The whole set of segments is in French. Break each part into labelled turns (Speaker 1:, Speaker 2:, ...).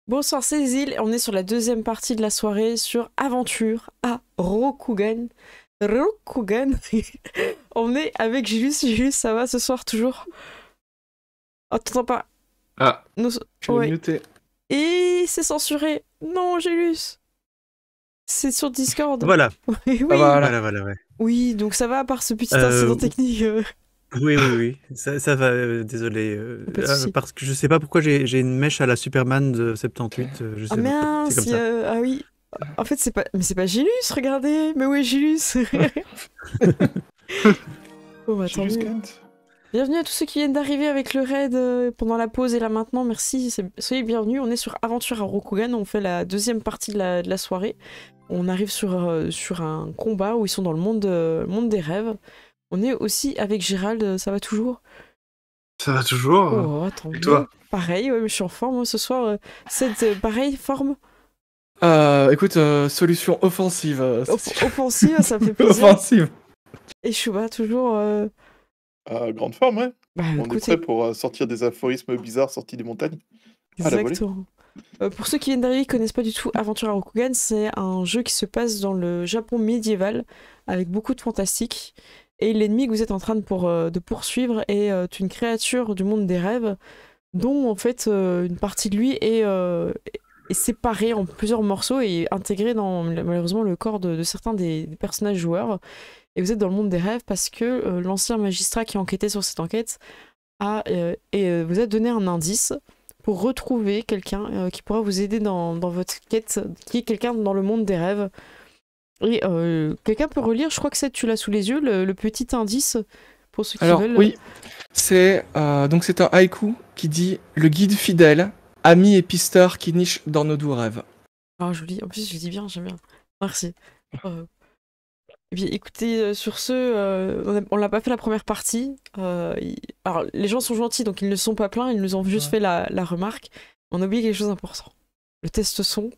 Speaker 1: Bonsoir Cécile, on est sur la deuxième partie de la soirée sur Aventure à Rokugan. Rokugan. On est avec Julius. Julius, ça va ce soir toujours? Oh, t'entends pas?
Speaker 2: Ah,
Speaker 1: Nous...
Speaker 2: je l'ai
Speaker 1: Ouais.
Speaker 2: muté.
Speaker 1: Et c'est censuré. Non, Julius. C'est sur Discord.
Speaker 3: Voilà,
Speaker 1: Oui,
Speaker 2: Ah
Speaker 1: oui.
Speaker 2: voilà.
Speaker 3: voilà, ouais.
Speaker 1: Oui, donc ça va à part ce petit incident
Speaker 3: Euh,
Speaker 1: technique.
Speaker 3: oui, ça va, désolé.
Speaker 1: Pas de souci.
Speaker 3: Parce que je sais pas pourquoi j'ai une mèche à la Superman de 78, je
Speaker 1: Ah
Speaker 3: sais pas. C'est
Speaker 1: mince,
Speaker 3: comme ça.
Speaker 1: ah oui. En fait, c'est pas... Mais c'est pas Julius, regardez. Mais où est Julius? Oh, bah, tant
Speaker 2: Julius
Speaker 1: mieux.
Speaker 2: Kent.
Speaker 1: Bienvenue à tous ceux qui viennent d'arriver avec le raid pendant la pause et là maintenant, merci, soyez bienvenus. On est sur Aventure à Rokugan, on fait la deuxième partie de la soirée. On arrive sur un combat où ils sont dans le monde des rêves. On est aussi avec Gérald, ça va toujours?
Speaker 2: Ça va toujours.
Speaker 1: Oh, tant
Speaker 2: Et
Speaker 1: mieux.
Speaker 2: toi?
Speaker 1: Pareil, ouais, mais je suis en forme moi, ce soir. Pareil, forme
Speaker 4: Écoute, solution offensive.
Speaker 1: offensive, ça me fait plaisir.
Speaker 4: Offensive.
Speaker 1: Et Chouba, toujours...
Speaker 5: Grande forme, ouais.
Speaker 1: Bah,
Speaker 5: On est
Speaker 1: écoutez,
Speaker 5: prêt pour sortir des aphorismes bizarres sortis des montagnes. À la volée.
Speaker 1: exactement. Pour ceux qui viennent d'arriver, qui connaissent pas du tout Aventure à Rokugan, c'est un jeu qui se passe dans le Japon médiéval avec beaucoup de fantastique. Et l'ennemi que vous êtes en train de poursuivre est une créature du monde des rêves, dont en fait une partie de lui est séparée en plusieurs morceaux et intégrée dans malheureusement le corps de certains des personnages joueurs. Et vous êtes dans le monde des rêves parce que l'ancien magistrat qui enquêtait sur cette enquête vous a donné un indice pour retrouver quelqu'un qui pourra vous aider dans votre quête, qui est quelqu'un dans le monde des rêves. Et quelqu'un peut relire, je crois que tu l'as sous les yeux, le petit indice, pour ceux qui
Speaker 4: Alors,
Speaker 1: veulent.
Speaker 4: oui, c'est c'est un haïku qui dit le guide fidèle, ami et pisteur qui niche dans nos doux rêves.
Speaker 1: Ah, joli, en plus je dis bien, j'aime bien. Merci. Et bien, écoutez, sur ce, on l'a pas fait la première partie. Alors, les gens sont gentils, donc ils ne sont pas plaints, ils nous ont juste fait la remarque. On a oublié quelque chose d'important. Le test son.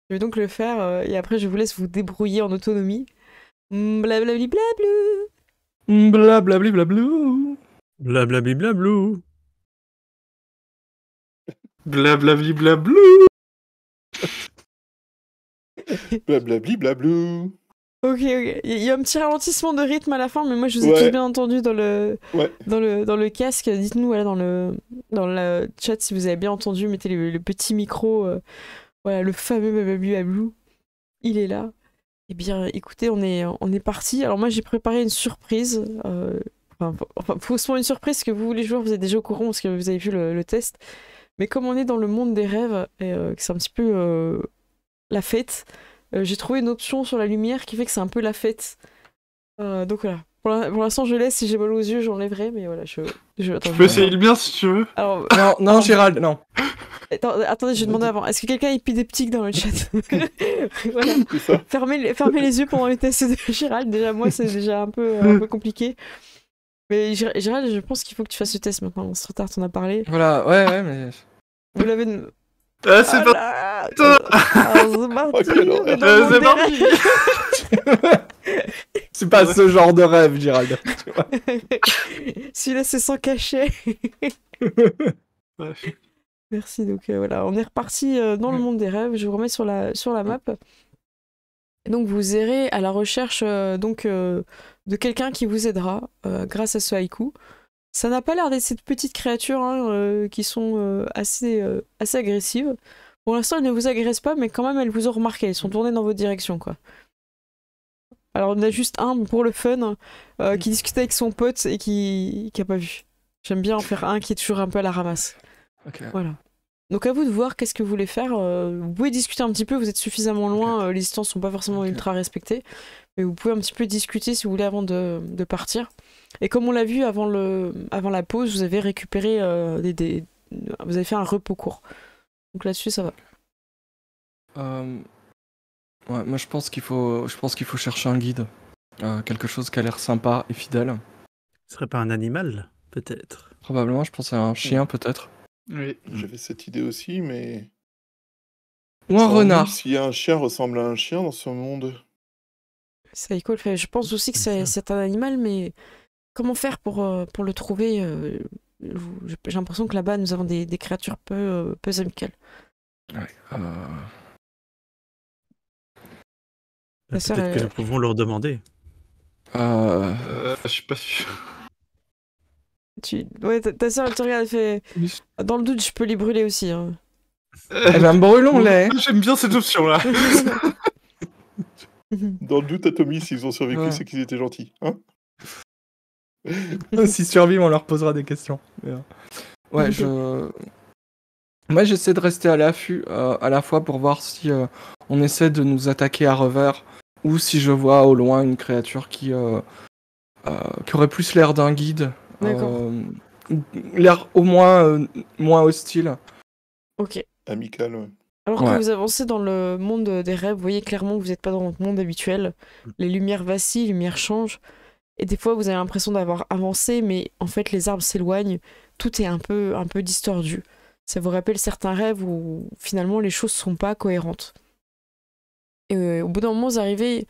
Speaker 1: Je vais donc le faire, et après je vous laisse vous débrouiller en autonomie. Blablabli blablu.
Speaker 4: Blablabli blablou.
Speaker 3: Blablabli blablou.
Speaker 2: Blablabli blablou.
Speaker 5: Blablabli blablou.
Speaker 1: Ok, il y a un petit ralentissement de rythme à la fin, mais moi je vous ai tous bien entendu dans le casque. Dites-nous voilà, dans le chat si vous avez bien entendu, mettez le petit micro, voilà, le fameux blablabli, il est là. Eh bien, écoutez, on est parti. Alors moi j'ai préparé une surprise, faussement une surprise, que vous les joueurs vous êtes déjà au courant parce que vous avez vu le test. Mais comme on est dans le monde des rêves, et que c'est un petit peu la fête, j'ai trouvé une option sur la lumière qui fait que c'est un peu la fête. Donc voilà. Pour l'instant, je laisse. Si j'ai mal aux yeux, j'enlèverai. Mais voilà, attends,
Speaker 2: Tu peux essayer le bien si tu veux.
Speaker 1: Alors,
Speaker 4: Non, Gérald, non.
Speaker 1: attendez, je vais demander avant. Est-ce que quelqu'un est épileptique dans le chat? Voilà.
Speaker 5: C'est ça.
Speaker 1: Fermez les yeux pendant les tests de Gérald. Déjà, moi, c'est déjà un peu compliqué. Mais Gérald, je pense qu'il faut que tu fasses ce test maintenant. C'est trop tard, t'en as parlé.
Speaker 4: Voilà, ouais, mais...
Speaker 1: Vous l'avez...
Speaker 2: Ah, c'est pas.
Speaker 1: Ah, c'est parti.
Speaker 5: quelle horreur.
Speaker 1: Dans le monde
Speaker 2: C'est
Speaker 1: des
Speaker 2: parti.
Speaker 1: rêves.
Speaker 4: C'est pas ce genre de rêve, Gérald.
Speaker 1: Celui-là, c'est sans cachet.
Speaker 2: Ouais.
Speaker 1: Merci, donc voilà, on est reparti dans le monde des rêves. Je vous remets sur la map. Et donc vous irez à la recherche de quelqu'un qui vous aidera grâce à ce haïku. Ça n'a pas l'air d'être cette petite créature qui sont assez agressives. Pour l'instant, elles ne vous agressent pas, mais quand même, elles vous ont remarqué. Elles sont tournées dans votre direction, quoi. Alors, on a juste un pour le fun qui discute avec son pote et qui a pas vu. J'aime bien en faire un qui est toujours un peu à la ramasse.
Speaker 4: Ok.
Speaker 1: Voilà. Donc à vous de voir qu'est-ce que vous voulez faire. Vous pouvez discuter un petit peu, vous êtes suffisamment loin, les distances sont pas forcément ultra respectées, mais vous pouvez un petit peu discuter si vous voulez avant de partir. Et comme on l'a vu avant la pause, vous avez récupéré vous avez fait un repos court. Donc là-dessus ça va.
Speaker 4: Ouais, moi je pense qu'il faut chercher un guide. Quelque chose qui a l'air sympa et fidèle.
Speaker 3: Ce serait pas un animal, peut-être?
Speaker 4: Probablement, je pense à un chien peut-être.
Speaker 2: Oui.
Speaker 5: J'avais cette idée aussi, mais...
Speaker 4: Ou un renard.
Speaker 5: Si un chien ressemble à un chien dans ce monde...
Speaker 1: Saïko le fait. Je pense aussi que c'est un animal, mais comment faire pour le trouver? J'ai l'impression que là-bas nous avons des créatures peu amicales.
Speaker 4: Ouais,
Speaker 1: Ta sœur,
Speaker 3: Peut-être que nous pouvons leur demander.
Speaker 2: Je suis pas sûr.
Speaker 1: Ouais, ta sœur, elle te regarde, elle fait. Dans le doute, je peux les brûler aussi. Hein.
Speaker 4: Eh ben, brûlons-les.
Speaker 2: J'aime bien cette option-là.
Speaker 5: Dans le doute, Atomy, s'ils ont survécu,
Speaker 4: Ouais.
Speaker 5: c'est qu'ils étaient gentils. Hein
Speaker 4: S'ils survivent, on leur posera des questions. Ouais, moi, j'essaie de rester à l'affût à la fois pour voir si on essaie de nous attaquer à revers ou si je vois au loin une créature qui aurait plus l'air d'un guide.
Speaker 1: D'accord.
Speaker 4: L'air au moins moins hostile.
Speaker 1: Ok.
Speaker 5: Amical, ouais.
Speaker 1: Alors
Speaker 4: Ouais.
Speaker 1: que vous avancez dans le monde des rêves, vous voyez clairement que vous n'êtes pas dans votre monde habituel. Les lumières vacillent, les lumières changent. Et des fois, vous avez l'impression d'avoir avancé, mais en fait, les arbres s'éloignent. Tout est un peu distordu. Ça vous rappelle certains rêves où finalement les choses sont pas cohérentes. Et au bout d'un moment, vous arrivez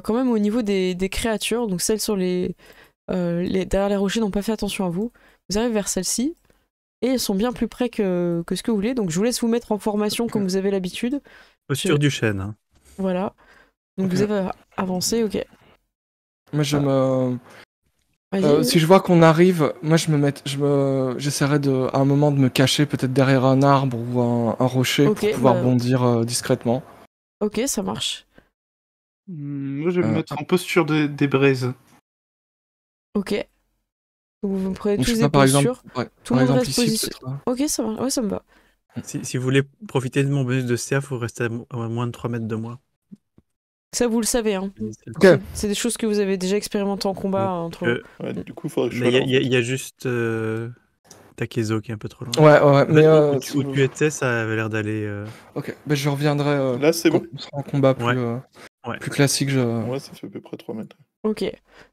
Speaker 1: quand même au niveau des créatures. Donc celles sur derrière les rochers n'ont pas fait attention à vous. Vous arrivez vers celles-ci. Et elles sont bien plus près que ce que vous voulez. Donc je vous laisse vous mettre en formation comme vous avez l'habitude.
Speaker 3: Posture du chêne. Hein.
Speaker 1: Voilà. Donc
Speaker 4: Ok.
Speaker 1: vous avez avancé, ok.
Speaker 4: Moi,
Speaker 1: Vas-y.
Speaker 4: si je vois qu'on arrive, moi j'essaierai à un moment de me cacher peut-être derrière un arbre ou un rocher
Speaker 1: Ok,
Speaker 4: pour pouvoir
Speaker 1: bah-
Speaker 4: bondir discrètement.
Speaker 1: Ok, ça marche.
Speaker 2: Moi, je vais me
Speaker 4: Euh,
Speaker 2: mettre en posture des braises.
Speaker 1: Ok. Donc vous prenez
Speaker 4: Donc, je
Speaker 1: tous
Speaker 4: sais
Speaker 1: des
Speaker 4: pas, par exemple,
Speaker 1: postures.
Speaker 4: ouais,
Speaker 1: Tout
Speaker 4: par
Speaker 1: le monde
Speaker 4: exemple
Speaker 1: reste
Speaker 4: ici,
Speaker 1: position.
Speaker 4: peut-être.
Speaker 1: Ok, ça va. Ouais, ça me va.
Speaker 3: Si vous voulez profiter de mon bonus de CA, il faut rester à moins de 3 mètres de moi.
Speaker 1: Ça, vous le savez. Hein.
Speaker 4: Ok.
Speaker 1: C'est des choses que vous avez déjà expérimentées en combat entre vous.
Speaker 5: Ouais, du coup, il faudrait que je
Speaker 3: Mais
Speaker 5: sois
Speaker 3: il
Speaker 5: là.
Speaker 3: y a juste Takezo qui est un peu trop loin.
Speaker 4: Ouais, mais
Speaker 3: Où
Speaker 4: si
Speaker 3: tu
Speaker 4: vous-
Speaker 3: étais, ça avait l'air d'aller.
Speaker 4: Ok, ben je reviendrai
Speaker 5: Là, c'est
Speaker 4: quand
Speaker 5: bon.
Speaker 4: on sera en combat plus,
Speaker 3: Ouais.
Speaker 4: plus classique.
Speaker 5: Ouais, ça fait à peu près 3 mètres.
Speaker 1: Ok.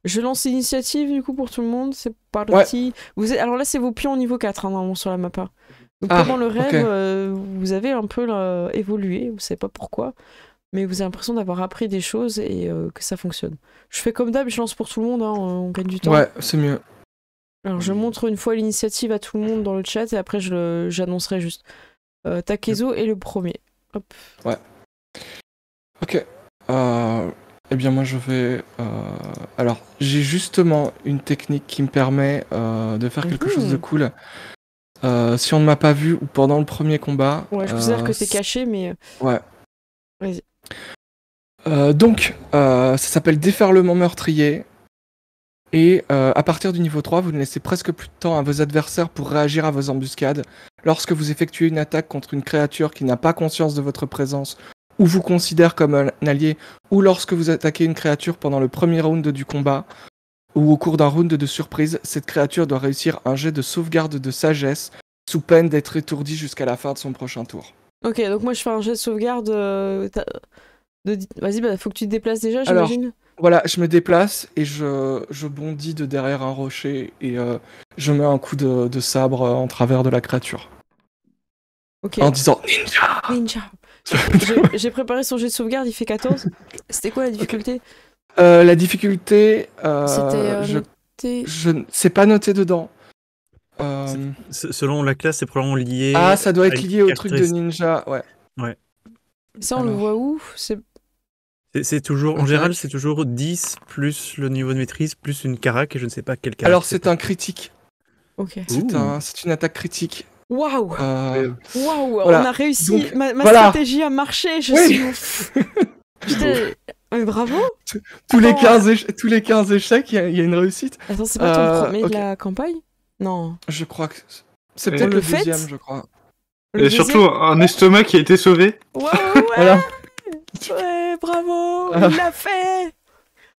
Speaker 1: Je lance l'initiative du coup pour tout le monde. C'est parti. Alors là, c'est vos pions au niveau 4 hein, normalement sur la map. Donc
Speaker 4: Ah,
Speaker 1: pendant le rêve,
Speaker 4: ok.
Speaker 1: vous avez un peu évolué. Vous savez pas pourquoi. Mais vous avez l'impression d'avoir appris des choses et que ça fonctionne. Je fais comme d'hab, je lance pour tout le monde. Hein, on gagne du temps.
Speaker 4: Ouais, c'est mieux.
Speaker 1: Alors je montre une fois l'initiative à tout le monde dans le chat et après j'annoncerai juste. Takezo est le premier. Hop.
Speaker 4: Ok. Eh bien, moi, je vais. Alors, j'ai justement une technique qui me permet de faire quelque chose de cool. Si on ne m'a pas vu ou pendant le premier combat.
Speaker 1: Ouais, je considère que c'est caché, mais.
Speaker 4: Ouais.
Speaker 1: Vas-y.
Speaker 4: Donc, ça s'appelle Déferlement meurtrier. Et à partir du niveau 3, vous ne laissez presque plus de temps à vos adversaires pour réagir à vos embuscades. Lorsque vous effectuez une attaque contre une créature qui n'a pas conscience de votre présence ou vous considère comme un allié, ou lorsque vous attaquez une créature pendant le premier round du combat, ou au cours d'un round de surprise, cette créature doit réussir un jet de sauvegarde de sagesse, sous peine d'être étourdie jusqu'à la fin de son prochain tour.
Speaker 1: Ok, donc moi je fais un jet de sauvegarde. Vas-y, faut que tu te déplaces déjà,
Speaker 4: Alors,
Speaker 1: j'imagine.
Speaker 4: Voilà, je me déplace et je bondis de derrière un rocher et je mets un coup de sabre en travers de la créature.
Speaker 1: Ok.
Speaker 4: En disant Ninja.
Speaker 1: Ninja. J'ai préparé son jet de sauvegarde, il fait 14. C'était quoi la difficulté?
Speaker 4: La difficulté,
Speaker 1: C'était
Speaker 4: c'est pas noté dedans.
Speaker 3: Selon la classe, c'est probablement lié.
Speaker 4: Ah, ça doit être
Speaker 3: à une
Speaker 4: lié au truc de
Speaker 3: caractéristique.
Speaker 4: ninja, ouais.
Speaker 1: Ça, on le
Speaker 4: Alors.
Speaker 1: voit où?
Speaker 3: C'est toujours, en
Speaker 4: Ok.
Speaker 3: général, c'est toujours 10 plus le niveau de maîtrise plus une carac et je ne sais pas quel carac.
Speaker 4: Alors, c'est un critique.
Speaker 1: Ok.
Speaker 4: C'est une attaque critique.
Speaker 1: Waouh!
Speaker 4: Euh,
Speaker 1: Waouh!
Speaker 4: Voilà.
Speaker 1: On a réussi!
Speaker 4: Donc,
Speaker 1: Ma
Speaker 4: voilà.
Speaker 1: stratégie a marché! Je
Speaker 4: Oui.
Speaker 1: suis ouf! Putain, mais bravo!
Speaker 4: tous les
Speaker 1: Attends,
Speaker 4: 15 échecs, il y a une réussite.
Speaker 1: Attends, c'est pas ton premier
Speaker 4: ok.
Speaker 1: de la campagne? Non.
Speaker 4: Je crois que c'est
Speaker 2: Et
Speaker 4: peut-être
Speaker 1: le
Speaker 4: le
Speaker 1: fait
Speaker 4: deuxième, je crois.
Speaker 1: Le
Speaker 2: Et
Speaker 1: deuxième?
Speaker 2: surtout, un estomac qui a été sauvé.
Speaker 1: Ouais, ouais,
Speaker 4: Voilà.
Speaker 1: ouais, bravo!
Speaker 4: Ah.
Speaker 1: Il l'a fait!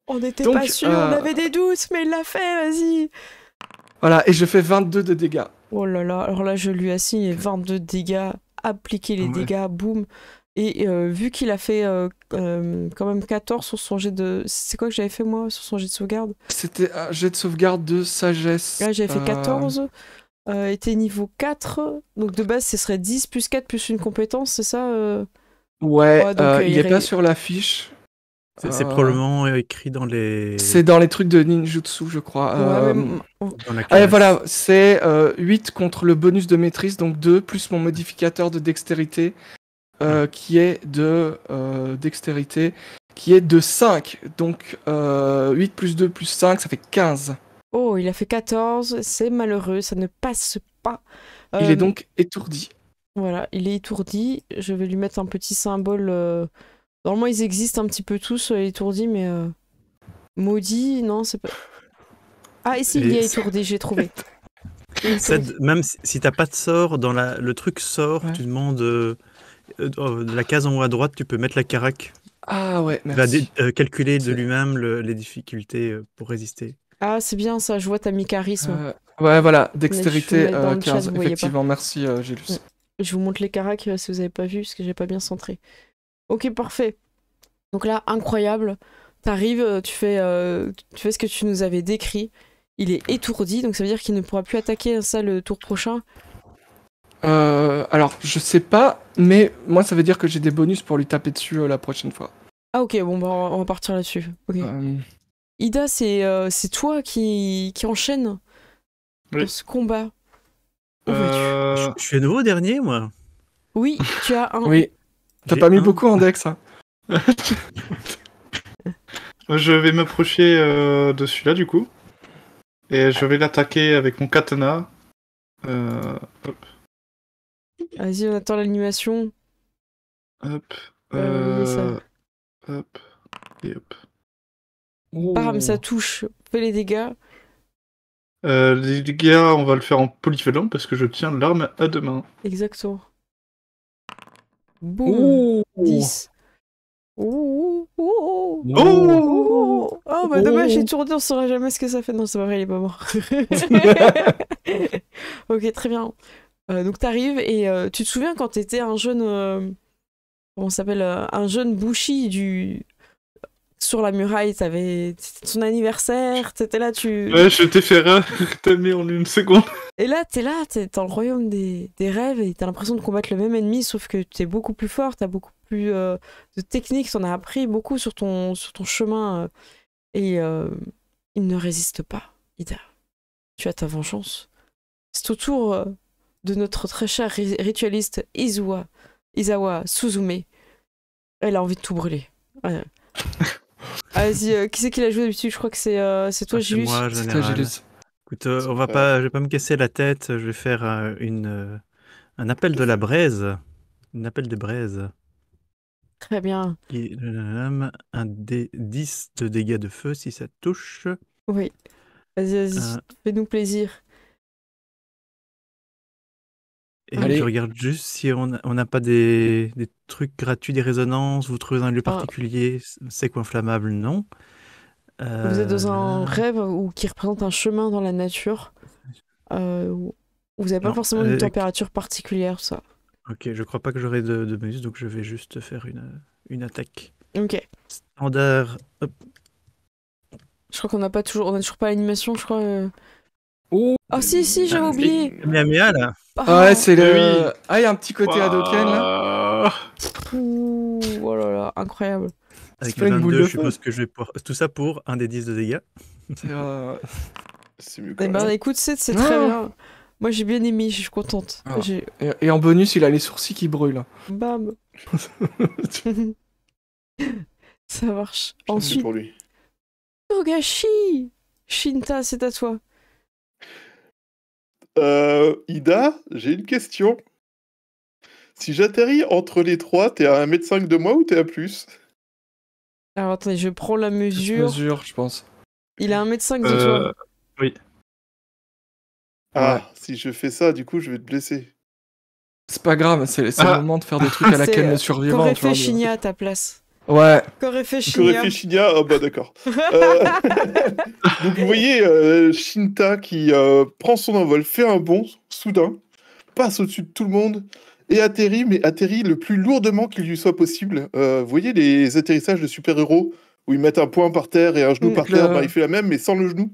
Speaker 1: On n'était
Speaker 4: Donc,
Speaker 1: pas sûr, on avait des doutes, mais il l'a fait, vas-y!
Speaker 4: Voilà, et je fais 22 de dégâts.
Speaker 1: Oh là là, alors là, je lui assigne 22 dégâts, appliquer les
Speaker 2: Ouais.
Speaker 1: dégâts, boum. Et vu qu'il a fait quand même 14 sur son jet de... C'est quoi que j'avais fait, moi, sur son jet de sauvegarde?
Speaker 4: C'était un jet de sauvegarde de sagesse.
Speaker 1: Là, j'avais fait 14, était niveau 4, donc de base, ce serait 10 plus 4 plus une compétence, c'est ça
Speaker 4: Ouais,
Speaker 1: Ouais, donc,
Speaker 4: il
Speaker 1: il
Speaker 4: est
Speaker 1: ré-
Speaker 4: pas sur la fiche.
Speaker 3: C'est probablement écrit dans les.
Speaker 4: C'est dans les trucs de ninjutsu, je crois.
Speaker 1: Ouais, mais
Speaker 3: dans la
Speaker 4: Ah,
Speaker 3: classe.
Speaker 4: voilà, c'est 8 contre le bonus de maîtrise, donc 2 plus mon modificateur de dextérité qui est de dextérité, qui est de 5. Donc 8 plus 2 plus 5, ça fait 15.
Speaker 1: Oh, il a fait 14, c'est malheureux, ça ne passe pas.
Speaker 4: Il est donc étourdi.
Speaker 1: Voilà, il est étourdi. Je vais lui mettre un petit symbole. Normalement, ils existent un petit peu tous, étourdis, mais maudit, non, c'est pas. Ah, ici, il y a étourdi, j'ai trouvé.
Speaker 3: Même si t'as pas de sort, dans le truc sort,
Speaker 4: Ouais.
Speaker 3: tu demandes de la case en haut à droite, tu peux mettre la carac.
Speaker 4: Ah ouais,
Speaker 3: Il va
Speaker 4: merci.
Speaker 3: calculer de
Speaker 4: C'est-
Speaker 3: lui-même les difficultés pour résister.
Speaker 1: Ah, c'est bien ça, je vois, t'as mis charisme.
Speaker 4: Ouais, voilà,
Speaker 1: Je
Speaker 4: dextérité
Speaker 1: vais mettre dans le chat,
Speaker 4: 15.
Speaker 1: vous voyez pas.
Speaker 4: Effectivement, merci Gélus.
Speaker 1: Je vous montre les caracs si vous avez pas vu, parce que j'ai pas bien centré. Ok, parfait. Donc là, incroyable. T'arrives, tu fais ce que tu nous avais décrit. Il est étourdi, donc ça veut dire qu'il ne pourra plus attaquer ça le tour prochain.
Speaker 4: Alors, je sais pas, mais moi ça veut dire que j'ai des bonus pour lui taper dessus la prochaine fois.
Speaker 1: Ah ok, bon bah on va partir là-dessus. Ok. Ida, c'est toi qui enchaîne
Speaker 2: Oui.
Speaker 1: dans ce combat. Où vas-tu
Speaker 3: Je suis à nouveau dernier, moi.
Speaker 1: Oui, tu as un.
Speaker 4: Oui, t'as
Speaker 3: J'ai
Speaker 4: pas mis
Speaker 3: un.
Speaker 4: beaucoup en dex. Hein.
Speaker 2: Je vais m'approcher de celui-là du coup. Et je vais l'attaquer avec mon katana. Hop,
Speaker 1: Vas-y, on attend l'animation.
Speaker 2: hop,
Speaker 1: Oui, ça.
Speaker 2: hop, et hop.
Speaker 1: Bam, ça touche. Fais les dégâts.
Speaker 2: Les dégâts, on va le faire en polyvalent parce que je tiens l'arme à deux mains.
Speaker 1: Exactement. Boum.
Speaker 4: Oh
Speaker 1: 10. Oh, oh, oh,
Speaker 2: Oh
Speaker 1: oh, bah dommage, étourdi, on saura jamais ce que ça fait. Non, c'est pas vrai, il est pas mort. Ok, très bien. Donc t'arrives et tu te souviens quand t'étais un jeune... comment ça s'appelle un jeune bushi sur la muraille, c'était son anniversaire, t'étais là,
Speaker 2: Ouais, je t'ai fait tamer en une seconde.
Speaker 1: Et là, t'es dans le royaume des rêves et t'as l'impression de combattre le même ennemi, sauf que t'es beaucoup plus fort, t'as beaucoup plus de techniques, t'en as appris beaucoup sur ton chemin et il ne résiste pas, Ida. Tu as ta vengeance. C'est au tour de notre très cher ritualiste Izawa Suzume. Elle a envie de tout brûler. Ouais. Vas-y, qui c'est qui l'a joué d'habitude? Je crois que c'est toi,
Speaker 3: C'est
Speaker 1: Gilus.
Speaker 3: moi,
Speaker 4: C'est toi,
Speaker 3: général.
Speaker 4: Gélus.
Speaker 3: Écoute, je vais pas me casser la tête. Je vais faire un appel de la braise. Un appel des braises.
Speaker 1: Très bien.
Speaker 3: Un des 10 de dégâts de feu si ça touche.
Speaker 1: Oui. Vas-y, fais-nous plaisir.
Speaker 3: Et
Speaker 4: Allez.
Speaker 3: je regarde juste si on n'a pas des trucs gratuits, des résonances. Vous trouvez un lieu particulier, c'est quoi inflammable? Non.
Speaker 1: Vous êtes dans un rêve qui représente un chemin dans la nature. Où vous n'avez pas forcément une température particulière, ça.
Speaker 3: Ok, je crois pas que j'aurai de bonus, donc je vais juste faire une attaque.
Speaker 1: Ok.
Speaker 3: Standard. Hop.
Speaker 1: Je crois qu'on a toujours pas l'animation, je crois.
Speaker 4: Oh
Speaker 1: Ah si, j'avais oublié.
Speaker 3: Kamehameha, là.
Speaker 4: ouais, c'est le...
Speaker 2: oui.
Speaker 4: Ah, il y a un petit côté Hadoken, là.
Speaker 1: Ouh, oh là là, incroyable.
Speaker 3: Avec
Speaker 4: pas une boule
Speaker 3: 22,
Speaker 4: de
Speaker 3: je suppose que je vais pouvoir... Tout ça pour un des 10 de dégâts.
Speaker 5: C'est mieux
Speaker 1: Eh
Speaker 5: quand
Speaker 1: ben
Speaker 5: même.
Speaker 1: écoute, c'est très bien. Moi j'ai bien aimé, je suis contente.
Speaker 4: Ah. Et en bonus, il a les sourcils qui brûlent.
Speaker 1: Bam. Ça marche.
Speaker 5: C'est
Speaker 1: Ensuite,
Speaker 5: pour lui.
Speaker 1: Togashi. Shinta, c'est à toi.
Speaker 5: Ida, j'ai une question. Si j'atterris entre les trois, t'es à 1m5 de moi ou t'es à plus?
Speaker 1: Alors attendez, je prends la mesure.
Speaker 4: Je pense.
Speaker 1: Il a 1m5 de toi.
Speaker 2: Oui.
Speaker 5: Ah,
Speaker 4: Ouais.
Speaker 5: si je fais ça, du coup, je vais te blesser.
Speaker 4: C'est pas grave, c'est le moment de faire des trucs à la canne survivant.
Speaker 1: Qu'aurait
Speaker 4: tu vois,
Speaker 1: fait Shinya à ta place?
Speaker 4: Ouais.
Speaker 1: Qu'aurait fait
Speaker 5: Qu'aurait
Speaker 1: Shinya?
Speaker 5: fait Shinya? Ah bah d'accord. Donc vous voyez Shinta qui prend son envol, fait un bond soudain, passe au-dessus de tout le monde et atterrit, mais atterrit le plus lourdement qu'il lui soit possible. Vous voyez les atterrissages de super-héros où ils mettent un poing par terre et un genou par terre, bah, il fait la même mais sans le genou.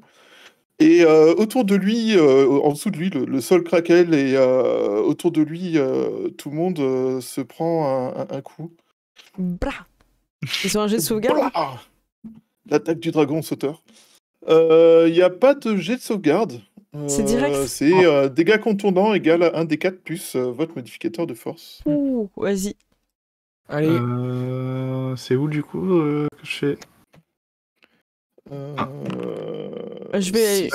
Speaker 5: Et autour de lui, en dessous de lui, le sol craquelle et autour de lui, tout le monde se prend un coup.
Speaker 1: Bra. Ils ont un jet de sauvegarde?
Speaker 5: Blah. L'attaque du dragon sauteur. Il n'y a pas de jet de sauvegarde.
Speaker 1: C'est direct?
Speaker 5: C'est dégâts contondants égale à 1d4 plus votre modificateur de force.
Speaker 1: Ouh, vas-y.
Speaker 4: Allez,
Speaker 2: C'est où du coup que je fais
Speaker 1: Je vais-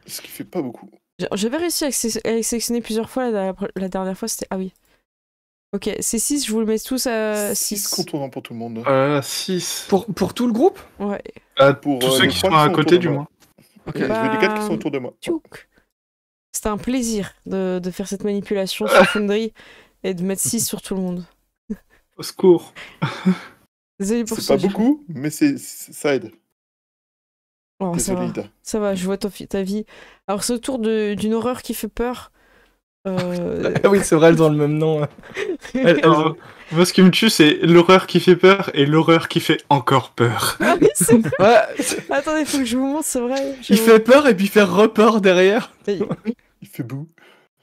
Speaker 5: Ce qui fait pas beaucoup.
Speaker 1: J'avais réussi à sélectionner plusieurs fois la dernière fois, c'était... Ah oui. Ok, c'est 6, je vous le mets tous à
Speaker 5: 6
Speaker 1: 6.
Speaker 5: contournants pour tout le monde.
Speaker 2: 6.
Speaker 4: pour tout le groupe?
Speaker 1: Ouais.
Speaker 5: Pour
Speaker 2: Tous ceux
Speaker 5: les
Speaker 2: qui
Speaker 5: trois
Speaker 2: sont à
Speaker 5: autour
Speaker 2: côté
Speaker 5: de
Speaker 2: du
Speaker 5: moi.
Speaker 2: moins.
Speaker 4: Ok.
Speaker 5: Je veux les 4 qui sont autour de moi.
Speaker 1: Tchouk. C'était un plaisir de faire cette manipulation sur Foundry et de mettre 6 sur tout le monde.
Speaker 2: Au secours.
Speaker 1: Désolé pour
Speaker 5: C'est
Speaker 1: ça.
Speaker 5: pas beaucoup, mais ça aide.
Speaker 1: Oh, ça
Speaker 5: Désolé,
Speaker 1: va.
Speaker 5: Ida.
Speaker 1: Ça va, je vois ta vie. Alors, c'est autour d'une horreur qui fait peur.
Speaker 4: Ah oui, c'est vrai, elles ont le même nom.
Speaker 2: Alors, moi, ce qui me tue, c'est l'horreur qui fait peur et l'horreur qui fait encore peur.
Speaker 1: Ah oui, c'est vrai.
Speaker 4: Ouais,
Speaker 1: Attendez, faut que je vous montre, c'est vrai.
Speaker 4: il fait peur et puis il fait repeur derrière.
Speaker 1: Oui,
Speaker 5: Il fait boue.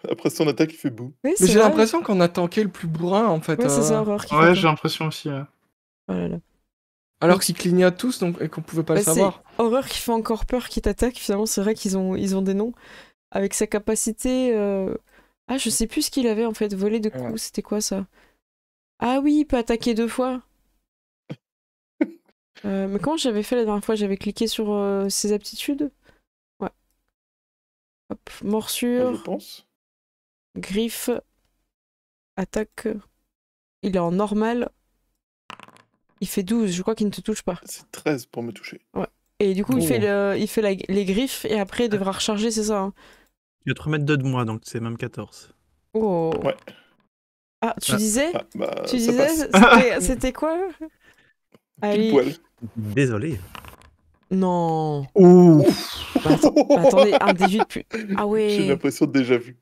Speaker 5: Après son attaque, il fait boue.
Speaker 1: c'est
Speaker 4: Mais j'ai
Speaker 1: vrai.
Speaker 4: l'impression qu'on a tanké le plus bourrin en fait.
Speaker 1: Ouais, c'est ça, horreur qui fait
Speaker 2: Ouais,
Speaker 1: peur.
Speaker 2: j'ai l'impression aussi.
Speaker 1: Oh là là.
Speaker 4: Alors qu'ils clignotent tous donc, et qu'on pouvait pas le
Speaker 1: Bah,
Speaker 4: savoir.
Speaker 1: c'est horreur qui fait encore peur, qui t'attaque. Finalement, c'est vrai qu'ils ont des noms. Avec sa capacité. Ah, je sais plus ce qu'il avait en fait. Voler de coups,
Speaker 4: Ouais.
Speaker 1: c'était quoi ça? Ah oui, il peut attaquer 2 fois. Mais comment j'avais fait la dernière fois? J'avais cliqué sur ses aptitudes. Ouais. Hop,
Speaker 5: Je
Speaker 1: morsure,
Speaker 5: pense.
Speaker 1: griffe, attaque. Il est en normal. Il fait 12, je crois qu'il ne te touche pas.
Speaker 5: C'est 13 pour me toucher.
Speaker 1: Et du coup, il
Speaker 4: Oh.
Speaker 1: fait, les griffes et après il devra recharger, c'est ça, hein?
Speaker 3: Il va te remettre 2 de moi, donc c'est même 14.
Speaker 1: Oh.
Speaker 5: Ouais.
Speaker 1: Ah, tu
Speaker 3: Ah.
Speaker 1: disais?
Speaker 5: Ah, bah,
Speaker 1: Tu
Speaker 5: ça
Speaker 1: disais?
Speaker 5: passe.
Speaker 1: C'était quoi?
Speaker 5: Pile
Speaker 1: Allez.
Speaker 5: poil.
Speaker 3: Désolé.
Speaker 1: Non.
Speaker 4: Ouh.
Speaker 1: Bah, attendez, un des 8 plus. Ah
Speaker 5: J'ai
Speaker 1: ouais.
Speaker 5: l'impression de déjà vu.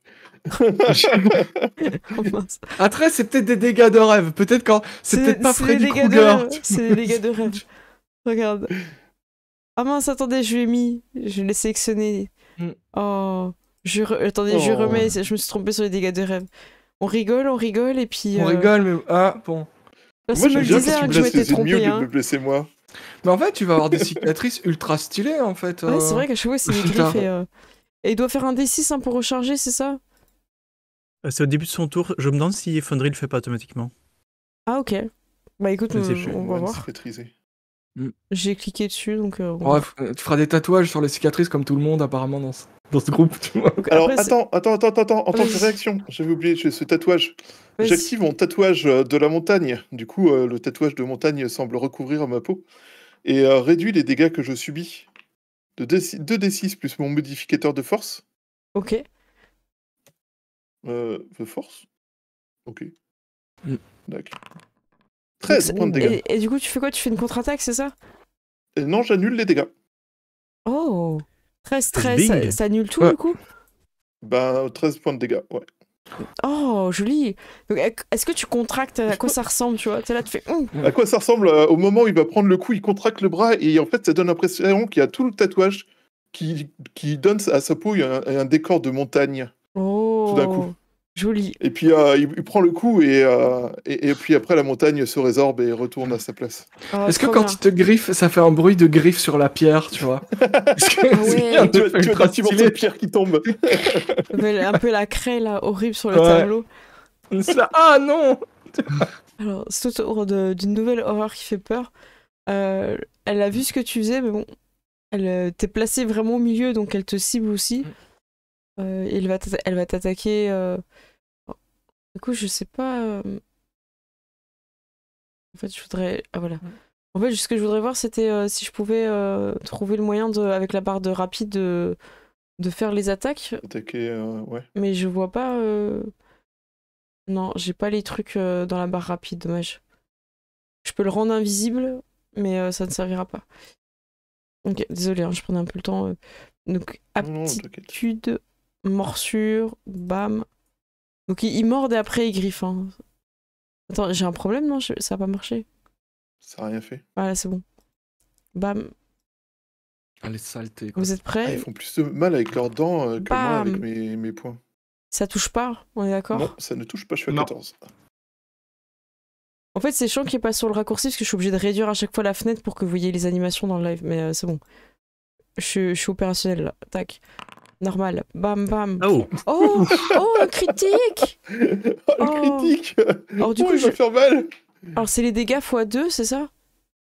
Speaker 1: Oh, mince.
Speaker 4: Après, c'est peut-être des dégâts de rêve. Peut-être quand. C'est peut-être pas
Speaker 1: des
Speaker 4: Freddy
Speaker 1: dégâts de
Speaker 4: Krueger.
Speaker 1: rêve. C'est des dégâts de rêve. Regarde. Ah mince, attendez, je l'ai sélectionné.
Speaker 4: Mm.
Speaker 1: Oh. Attendez, je
Speaker 5: Oh.
Speaker 1: remets, je me suis trompée sur les dégâts de rêve. On rigole, et puis...
Speaker 4: On rigole, mais. Ah, bon.
Speaker 1: Personne
Speaker 5: Moi,
Speaker 1: me
Speaker 5: j'aime
Speaker 1: le
Speaker 5: bien
Speaker 1: disait
Speaker 5: parce
Speaker 1: hein,
Speaker 5: qu'il
Speaker 1: que je
Speaker 5: blesse
Speaker 1: m'étais
Speaker 5: les ennemis au
Speaker 1: trompée.
Speaker 5: lieu de
Speaker 1: Hein.
Speaker 5: me blesser moi.
Speaker 4: Mais en fait, tu vas avoir des cicatrices ultra stylées en fait.
Speaker 1: Ouais, c'est vrai qu'à chaque fois, c'est des
Speaker 4: Putain.
Speaker 1: griffes et il doit faire un D6 hein, pour recharger, c'est ça?
Speaker 3: C'est au début de son tour. Je me demande si Foundry le fait pas automatiquement.
Speaker 1: Ah, ok. Bah écoute,
Speaker 3: Mais c'est
Speaker 5: J'ai
Speaker 1: on
Speaker 5: une
Speaker 1: va
Speaker 5: moine
Speaker 1: voir.
Speaker 5: cicatrisée.
Speaker 1: J'ai cliqué dessus, donc... on va
Speaker 4: Ouais,
Speaker 1: voir.
Speaker 4: tu feras des tatouages sur les cicatrices comme tout le monde apparemment dans ce groupe, tu vois.
Speaker 1: Donc,
Speaker 5: Alors,
Speaker 1: après, c'est-
Speaker 5: attends, en tant que
Speaker 1: Vas-y.
Speaker 5: réaction, j'avais oublié, j'ai ce tatouage.
Speaker 1: Vas-y.
Speaker 5: J'active mon tatouage de la montagne. Du coup, le tatouage de montagne semble recouvrir ma peau et réduit les dégâts que je subis de 2d6 plus mon modificateur de force.
Speaker 1: Ok.
Speaker 5: De force. Ok.
Speaker 4: Mm.
Speaker 5: D'accord.
Speaker 1: Donc,
Speaker 5: 13 points de dégâts.
Speaker 1: et du coup, tu fais quoi? Tu fais une contre-attaque, c'est ça?
Speaker 5: Et non, j'annule les dégâts.
Speaker 1: Oh 13,
Speaker 3: Bing.
Speaker 1: ça annule tout
Speaker 4: Ouais.
Speaker 1: du coup?
Speaker 5: Ben, 13 points de dégâts, ouais.
Speaker 1: Oh, joli. Donc, est-ce que tu contractes à quoi ça ressemble, tu vois? T'es là, tu fais...
Speaker 5: À quoi ça ressemble au moment où il va prendre le coup, il contracte le bras et en fait, ça donne l'impression qu'il y a tout le tatouage qui donne à sa peau un décor de montagne.
Speaker 1: Oh,
Speaker 5: Tout d'un coup.
Speaker 1: Joli.
Speaker 5: Et puis, il prend le coup et puis après, la montagne se résorbe et retourne à sa place.
Speaker 1: Ah,
Speaker 4: Est-ce que
Speaker 1: trop
Speaker 4: quand
Speaker 1: bien.
Speaker 4: il te griffe, ça fait un bruit de griffe sur la pierre, tu vois? Parce que
Speaker 1: Ah ouais.
Speaker 4: c'est un
Speaker 5: Tu
Speaker 4: effet
Speaker 5: as
Speaker 4: ultra
Speaker 5: des
Speaker 4: stylé.
Speaker 5: de pierre qui tombe.
Speaker 1: Un peu la craie, là, horrible sur le
Speaker 4: Ouais.
Speaker 1: tableau.
Speaker 4: C'est là, ah non!
Speaker 1: Alors, c'est autour d'une nouvelle horreur qui fait peur. Elle a vu ce que tu faisais, mais bon, elle t'est placée vraiment au milieu, donc elle te cible aussi. Et elle va t'attaquer. Du coup, je sais pas. En fait, je voudrais. Ah voilà. En fait, ce que je voudrais voir, c'était si je pouvais trouver le moyen avec la barre de rapide de faire les attaques,
Speaker 5: Attaquer, ouais.
Speaker 1: mais je vois pas. Non, j'ai pas les trucs dans la barre rapide, dommage. Je peux le rendre invisible, mais ça ne servira pas. Ok, désolé, hein, je prenais un peu le temps. Donc,
Speaker 5: Non, t'inquiète.
Speaker 1: aptitude, morsure, bam. Donc, il morde et après il griffe. Hein. Attends, j'ai un problème, non? Ça a pas marché.
Speaker 5: Ça n'a rien fait.
Speaker 1: Voilà, c'est bon. Bam.
Speaker 4: Ah, les saletés, quoi.
Speaker 1: Vous êtes
Speaker 5: Ah,
Speaker 1: prêts?
Speaker 5: ils font plus de mal avec leurs dents que moi
Speaker 1: Bam.
Speaker 5: avec mes poings.
Speaker 1: Ça touche pas, on est d'accord?
Speaker 5: Non, ça ne touche pas, je suis à
Speaker 2: Non.
Speaker 5: 14.
Speaker 1: En fait, c'est chiant qu'il n'y ait pas sur le raccourci parce que je suis obligée de réduire à chaque fois la fenêtre pour que vous voyez les animations dans le live, mais c'est bon. Je suis opérationnel là. Tac. Normal. Bam, bam.
Speaker 3: Oh,
Speaker 1: Oh, oh, un critique!
Speaker 5: Oh, le
Speaker 1: Oh.
Speaker 5: critique
Speaker 1: Alors, du
Speaker 5: Oh,
Speaker 1: coup,
Speaker 5: il va
Speaker 1: je-
Speaker 5: faire mal
Speaker 1: Alors, c'est les dégâts x2, c'est ça?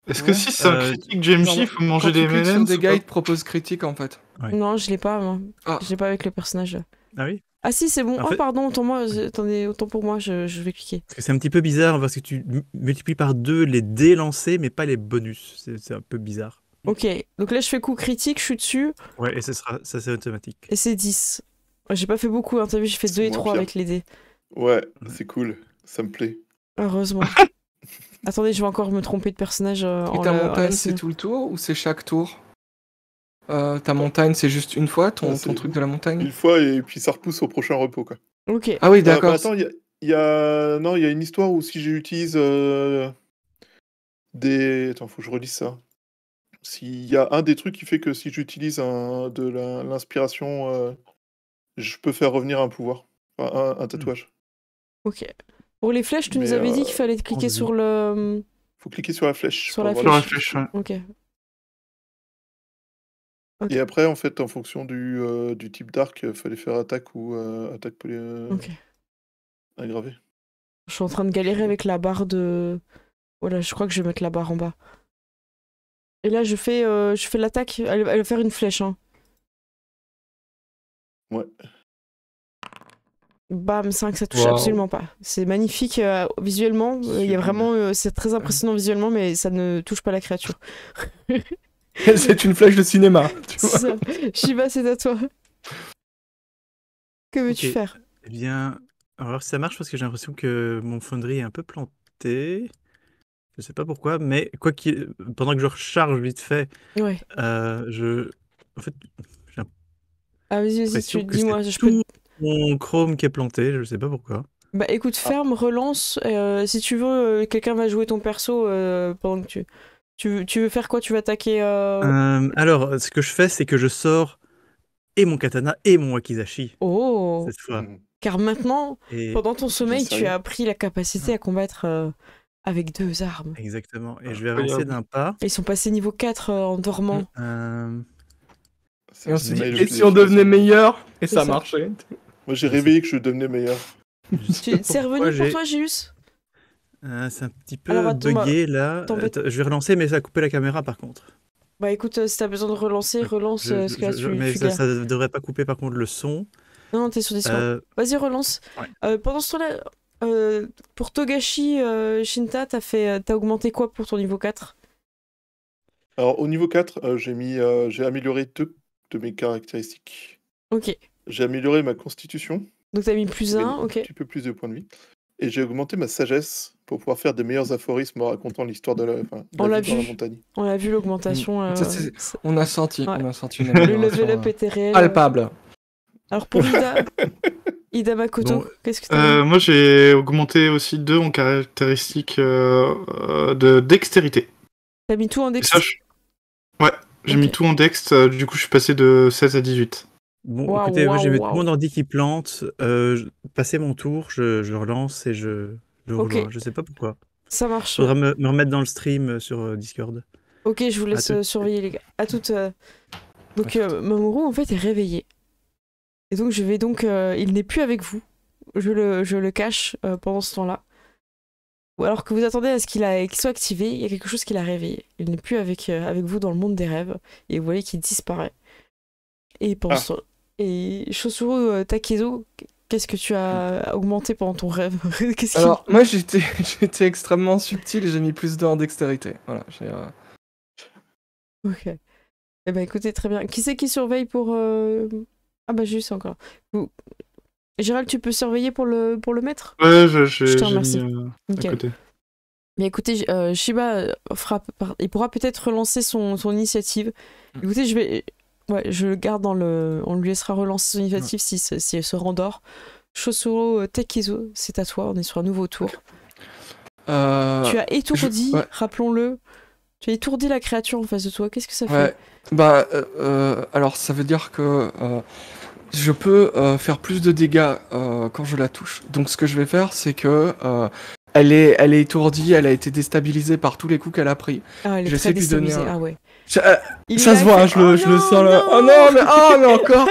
Speaker 2: Est-ce que si c'est un critique GMJ, il faut manger des
Speaker 4: Quand tu cliques sur
Speaker 2: M&M's
Speaker 4: dégâts,
Speaker 2: ou
Speaker 4: il te propose critique en fait.
Speaker 3: Ouais.
Speaker 1: Non, je l'ai pas, moi.
Speaker 4: Ah.
Speaker 1: Je l'ai pas avec le personnage.
Speaker 3: Ah oui?
Speaker 1: Ah si, c'est bon.
Speaker 3: En
Speaker 1: Oh,
Speaker 3: fait-
Speaker 1: pardon, attendez, autant pour moi, je vais cliquer.
Speaker 3: Parce que c'est un petit peu bizarre parce que tu multiplies par 2 les dés lancés, mais pas les bonus. C'est un peu bizarre.
Speaker 1: Ok, donc là, je fais coup critique, je suis dessus,
Speaker 3: Ouais, et ça c'est automatique.
Speaker 1: et c'est 10. J'ai pas fait beaucoup, hein, t'as vu, j'ai fait
Speaker 5: C'est
Speaker 1: 2 et
Speaker 5: moins
Speaker 1: 3
Speaker 5: pire.
Speaker 1: avec les dés.
Speaker 5: Ouais, c'est cool. Ça me plaît.
Speaker 1: Heureusement. Attendez, je vais encore me tromper de personnage
Speaker 4: Et
Speaker 1: en
Speaker 4: ta
Speaker 1: la
Speaker 4: montagne, c'est
Speaker 1: scène.
Speaker 4: tout le tour ou c'est chaque tour? Ta montagne, c'est juste une fois, ton
Speaker 5: c'est-
Speaker 4: truc de la montagne?
Speaker 5: Une fois, et puis ça repousse au prochain repos, quoi.
Speaker 1: Ok.
Speaker 4: Ah oui, d'accord.
Speaker 5: Attends, il y a une histoire où si j'utilise des... Attends, faut que je relise ça. S'il y a un des trucs qui fait que si j'utilise l'inspiration, je peux faire revenir un pouvoir. Enfin, un tatouage.
Speaker 1: Ok. Pour les flèches, tu
Speaker 5: Mais,
Speaker 1: nous avais dit qu'il fallait cliquer
Speaker 3: vas-y.
Speaker 1: sur le...
Speaker 5: Faut cliquer sur la flèche.
Speaker 1: Sur
Speaker 5: pour
Speaker 1: la
Speaker 5: avoir
Speaker 2: Sur
Speaker 5: le-
Speaker 2: la flèche, ouais.
Speaker 1: Ok.
Speaker 5: Et après, en fait, en fonction du type d'arc, fallait faire attaque ou attaque
Speaker 1: Ok.
Speaker 5: aggravée.
Speaker 1: Je suis en train de galérer avec la barre de... Voilà, je crois que je vais mettre la barre en bas. Et là, je fais l'attaque. Elle va faire une flèche, hein.
Speaker 5: Ouais.
Speaker 1: Bam, 5, ça touche
Speaker 4: Wow.
Speaker 1: absolument pas. C'est magnifique visuellement. Il y a
Speaker 5: Sublime.
Speaker 1: vraiment, c'est très impressionnant visuellement, mais ça ne touche pas la créature.
Speaker 4: C'est une flèche de cinéma. Tu
Speaker 1: C'est
Speaker 4: vois.
Speaker 1: ça. Shiba, c'est à toi. Que veux-tu
Speaker 3: Ok.
Speaker 1: faire?
Speaker 3: Eh bien, alors ça marche parce que j'ai l'impression que mon Foundry est un peu planté. Je sais pas pourquoi, mais pendant que je recharge vite fait,
Speaker 1: Ouais.
Speaker 3: en fait, j'ai
Speaker 1: Ah, vas-y,
Speaker 3: l'impression que
Speaker 1: dis-moi.
Speaker 3: c'est
Speaker 1: Je peux...
Speaker 3: tout mon Chrome qui est planté. Je sais pas pourquoi.
Speaker 1: Bah écoute, ferme, relance. Si tu veux, quelqu'un va jouer ton perso pendant que tu veux faire quoi? Tu veux attaquer
Speaker 3: Alors, ce que je fais, c'est que je sors et mon katana et mon wakizashi
Speaker 1: Oh!
Speaker 3: cette fois.
Speaker 1: Car maintenant,
Speaker 3: Et
Speaker 1: pendant ton sommeil, tu
Speaker 5: sérieux.
Speaker 1: as appris la capacité à combattre avec 2 armes.
Speaker 3: exactement. Et je vais
Speaker 4: Incroyable.
Speaker 3: avancer d'un pas.
Speaker 1: Ils sont passés niveau 4 en dormant.
Speaker 5: C'est
Speaker 4: Et on
Speaker 5: un
Speaker 4: s'est dit,
Speaker 5: sommeil le
Speaker 4: et
Speaker 5: plus
Speaker 4: si on devenait
Speaker 5: efficace.
Speaker 4: meilleur? Et
Speaker 1: C'est
Speaker 4: ça
Speaker 1: ça.
Speaker 4: marchait.
Speaker 5: Moi, j'ai réveillé que je devenais meilleur.
Speaker 1: C'est revenu pour toi, Géus?
Speaker 3: C'est un petit peu
Speaker 1: Alors, attends,
Speaker 3: bugué là.
Speaker 1: t'embête-
Speaker 3: Attends, je vais relancer, mais ça a coupé la caméra par contre.
Speaker 1: Bah écoute, si t'as besoin de relancer, relance, parce que là,
Speaker 3: Mais
Speaker 1: tu
Speaker 3: ça,
Speaker 1: galères.
Speaker 3: ça devrait pas couper par contre le son.
Speaker 1: Non, t'es sur Discord.
Speaker 3: Euh,
Speaker 1: Vas-y, relance.
Speaker 3: Ouais.
Speaker 1: Pendant ce temps-là, pour Togashi, Shinta, t'as augmenté quoi pour ton niveau 4?
Speaker 5: Alors, au niveau 4, j'ai amélioré 2 de mes caractéristiques.
Speaker 1: Ok.
Speaker 5: J'ai amélioré ma constitution,
Speaker 1: Donc t'as mis plus
Speaker 5: j'ai
Speaker 1: 1,
Speaker 5: gagné
Speaker 1: ok.
Speaker 5: un petit peu plus de points de vie. Et j'ai augmenté ma sagesse pour pouvoir faire des meilleurs aphorismes en racontant l'histoire de la vie
Speaker 1: On l'a
Speaker 5: dans la
Speaker 1: vu.
Speaker 5: montagne.
Speaker 1: On a vu l'augmentation.
Speaker 4: Ça, On a senti,
Speaker 1: Ouais.
Speaker 4: on a senti une
Speaker 1: Le
Speaker 4: amélioration,
Speaker 1: level up était réel.
Speaker 4: palpable.
Speaker 1: Alors pour Ida Makoto,
Speaker 3: Bon,
Speaker 1: qu'est-ce que t'as mis?
Speaker 2: Moi, j'ai augmenté aussi 2 en caractéristiques de dextérité.
Speaker 1: T'as mis tout en
Speaker 2: Et
Speaker 1: dex?
Speaker 2: ça, Ouais, j'ai
Speaker 1: Ok.
Speaker 2: mis tout en dex, du coup, je suis passé de 16 à 18.
Speaker 3: Bon,
Speaker 1: Waouh,
Speaker 3: écoutez, moi j'ai
Speaker 1: waouh,
Speaker 3: mis tout le
Speaker 1: waouh.
Speaker 3: monde en dit qu'il plante. Passer mon tour, je relance et je
Speaker 1: Ok.
Speaker 3: rejoins. Je sais pas pourquoi.
Speaker 1: Ça marche.
Speaker 3: Faudra me remettre dans le stream sur Discord.
Speaker 1: Ok, je vous laisse
Speaker 3: À tout.
Speaker 1: surveiller les gars. À toutes. Donc
Speaker 3: À
Speaker 1: Mamoru en fait est réveillé. Et donc il n'est plus avec vous. Je le cache pendant ce temps-là. Ou alors que vous attendez à ce qu'il soit activé, il y a quelque chose qui l'a réveillé. Il n'est plus avec vous dans le monde des rêves. Et vous voyez qu'il disparaît. Et pendant ce temps- Et Chosuru Takezo, qu'est-ce que tu as augmenté pendant ton rêve? Qu'est-ce qui...
Speaker 4: Alors, moi, j'étais extrêmement subtil et j'ai mis plus de en dextérité. Voilà,
Speaker 1: Ok. Eh ben écoutez, très bien. Qui c'est qui surveille pour... Ah bah juste encore. Gérald, tu peux surveiller pour le mettre?
Speaker 2: Ouais,
Speaker 1: Je te
Speaker 2: j'ai
Speaker 1: remercie.
Speaker 2: mis à
Speaker 1: Nickel.
Speaker 2: côté.
Speaker 1: Mais écoutez, Shiba il pourra peut-être relancer son initiative. Écoutez, je le garde on lui laissera relancer son initiative si elle se rendort. Chosuro Takezo, c'est à toi, on est sur un nouveau tour. Tu as étourdi,
Speaker 4: ouais.
Speaker 1: rappelons-le. Tu as étourdi la créature en face de toi. Qu'est-ce que ça fait?
Speaker 4: Ouais. Bah, alors ça veut dire que je peux faire plus de dégâts quand je la touche. Donc ce que je vais faire, c'est que elle est étourdie, elle a été déstabilisée par tous les coups qu'elle a pris.
Speaker 1: Ah, elle est
Speaker 4: J'essaie
Speaker 1: très
Speaker 4: de lui donner
Speaker 1: déstabilisée. Ah ouais. Il
Speaker 4: Ça
Speaker 1: est
Speaker 4: se
Speaker 1: là,
Speaker 4: voit, hein,
Speaker 1: il fait,
Speaker 4: je le sens là. Oh non, mais encore.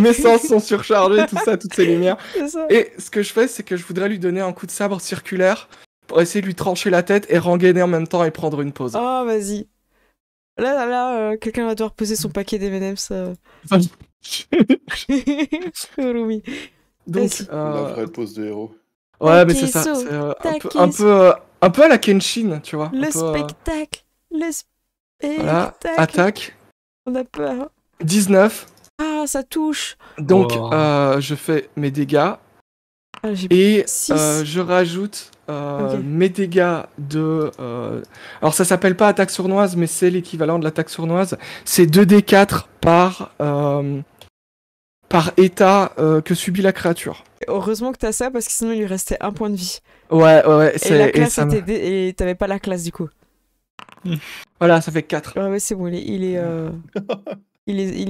Speaker 4: Mes sens sont surchargés, tout ça, toutes ces lumières.
Speaker 1: C'est ça.
Speaker 4: Et ce que je fais, c'est que je voudrais lui donner un coup de sabre circulaire pour essayer de lui trancher la tête et rengainer en même temps et prendre une pause.
Speaker 1: Oh, vas-y. Quelqu'un va devoir poser son paquet d'M&M's. Rumi.
Speaker 4: Donc,
Speaker 1: Vas-y.
Speaker 5: La vraie pause de héros.
Speaker 4: ouais, mais c'est ça.
Speaker 1: Takeso,
Speaker 4: C'est
Speaker 1: Takeso.
Speaker 4: un peu à la Kenshin, tu vois.
Speaker 1: Le
Speaker 4: un peu,
Speaker 1: spectacle. Le spectacle.
Speaker 4: voilà, attaque.
Speaker 1: On a peur.
Speaker 4: 19.
Speaker 1: Ah, ça touche.
Speaker 4: Donc,
Speaker 2: Oh.
Speaker 4: je fais mes dégâts.
Speaker 1: Ah, j'ai
Speaker 4: Et
Speaker 1: Six.
Speaker 4: je rajoute
Speaker 1: Ok.
Speaker 4: mes dégâts de... Alors ça s'appelle pas attaque sournoise, mais c'est l'équivalent de l'attaque sournoise. C'est 2d4 par état que subit la créature.
Speaker 1: Heureusement que t'as ça parce que sinon il lui restait un point de vie.
Speaker 4: Ouais.
Speaker 1: Et la classe
Speaker 4: ça me-
Speaker 1: et t'avais pas la classe du coup.
Speaker 4: Voilà, ça fait 4.
Speaker 1: Ouais, c'est bon, il est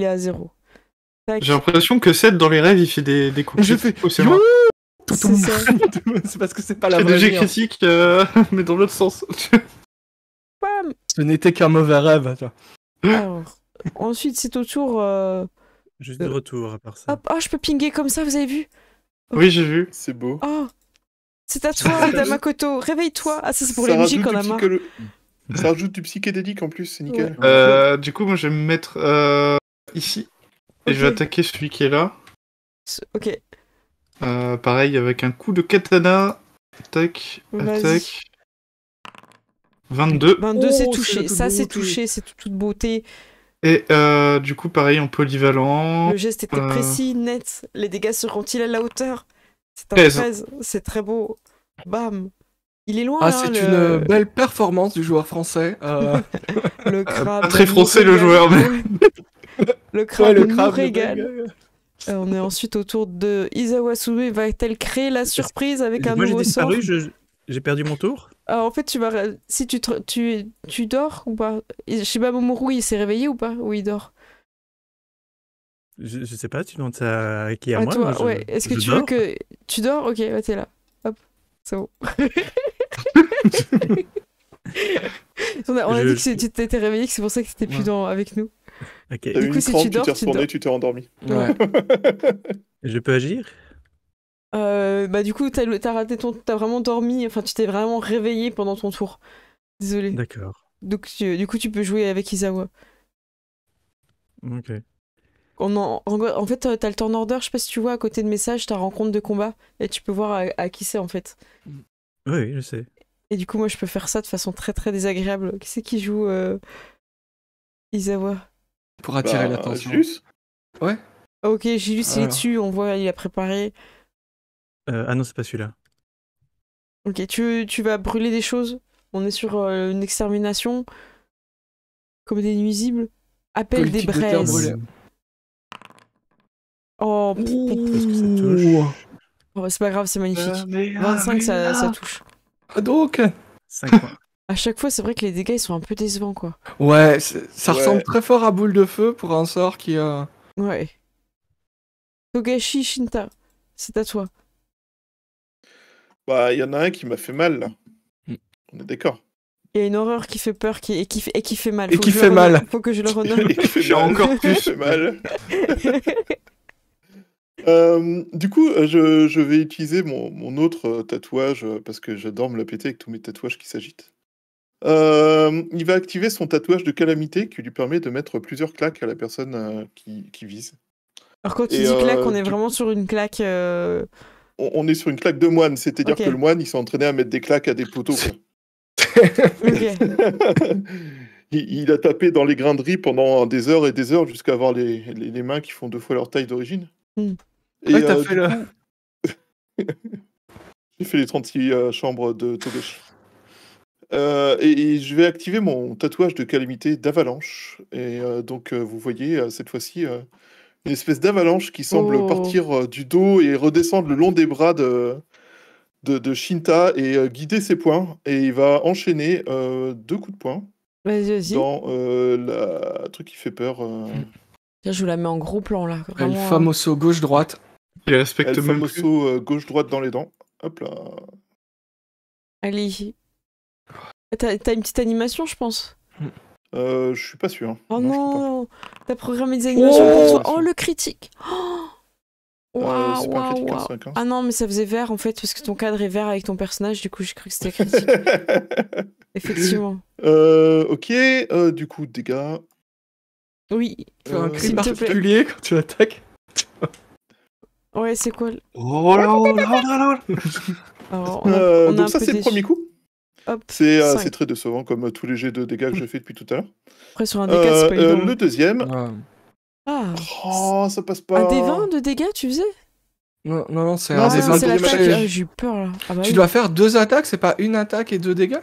Speaker 1: à 0. Tac.
Speaker 2: J'ai l'impression que Seth, dans les rêves, il fait des coups
Speaker 4: Je
Speaker 2: critiques
Speaker 4: fais...
Speaker 2: au Sénat.
Speaker 1: C'est ça.
Speaker 4: C'est parce que c'est pas la
Speaker 2: C'est
Speaker 4: vraie
Speaker 2: des jets
Speaker 4: vie, hein.
Speaker 2: critiques, mais dans l'autre sens.
Speaker 1: Bam.
Speaker 4: Ce n'était qu'un mauvais rêve. Tu vois.
Speaker 1: Alors, ensuite c'est au tour.
Speaker 3: Juste de retour à part ça.
Speaker 1: Hop, oh, je peux pinguer comme ça, vous avez vu?
Speaker 2: Oui, j'ai vu.
Speaker 5: C'est beau.
Speaker 1: Oh, c'est à toi, Damakoto. Réveille-toi. Ah, ça c'est pour les musiques qu'on a marre.
Speaker 5: Ça rajoute du psychédélique en plus, c'est nickel.
Speaker 2: Du coup, moi, je vais me mettre ici. Et je vais
Speaker 1: Ok.
Speaker 2: attaquer celui qui est là.
Speaker 1: Ok,
Speaker 2: Pareil, avec un coup de katana. Tac,
Speaker 1: Vas-y.
Speaker 2: attaque. 22.
Speaker 1: 22 c'est
Speaker 4: Oh,
Speaker 1: touché.
Speaker 4: c'est de
Speaker 1: Ça c'est
Speaker 4: beauté.
Speaker 1: touché, c'est toute beauté.
Speaker 2: Et du coup, pareil, en polyvalent.
Speaker 1: Le geste était
Speaker 2: Euh.
Speaker 1: précis, net. Les dégâts seront-ils à la hauteur? C'est un
Speaker 2: 13.
Speaker 1: 13. C'est très beau. Bam. Il est loin,
Speaker 4: Ah,
Speaker 1: hein,
Speaker 4: c'est
Speaker 1: le...
Speaker 4: une belle performance du joueur français.
Speaker 1: le crabe.
Speaker 2: Pas très français, le
Speaker 1: nous
Speaker 2: joueur, mais-
Speaker 1: régale. Le crabe,
Speaker 4: Ouais, le
Speaker 1: nous
Speaker 4: crabe nous
Speaker 1: régale.
Speaker 4: régale.
Speaker 1: On est ensuite autour de Izawa Sume. Va-t-elle créer la surprise avec un
Speaker 3: Moi j'ai
Speaker 1: nouveau sort?
Speaker 3: disparu, j'ai perdu mon tour.
Speaker 1: En fait, si tu dors ou pas? Shibamomoru, il s'est réveillé ou pas? Ou il dort?
Speaker 3: Je sais pas, tu demandes ça à qui? À
Speaker 1: À
Speaker 3: moi?
Speaker 1: toi,
Speaker 3: Moi, je-
Speaker 1: ouais. Est-ce que
Speaker 3: je
Speaker 1: tu veux
Speaker 3: dors.
Speaker 1: que... Tu dors? Ok, ouais, t'es là. Hop, c'est bon. On a dit que tu t'étais réveillé, que c'est pour ça que t'étais plus avec nous.
Speaker 3: Ok.
Speaker 5: T'as
Speaker 1: Du
Speaker 5: eu
Speaker 1: coup,
Speaker 5: une
Speaker 1: si
Speaker 5: crampe,
Speaker 1: tu
Speaker 5: tu
Speaker 1: dors,
Speaker 5: t'es
Speaker 1: tu
Speaker 5: retourné,
Speaker 1: dors.
Speaker 5: tu t'es endormi.
Speaker 4: Ouais.
Speaker 3: Je peux agir?
Speaker 1: Bah du coup, t'as vraiment dormi, enfin tu t'es vraiment réveillé pendant ton tour. Désolé.
Speaker 3: D'accord.
Speaker 1: Donc du coup, tu peux jouer avec Izawa.
Speaker 3: Ok.
Speaker 1: En fait, t'as le turn order, je sais pas si tu vois à côté de message, ta rencontre de combat, et tu peux voir à qui c'est en fait.
Speaker 3: Oui, je sais.
Speaker 1: Et du coup, moi, je peux faire ça de façon très très désagréable. Qui c'est qui joue Izawa?
Speaker 4: Pour attirer
Speaker 5: Bah,
Speaker 4: l'attention.
Speaker 5: Julius
Speaker 1: Ah, ok, Gilus, il est
Speaker 4: Alors.
Speaker 1: dessus, on voit, il a préparé.
Speaker 3: Ah non, c'est pas celui-là.
Speaker 1: Ok, tu vas brûler des choses. On est sur une extermination. Comme des nuisibles. Appel
Speaker 4: Politique
Speaker 1: des
Speaker 4: de terre
Speaker 1: braises.
Speaker 4: brûlée.
Speaker 1: Oh,
Speaker 3: Est-ce que ça touche?
Speaker 1: oh, c'est pas grave, c'est magnifique. 25, ça touche.
Speaker 4: Ah, donc
Speaker 3: 5 points.
Speaker 1: À chaque fois, c'est vrai que les dégâts, ils sont un peu décevants, quoi.
Speaker 4: Ouais, ça
Speaker 5: Ouais.
Speaker 4: ressemble très fort à boule de feu pour un sort qui...
Speaker 1: Ouais. Togashi Shinta, c'est à toi.
Speaker 5: Bah, il y en a un qui m'a fait mal, là.
Speaker 4: Mm.
Speaker 5: On est d'accord.
Speaker 1: Il y a une horreur qui fait peur et qui fait mal.
Speaker 4: Et
Speaker 1: Faut
Speaker 4: qui
Speaker 1: que je
Speaker 4: fait
Speaker 1: le
Speaker 4: mal.
Speaker 1: renomme. Faut que je le renomme.
Speaker 5: Et qui fait
Speaker 2: J'ai
Speaker 5: mal.
Speaker 2: encore
Speaker 5: Qui
Speaker 2: plus.
Speaker 5: fait mal. Du coup, je vais utiliser mon autre tatouage parce que j'adore me la péter avec tous mes tatouages qui s'agitent. Il va activer son tatouage de calamité qui lui permet de mettre plusieurs claques à la personne qui vise.
Speaker 1: Alors quand tu
Speaker 5: Et,
Speaker 1: dis claque, on est
Speaker 5: tu-
Speaker 1: vraiment sur une claque.
Speaker 5: On est sur une claque de moine, c'est-à-dire
Speaker 1: Ok.
Speaker 5: que le moine il s'est entraîné à mettre des claques à des poteaux. Quoi.
Speaker 1: Ok.
Speaker 5: il a tapé dans les grains de riz pendant des heures et des heures jusqu'à avoir les mains qui font 2 fois leur taille d'origine.
Speaker 1: Mm.
Speaker 5: Et
Speaker 4: Ouais, t'as fait
Speaker 5: du
Speaker 4: le...
Speaker 5: coup, j'ai fait les 36 chambres de Togashi. Et je vais activer mon tatouage de calamité d'avalanche. Et donc, vous voyez cette fois-ci une espèce d'avalanche qui semble
Speaker 1: Oh.
Speaker 5: partir du dos et redescendre le long des bras de Shinta et guider ses poings. Et il va enchaîner 2 coups de poing
Speaker 1: Vas-y.
Speaker 5: dans la truc qui fait peur.
Speaker 1: Tiens, je vous la mets en gros plan là.
Speaker 4: El
Speaker 1: Vraiment,
Speaker 4: famoso gauche-droite.
Speaker 2: Il respecte
Speaker 5: El
Speaker 2: même plus.
Speaker 5: famoso gauche-droite dans les dents. Hop là.
Speaker 1: Allez. T'as une petite animation, je pense.
Speaker 5: Je suis pas sûr.
Speaker 1: Oh
Speaker 5: je crois pas.
Speaker 1: non, t'as programmé des animations pour toi.
Speaker 5: Oh.
Speaker 1: Oh, le critique. Oh, Waouh,
Speaker 5: c'est pas un
Speaker 1: waouh,
Speaker 5: critique,
Speaker 1: waouh.
Speaker 5: c'est un 15.
Speaker 1: Ah non, mais ça faisait vert en fait, parce que ton cadre est vert avec ton personnage, du coup j'ai cru que c'était critique. Effectivement.
Speaker 5: Ok, du coup, dégâts.
Speaker 1: Oui.
Speaker 4: Fais un cri
Speaker 1: s'il te plaît.
Speaker 4: particulier quand tu attaques.
Speaker 1: Ouais, c'est quoi
Speaker 2: Oh là là là là.
Speaker 1: Alors, on a un
Speaker 5: Donc ça,
Speaker 1: peu
Speaker 5: c'est le
Speaker 1: déçu.
Speaker 5: premier coup.
Speaker 1: Hop,
Speaker 5: C'est
Speaker 1: 5.
Speaker 5: très décevant, comme tous les jets de dégâts que j'ai fait depuis tout à l'heure.
Speaker 1: Après, sur un D4, c'est pas évident.
Speaker 5: Le deuxième.
Speaker 4: Ouais.
Speaker 1: Ah,
Speaker 5: Oh, ça passe pas.
Speaker 1: un D20 de dégâts, tu faisais
Speaker 4: Non, c'est
Speaker 5: Non,
Speaker 4: un
Speaker 5: c'est
Speaker 4: des
Speaker 5: ça,
Speaker 1: Ah,
Speaker 4: 20
Speaker 1: c'est
Speaker 5: le
Speaker 4: de
Speaker 1: l'attaque.
Speaker 5: deuxième
Speaker 1: Ah,
Speaker 4: toucher.
Speaker 1: j'ai eu peur là. Ah bah
Speaker 4: Tu
Speaker 1: oui.
Speaker 4: dois faire 2 attaques, c'est pas une attaque et 2 dégâts?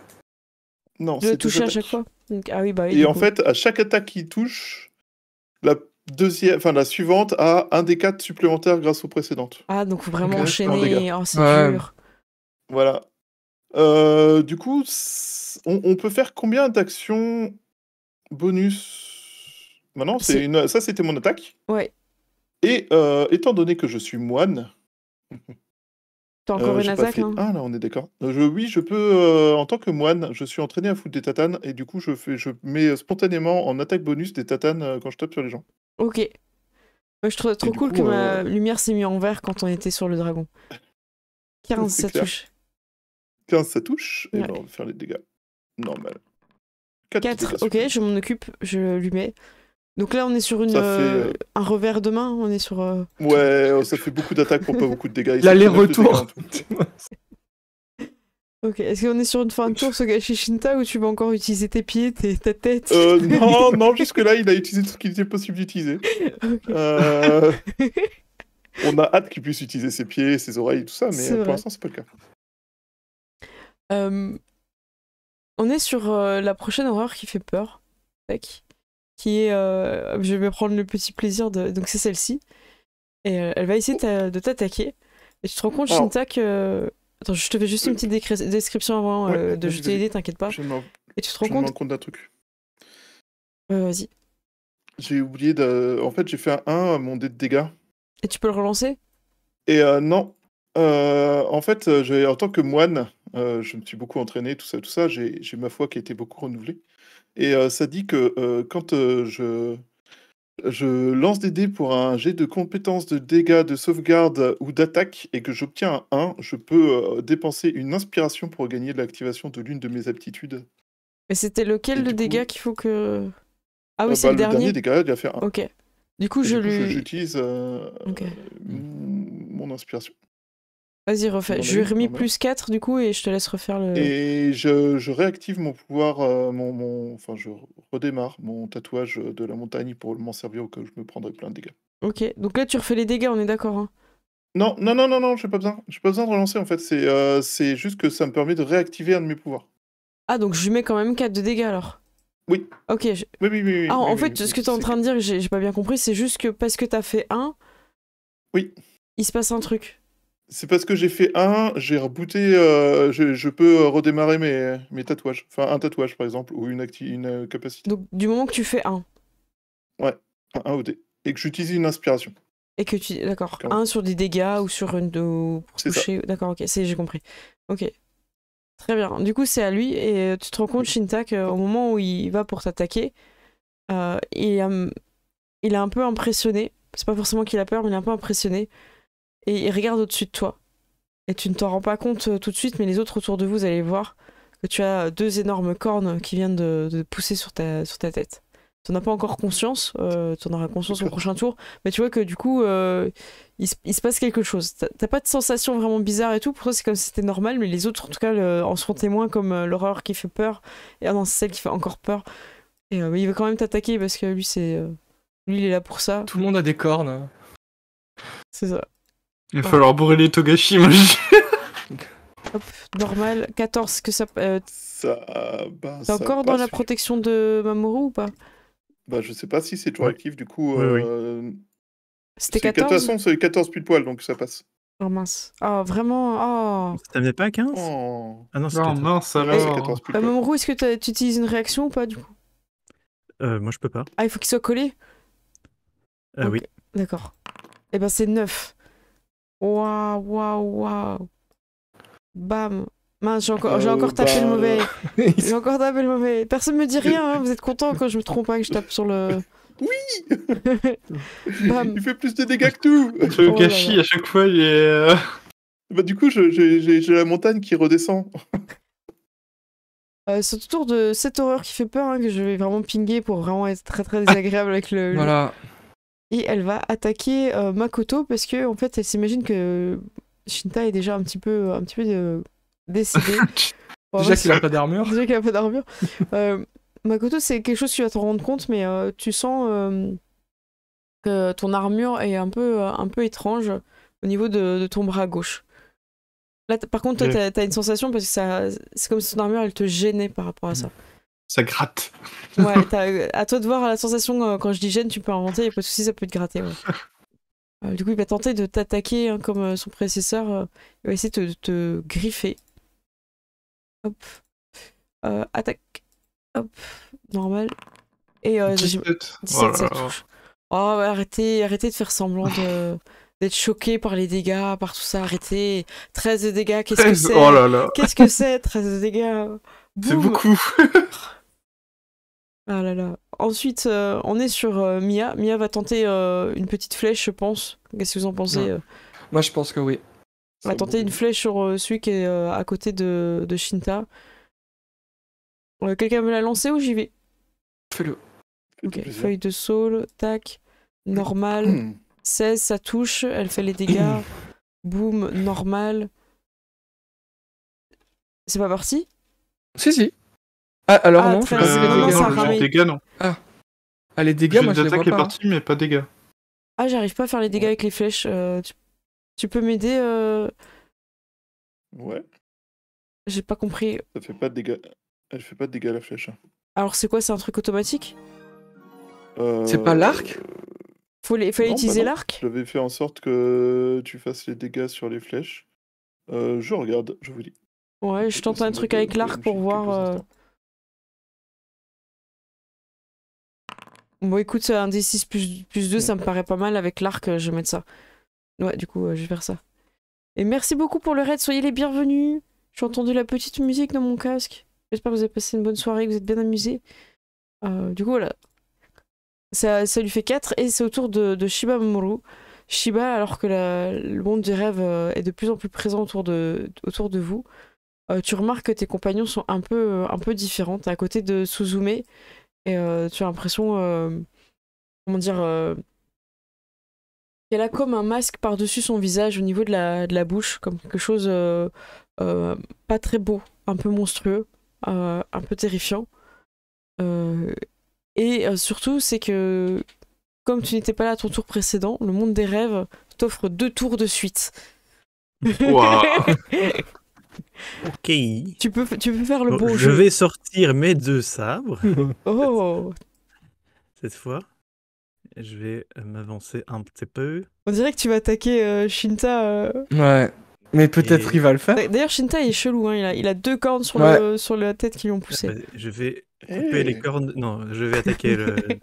Speaker 5: Non,
Speaker 1: De
Speaker 5: c'est
Speaker 1: toucher
Speaker 5: deux
Speaker 1: à chaque
Speaker 5: attaques.
Speaker 1: fois. Donc, ah oui, bah oui.
Speaker 5: Et
Speaker 1: du
Speaker 5: en
Speaker 1: coup.
Speaker 5: fait, à chaque attaque qui touche, la la suivante a un des 4 supplémentaires grâce aux précédentes.
Speaker 1: Ah, donc faut vraiment
Speaker 5: Ok, un
Speaker 1: enchaîner.
Speaker 5: dégât.
Speaker 1: Oh, c'est
Speaker 4: Ouais.
Speaker 1: dur.
Speaker 5: Voilà. Du coup, on peut faire combien d'actions bonus maintenant? Ça, c'était mon attaque.
Speaker 1: Ouais.
Speaker 5: Et étant donné que je suis moine,
Speaker 1: T'as encore une
Speaker 5: j'ai pas
Speaker 1: attaque,
Speaker 5: fait
Speaker 1: hein.
Speaker 5: un, là, on est d'accord. Oui, je peux, en tant que moine, je suis entraîné à foutre des tatanes, et du coup, je mets spontanément en attaque bonus des tatanes quand je tape sur les gens.
Speaker 1: Ok. Moi, je trouve trop
Speaker 5: du
Speaker 1: cool
Speaker 5: coup,
Speaker 1: que ma lumière s'est mise en vert quand on était sur le dragon. 15,
Speaker 5: C'est
Speaker 1: ça
Speaker 5: clair.
Speaker 1: touche.
Speaker 5: 15, ça touche, et
Speaker 1: Ouais.
Speaker 5: ben on va faire les dégâts. Normal. 4
Speaker 1: 4,
Speaker 5: dégâts
Speaker 1: ok,
Speaker 5: supplémentaires.
Speaker 1: je m'en occupe, je lui mets. Donc là, on est sur
Speaker 5: Ça fait,
Speaker 1: un revers de main, on est sur...
Speaker 5: Ouais, ça fait beaucoup d'attaques pour pas beaucoup de dégâts.
Speaker 4: L'aller-retour.
Speaker 1: Ok, est-ce qu'on est sur une fin de tour, ce gâchis Shinta, ou tu vas encore utiliser tes pieds, ta tête
Speaker 5: Non, jusque-là, il a utilisé tout ce qu'il était possible d'utiliser.
Speaker 1: Ok.
Speaker 5: On a hâte qu'il puisse utiliser ses pieds, ses oreilles, tout ça, mais
Speaker 1: C'est
Speaker 5: pour
Speaker 1: vrai.
Speaker 5: l'instant, c'est pas le cas.
Speaker 1: On est sur la prochaine horreur qui fait peur, tac, qui est... je vais prendre le petit plaisir de... Donc c'est celle-ci, et elle va essayer de t'attaquer, et tu te rends compte,
Speaker 5: Alors.
Speaker 1: Shinta, que... Attends, je te fais juste une petite description avant
Speaker 5: Ouais,
Speaker 1: de
Speaker 5: vas-y,
Speaker 1: jeter
Speaker 5: vas-y.
Speaker 1: les dés, t'inquiète pas.
Speaker 5: Je me
Speaker 1: Et tu te rends
Speaker 5: je me rends
Speaker 1: compte...
Speaker 5: compte d'un truc.
Speaker 1: Vas-y.
Speaker 5: J'ai oublié de... En fait, j'ai fait un 1 à mon dé de dégâts.
Speaker 1: Et tu peux le relancer?
Speaker 5: Et non. En fait, en tant que moine, je me suis beaucoup entraîné, tout ça. J'ai ma foi qui a été beaucoup renouvelée. Et ça dit que quand je lance des dés pour un jet de compétences de dégâts, de sauvegarde ou d'attaque et que j'obtiens un 1, je peux dépenser une inspiration pour gagner l'activation de l'une de mes aptitudes.
Speaker 1: Et c'était lequel
Speaker 5: Et
Speaker 1: le
Speaker 5: du
Speaker 1: dégât
Speaker 5: coup-
Speaker 1: qu'il faut que... Ah oui, c'est
Speaker 5: le
Speaker 1: le dernier.
Speaker 5: dégât, il va faire 1.
Speaker 1: Ok. Du coup,
Speaker 5: Et
Speaker 1: je
Speaker 5: du coup,
Speaker 1: lui...
Speaker 5: j'utilise
Speaker 1: Ok.
Speaker 5: mon inspiration.
Speaker 1: Vas-y, refais.
Speaker 5: J'en ai
Speaker 1: Je lui ai
Speaker 5: une,
Speaker 1: remis
Speaker 5: normal.
Speaker 1: plus 4 du coup, et je te laisse refaire le...
Speaker 5: Et je réactive mon pouvoir, enfin, je redémarre mon tatouage de la montagne pour m'en servir au cas où je me prendrais plein de dégâts.
Speaker 1: Ok, donc là tu refais les dégâts, on est d'accord, hein.
Speaker 5: Non, j'ai pas besoin. J'ai pas besoin de relancer en fait. C'est juste que ça me permet de réactiver un de mes pouvoirs.
Speaker 1: Ah, donc je lui mets quand même 4 de dégâts alors.
Speaker 5: Oui.
Speaker 1: Ok.
Speaker 5: Oui.
Speaker 1: Ah, en
Speaker 5: oui,
Speaker 1: fait,
Speaker 5: oui,
Speaker 1: ce que t'es en train de dire, j'ai pas bien compris, c'est juste que parce que t'as fait 1,
Speaker 5: Oui.
Speaker 1: il se passe un truc.
Speaker 5: C'est parce que j'ai fait 1, j'ai rebooté, je peux redémarrer mes tatouages. Enfin, un tatouage par exemple, ou une capacité.
Speaker 1: Donc du moment que tu fais 1,
Speaker 5: Un OD. Et que j'utilise une inspiration.
Speaker 1: et que tu... D'accord,
Speaker 5: Clairement.
Speaker 1: 1 sur des dégâts ou sur une... pour
Speaker 5: C'est ça.
Speaker 1: toucher... D'accord, ok, j'ai compris. Ok. Très bien. Du coup, c'est à lui, et tu te rends compte, Shinta, qu'au moment où il va pour t'attaquer, il est un peu impressionné. C'est pas forcément qu'il a peur, mais il est un peu impressionné. Et il regarde au-dessus de toi. Et tu ne t'en rends pas compte tout de suite, mais les autres autour de vous, vous allez voir que tu as 2 énormes cornes qui viennent de pousser sur ta tête. Tu n'en as pas encore conscience, tu en auras conscience au
Speaker 5: D'accord.
Speaker 1: prochain tour, mais tu vois que du coup, il se passe quelque chose. T'as pas de sensation vraiment bizarre et tout, pour toi c'est comme si c'était normal, mais les autres en tout cas en seront témoins, comme l'horreur qui fait peur, et ah non, c'est celle qui fait encore peur. Et mais il va quand même t'attaquer parce que lui, lui il est là pour ça,
Speaker 4: Tout le monde a des cornes.
Speaker 1: c'est ça.
Speaker 2: Il va falloir brûler Togashi, moi je dis.
Speaker 1: Hop, normal, 14, que ça...
Speaker 5: Bah,
Speaker 1: T'es
Speaker 5: ça
Speaker 1: encore dans
Speaker 5: passe,
Speaker 1: la
Speaker 5: oui.
Speaker 1: protection de Mamoru ou pas?
Speaker 5: Bah, je sais pas si c'est toujours
Speaker 3: Ouais.
Speaker 5: actif, du coup.
Speaker 3: Oui.
Speaker 1: C'était
Speaker 5: De toute
Speaker 1: 14?
Speaker 5: façon, c'est 14 pile poil, donc ça passe.
Speaker 1: Oh mince. Ah, vraiment, oh.
Speaker 3: Ça venait pas à 15
Speaker 5: Oh.
Speaker 3: Ah non, c'est
Speaker 2: Non,
Speaker 3: 14.
Speaker 2: mince
Speaker 5: Non, c'est
Speaker 2: alors.
Speaker 5: 14 pile poil.
Speaker 1: Mamoru, est-ce que tu utilises une réaction ou pas du coup?
Speaker 3: Moi, je peux pas.
Speaker 1: Ah, il faut qu'il soit collé? Ok.
Speaker 3: Oui.
Speaker 1: D'accord. Eh ben, c'est 9. Waouh. Bam. Mince, j'ai encore tapé le mauvais. J'ai encore tapé le mauvais. Personne me dit rien, hein. Vous êtes content quand je me trompe pas que je tape sur le... Bam.
Speaker 5: Il fait plus de dégâts que tout.
Speaker 2: Ce
Speaker 1: Oh là
Speaker 2: gâchis,
Speaker 1: là.
Speaker 2: à chaque fois, il est.
Speaker 5: Bah, du coup, j'ai la montagne qui redescend.
Speaker 1: C'est au tour de cette horreur qui fait peur, hein, que je vais vraiment pinguer pour vraiment être très très désagréable avec le...
Speaker 4: Voilà.
Speaker 1: Et elle va attaquer Makoto parce que en fait elle s'imagine que Shinta est déjà un petit peu décédé. Bon,
Speaker 4: Déjà qu'il a pas d'armure.
Speaker 1: déjà qu'il a pas d'armure. Makoto, c'est quelque chose que tu vas te rendre compte, mais tu sens que ton armure est un peu étrange au niveau de ton bras gauche. Là, par contre, toi, t'as une sensation parce que c'est comme si ton armure, elle te gênait par rapport à ça.
Speaker 2: Ça gratte.
Speaker 1: Ouais, à toi de voir la sensation, quand je dis gêne, tu peux inventer, y a pas de soucis, ça peut te gratter. Ouais. Du coup, il va tenter de t'attaquer, hein, comme son prédécesseur. Il va essayer de te griffer. Hop. Attaque. Hop. Normal. Et
Speaker 2: 17.
Speaker 1: 17, ça touche. Oh, ouais, arrêtez de faire semblant d'être choqué par les dégâts, par tout ça. Arrêtez. 13 de dégâts, qu'est-ce que c'est?
Speaker 2: Oh là là.
Speaker 1: Qu'est-ce que c'est, 13 de dégâts?
Speaker 2: C'est
Speaker 1: Boum.
Speaker 2: beaucoup.
Speaker 1: Ah là là. Ensuite, on est sur Mia. Mia va tenter une petite flèche, je pense. Qu'est-ce que vous en pensez?
Speaker 4: Moi, je pense que oui.
Speaker 1: On va tenter une flèche sur celui qui est à côté de Shinta. Quelqu'un veut la lancer ou j'y vais?
Speaker 4: Fais-le.
Speaker 1: Ok, feuille de saule, tac, normal, 16, ça touche, elle fait les dégâts, boum, normal. C'est pas parti?
Speaker 4: Si. Ah, alors non, je
Speaker 1: 13,
Speaker 4: sais pas
Speaker 1: non,
Speaker 4: les
Speaker 1: ça a
Speaker 4: dégâts.
Speaker 1: ramé.
Speaker 2: Les dégâts, non.
Speaker 4: Ah, les dégâts, moi, je les vois
Speaker 2: L'attaque est
Speaker 4: pas.
Speaker 2: partie, mais pas dégâts.
Speaker 1: Ah, j'arrive pas à faire les dégâts avec les flèches. Tu peux m'aider?
Speaker 5: Ouais,
Speaker 1: J'ai pas compris.
Speaker 5: ça fait pas de dégâts. Elle fait pas de dégâts la flèche.
Speaker 1: Alors c'est quoi? C'est un truc automatique?
Speaker 4: C'est pas l'arc?
Speaker 1: Fallait
Speaker 5: non,
Speaker 1: utiliser
Speaker 5: bah non.
Speaker 1: l'arc?
Speaker 5: J'avais fait en sorte que tu fasses les dégâts sur les flèches. Je regarde, je vous dis.
Speaker 1: Ouais, je tente un truc avec l'arc pour voir. Bon, écoute, un D6 plus 2, ça me paraît pas mal. Avec l'arc, je vais mettre ça. Ouais, du coup, je vais faire ça. Et merci beaucoup pour le raid, soyez les bienvenus. J'ai entendu la petite musique dans mon casque. J'espère que vous avez passé une bonne soirée, que vous êtes bien amusés. Du coup, voilà. Ça lui fait 4 et c'est au tour de Shiba Mamoru. Shiba, alors que le monde des rêves est de plus en plus présent autour de vous, tu remarques que tes compagnons sont un peu différents. T'es à côté de Suzume et tu as l'impression, comment dire, qu'elle a comme un masque par-dessus son visage au niveau de la bouche, comme quelque chose pas très beau, un peu monstrueux, un peu terrifiant. Et surtout, c'est que comme tu n'étais pas là à ton tour précédent, le monde des rêves t'offre 2 tours de suite.
Speaker 2: Waouh.
Speaker 3: Ok.
Speaker 1: Tu peux faire le
Speaker 3: Bon,
Speaker 1: beau
Speaker 3: je
Speaker 1: jeu.
Speaker 3: vais sortir mes 2 sabres
Speaker 1: Oh,
Speaker 3: cette fois. Je vais m'avancer un petit peu.
Speaker 1: on dirait que tu vas attaquer Shinta.
Speaker 4: Ouais. Mais peut-être
Speaker 3: Et-
Speaker 4: il va le faire.
Speaker 1: D'ailleurs, Shinta il est chelou, hein. Il a 2 cornes sur,
Speaker 4: Ouais.
Speaker 1: sur la tête qui l'ont poussé.
Speaker 3: Bah, je vais couper les cornes. Non, je vais attaquer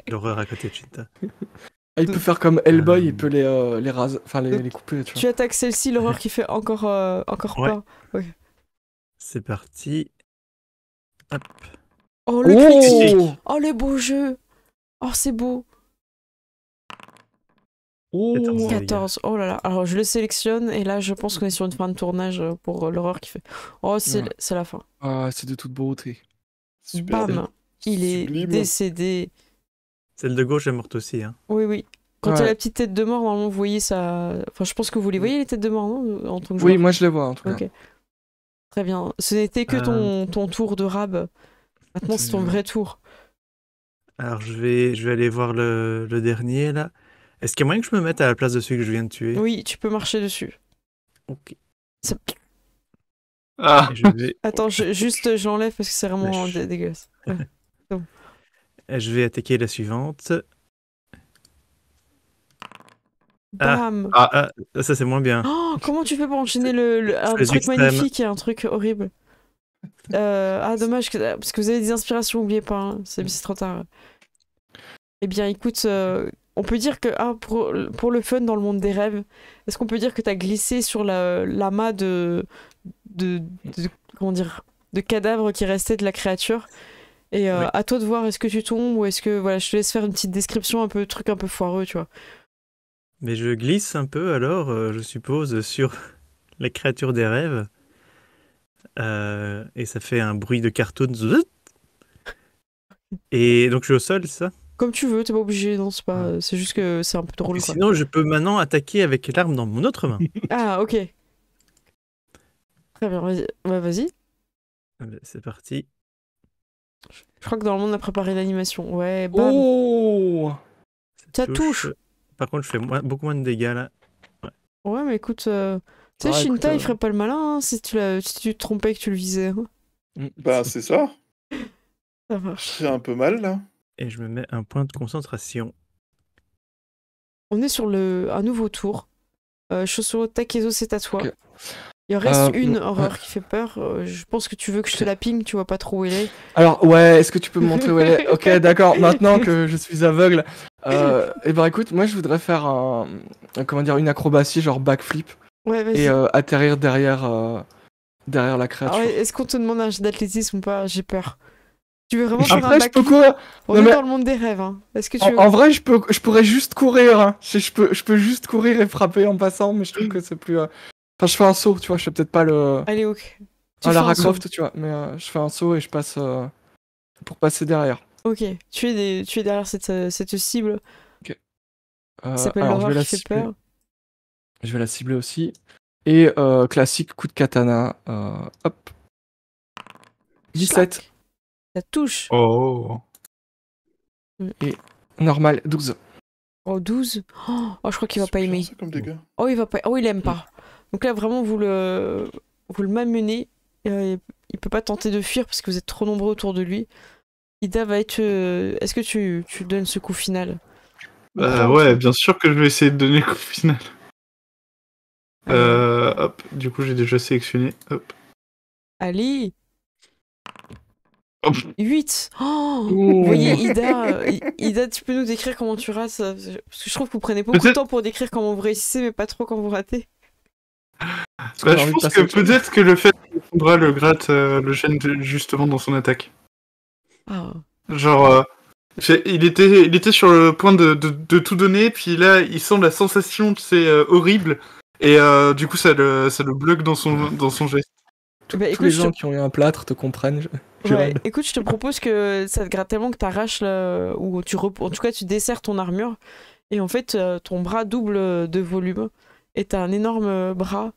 Speaker 3: l'horreur à côté de Shinta.
Speaker 4: Ah, il peut faire comme Hellboy, il peut les raser, enfin les couper, tu
Speaker 1: Tu
Speaker 4: vois.
Speaker 1: attaques celle-ci, l'horreur qui fait encore
Speaker 3: Ouais.
Speaker 1: peur.
Speaker 3: C'est parti. Hop.
Speaker 1: Oh, le critique.
Speaker 4: Oh,
Speaker 1: Oh, le beau jeu. Oh, c'est beau.
Speaker 3: 14 dégâts.
Speaker 1: 14. Oh là là. Alors, je le sélectionne et là, je pense qu'on est sur une fin de tournage pour l'horreur qui fait. Oh, c'est
Speaker 4: Ouais.
Speaker 1: c'est la fin.
Speaker 4: Ah, c'est de toute beauté.
Speaker 5: Super.
Speaker 1: Bam. Il est
Speaker 5: Sublime.
Speaker 1: décédé.
Speaker 3: Celle de gauche est morte aussi. Hein.
Speaker 1: Oui. Quand il y a
Speaker 4: Ouais.
Speaker 1: la petite tête de mort, normalement, vous voyez ça. Enfin, je pense que vous les voyez, les têtes de mort, non? En tant que
Speaker 4: Oui,
Speaker 1: joueur.
Speaker 4: moi je les vois en tout cas.
Speaker 1: Ok. Très bien. Ce n'était que ton tour de rab. Maintenant, c'est ton vrai tour.
Speaker 3: Alors je vais aller voir le dernier là. Est-ce qu'il y a moyen que je me mette à la place de celui que je viens de tuer?
Speaker 1: Oui, tu peux marcher dessus.
Speaker 3: Ok.
Speaker 1: Ça-
Speaker 2: Ah.
Speaker 3: Et je vais,
Speaker 1: Attends, juste je l'enlève parce que c'est vraiment
Speaker 3: Lâche.
Speaker 1: dégueulasse.
Speaker 3: et je vais attaquer la suivante.
Speaker 1: Bam.
Speaker 3: Ah, ça c'est moins bien.
Speaker 1: Oh, comment tu fais pour enchaîner un
Speaker 3: les
Speaker 1: truc
Speaker 3: extrêmes.
Speaker 1: magnifique et un truc horrible? Dommage, parce que vous avez des inspirations, n'oubliez pas, hein. C'est trop tard. Eh bien, écoute, on peut dire que pour le fun dans le monde des rêves, est-ce qu'on peut dire que tu as glissé sur l'amas de comment dire, de cadavres qui restaient de la créature Et
Speaker 3: Oui.
Speaker 1: à toi de voir est-ce que tu tombes ou est-ce que voilà, je te laisse faire une petite description un peu truc un peu foireux, tu vois.
Speaker 3: Mais je glisse un peu alors, je suppose, sur la créature des rêves. Et ça fait un bruit de cartoon. Zut. Et donc je suis au sol, c'est ça?
Speaker 1: Comme tu veux, t'es pas obligé, non, c'est pas, c'est juste que c'est un peu drôle
Speaker 3: Et
Speaker 1: quoi.
Speaker 3: sinon, je peux maintenant attaquer avec l'arme dans mon autre main.
Speaker 1: Ah, ok. Très bien, vas-y. Bah, vas-y.
Speaker 3: Ah ben, c'est parti.
Speaker 1: Je crois que dans le monde on a préparé l'animation. Ouais, bam.
Speaker 4: Oh
Speaker 1: Ça touche.
Speaker 3: Par contre, je fais beaucoup moins de dégâts là.
Speaker 1: Ouais, mais écoute, tu sais,
Speaker 4: Ah, écoute,
Speaker 1: Shinta, il ferait pas le malin hein, si si tu te trompais et que tu le visais. Hein.
Speaker 5: Bah, c'est ça.
Speaker 1: Ça
Speaker 5: Je
Speaker 1: marche.
Speaker 5: serais un peu mal, là.
Speaker 3: Et je me mets un point de concentration.
Speaker 1: On est sur un nouveau tour. Chosuro Takezo, c'est à toi.
Speaker 4: Ok.
Speaker 1: Il en reste une
Speaker 4: ouais.
Speaker 1: horreur qui fait peur. Je pense que tu veux que je te la ping, tu vois pas trop où elle est.
Speaker 4: Alors, ouais, est-ce que tu peux me montrer où elle est? Ok, d'accord, maintenant que je suis aveugle. Et ben écoute, moi je voudrais faire comment dire, une acrobatie, genre backflip,
Speaker 1: Ouais, vas-y.
Speaker 4: et atterrir derrière la
Speaker 1: Alors,
Speaker 4: créature.
Speaker 1: est-ce qu'on te demande un jet d'athlétisme ou pas? J'ai peur. Tu veux vraiment faire un
Speaker 4: Après, je peux
Speaker 1: backflip?
Speaker 4: courir.
Speaker 1: On
Speaker 4: Non,
Speaker 1: est
Speaker 4: mais-
Speaker 1: dans le monde des rêves. Hein. Est-ce que tu veux...
Speaker 4: En vrai, je pourrais juste courir. Hein. Je peux juste courir et frapper en passant, mais je trouve que c'est plus. Enfin, je fais un saut, tu vois, je fais peut-être pas le.
Speaker 1: Allez, ok. Tu
Speaker 4: Un
Speaker 1: fais
Speaker 4: Lara
Speaker 1: un saut.
Speaker 4: Croft, tu vois, mais je fais un saut et je passe pour passer derrière.
Speaker 1: Ok. Tu es derrière cette cible qui s'appelle
Speaker 4: Alors, je vais
Speaker 1: l'horreur
Speaker 4: la
Speaker 1: qui fait
Speaker 4: cibler.
Speaker 1: peur.
Speaker 4: Je vais la cibler aussi. Et classique coup de katana. Hop. 17.
Speaker 1: Schlac. Ça touche.
Speaker 2: Oh.
Speaker 4: Normal, 12.
Speaker 1: Oh, 12. Oh, je crois qu'il va
Speaker 5: C'est
Speaker 1: pas
Speaker 5: bien,
Speaker 1: aimer.
Speaker 5: ça, comme dégâts.
Speaker 1: Oh, il va pas. Oh, il aime pas. Donc là, vraiment, vous le malmenez. Il peut pas tenter de fuir parce que vous êtes trop nombreux autour de lui. Ida va être. Est-ce que tu donnes ce coup final?
Speaker 2: Ouais, bien sûr que je vais essayer de donner le coup final. Hop, du coup j'ai déjà sélectionné. Hop.
Speaker 1: Allez.
Speaker 2: Hop.
Speaker 1: 8. Oh,
Speaker 4: Ouh.
Speaker 1: vous voyez, Ida, tu peux nous décrire comment tu rates? Parce que je trouve que vous prenez beaucoup de
Speaker 2: Peut-être-
Speaker 1: temps pour décrire comment vous réussissez, mais pas trop quand vous ratez.
Speaker 2: Bah, je pense que peut-être que le fait que Fondra le gratte le gêne justement dans son attaque.
Speaker 1: Ah.
Speaker 2: Genre, il était sur le point de tout donner, puis là il sent la sensation, tu sais, horrible, et du coup ça le bloque dans son geste.
Speaker 1: Bah,
Speaker 4: Tous
Speaker 1: écoute,
Speaker 4: les gens qui ont eu un plâtre te comprennent.
Speaker 1: Ouais,
Speaker 4: Jérôme.
Speaker 1: écoute, je te propose que ça te gratte tellement que t'arraches ou en tout cas tu desserres ton armure et en fait ton bras double de volume et t'as un énorme bras,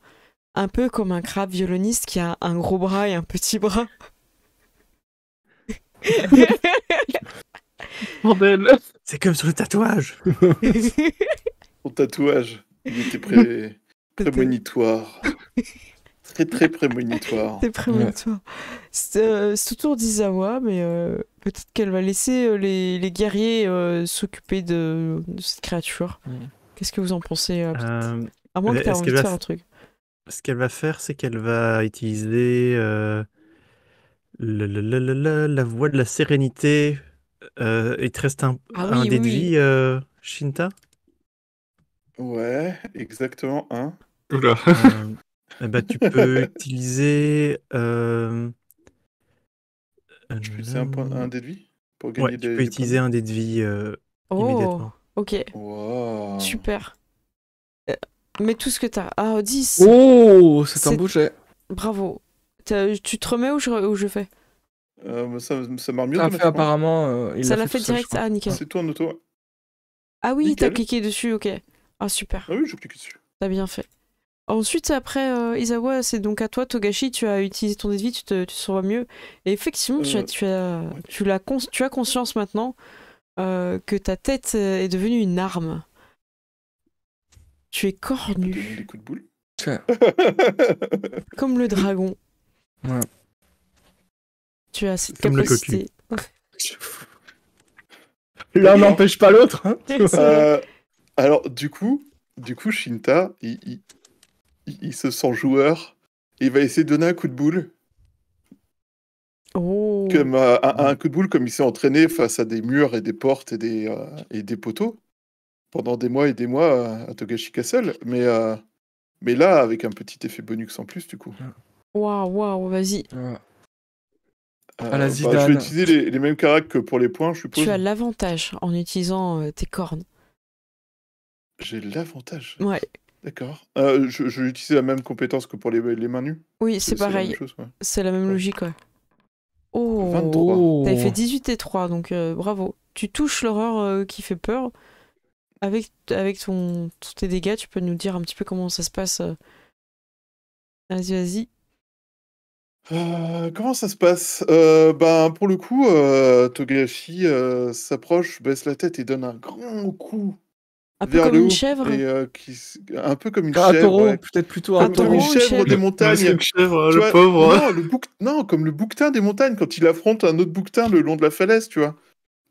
Speaker 1: un peu comme un crabe violoniste qui a un gros bras et un petit bras.
Speaker 2: Bordel.
Speaker 3: C'est comme sur le tatouage.
Speaker 5: Ton tatouage, il était prémonitoire. Très prémonitoire.
Speaker 1: C'est prémonitoire. C'est au tour d'Izawa, mais peut-être qu'elle va laisser les guerriers s'occuper de cette créature. Qu'est-ce que vous en pensez à moins que tu aies
Speaker 3: est-ce
Speaker 1: envie
Speaker 3: qu'elle
Speaker 1: de
Speaker 3: va
Speaker 1: faire un truc.
Speaker 3: Ce qu'elle va faire, c'est qu'elle va utiliser la voie de la sérénité. Il te reste un
Speaker 1: oui,
Speaker 3: dé de
Speaker 1: oui.
Speaker 3: vie, Shinta.
Speaker 5: Ouais, exactement, hein.
Speaker 2: Oula.
Speaker 3: Tu peux utiliser.
Speaker 5: Je peux utiliser un dé de vie pour
Speaker 3: Ouais,
Speaker 5: gagner
Speaker 3: tu
Speaker 5: des
Speaker 3: peux utiliser un dé de vie
Speaker 1: Oh,
Speaker 3: immédiatement.
Speaker 1: ok,
Speaker 5: Wow.
Speaker 1: super. Mets tout ce que t'as. Ah, 10.
Speaker 4: Oh, c'est un
Speaker 1: C'est-
Speaker 4: beau jet.
Speaker 1: Bravo. Tu te remets ou je fais?
Speaker 5: Ça marche mieux
Speaker 4: Ça a
Speaker 5: de
Speaker 4: fait
Speaker 5: mettre
Speaker 4: apparemment. Il
Speaker 1: Ça
Speaker 4: l'a
Speaker 1: l'a fait
Speaker 4: tout seul, je
Speaker 1: direct.
Speaker 4: crois.
Speaker 1: Ah, nickel.
Speaker 5: C'est toi en auto.
Speaker 1: Ah oui,
Speaker 5: Nickel.
Speaker 1: t'as cliqué dessus, ok. Ah, super.
Speaker 5: Ah oui, je clique dessus.
Speaker 1: T'as bien fait. Ensuite, après Izawa, c'est donc à toi, Togashi, tu as utilisé ton dé de vie, tu te sens mieux. Et effectivement, tu as conscience maintenant que ta tête est devenue une arme. Tu es cornu,
Speaker 5: Donner des coups de boule.
Speaker 4: Tiens.
Speaker 1: comme le dragon.
Speaker 4: Ouais.
Speaker 1: Tu as cette
Speaker 3: Comme le
Speaker 1: capacité.
Speaker 4: L'un n'empêche pas l'autre. Hein.
Speaker 5: Alors, du coup, Shinta, il se sent joueur. Il va essayer de donner un coup de boule.
Speaker 1: Oh.
Speaker 5: Comme, un coup de boule comme il s'est entraîné face à des murs et des portes et des poteaux pendant des mois et des mois à Togashi Castle. Mais là, avec un petit effet bonus en plus, du coup.
Speaker 1: Waouh, waouh, vas-y.
Speaker 4: Ouais. À la
Speaker 5: Je
Speaker 4: Zidane.
Speaker 5: vais utiliser les mêmes caracs que pour les points, je suppose.
Speaker 1: Tu as l'avantage en utilisant tes cornes.
Speaker 5: J'ai l'avantage.
Speaker 1: Ouais.
Speaker 5: D'accord. Je vais utiliser la même compétence que pour les mains nues.
Speaker 1: Oui, c'est
Speaker 5: la même
Speaker 1: pareil.
Speaker 5: chose, ouais.
Speaker 1: C'est la même
Speaker 5: Ouais.
Speaker 1: logique, ouais. Oh,
Speaker 5: 23.
Speaker 1: t'avais fait 18 et 3, donc bravo. Tu touches l'horreur qui fait peur. Avec tes dégâts, tu peux nous dire un petit peu comment ça se passe. Vas-y.
Speaker 5: Comment ça se passe? Pour le coup, Togashi s'approche, baisse la tête et donne un grand coup
Speaker 1: Un peu
Speaker 5: vers
Speaker 1: comme
Speaker 5: le
Speaker 1: une
Speaker 5: haut.
Speaker 1: chèvre.
Speaker 5: Et, un peu comme une
Speaker 4: Un
Speaker 5: chèvre.
Speaker 4: taureau,
Speaker 5: Ouais.
Speaker 4: peut-être plutôt un
Speaker 5: Comme
Speaker 1: taureau.
Speaker 5: une
Speaker 4: taureau.
Speaker 1: une
Speaker 5: chèvre
Speaker 1: chèvre.
Speaker 5: des montagnes.
Speaker 2: Monsieur chèvre,
Speaker 5: Tu
Speaker 2: le
Speaker 5: vois,
Speaker 2: pauvre.
Speaker 5: non, comme le bouquetin des montagnes quand il affronte un autre bouquetin le long de la falaise, tu vois.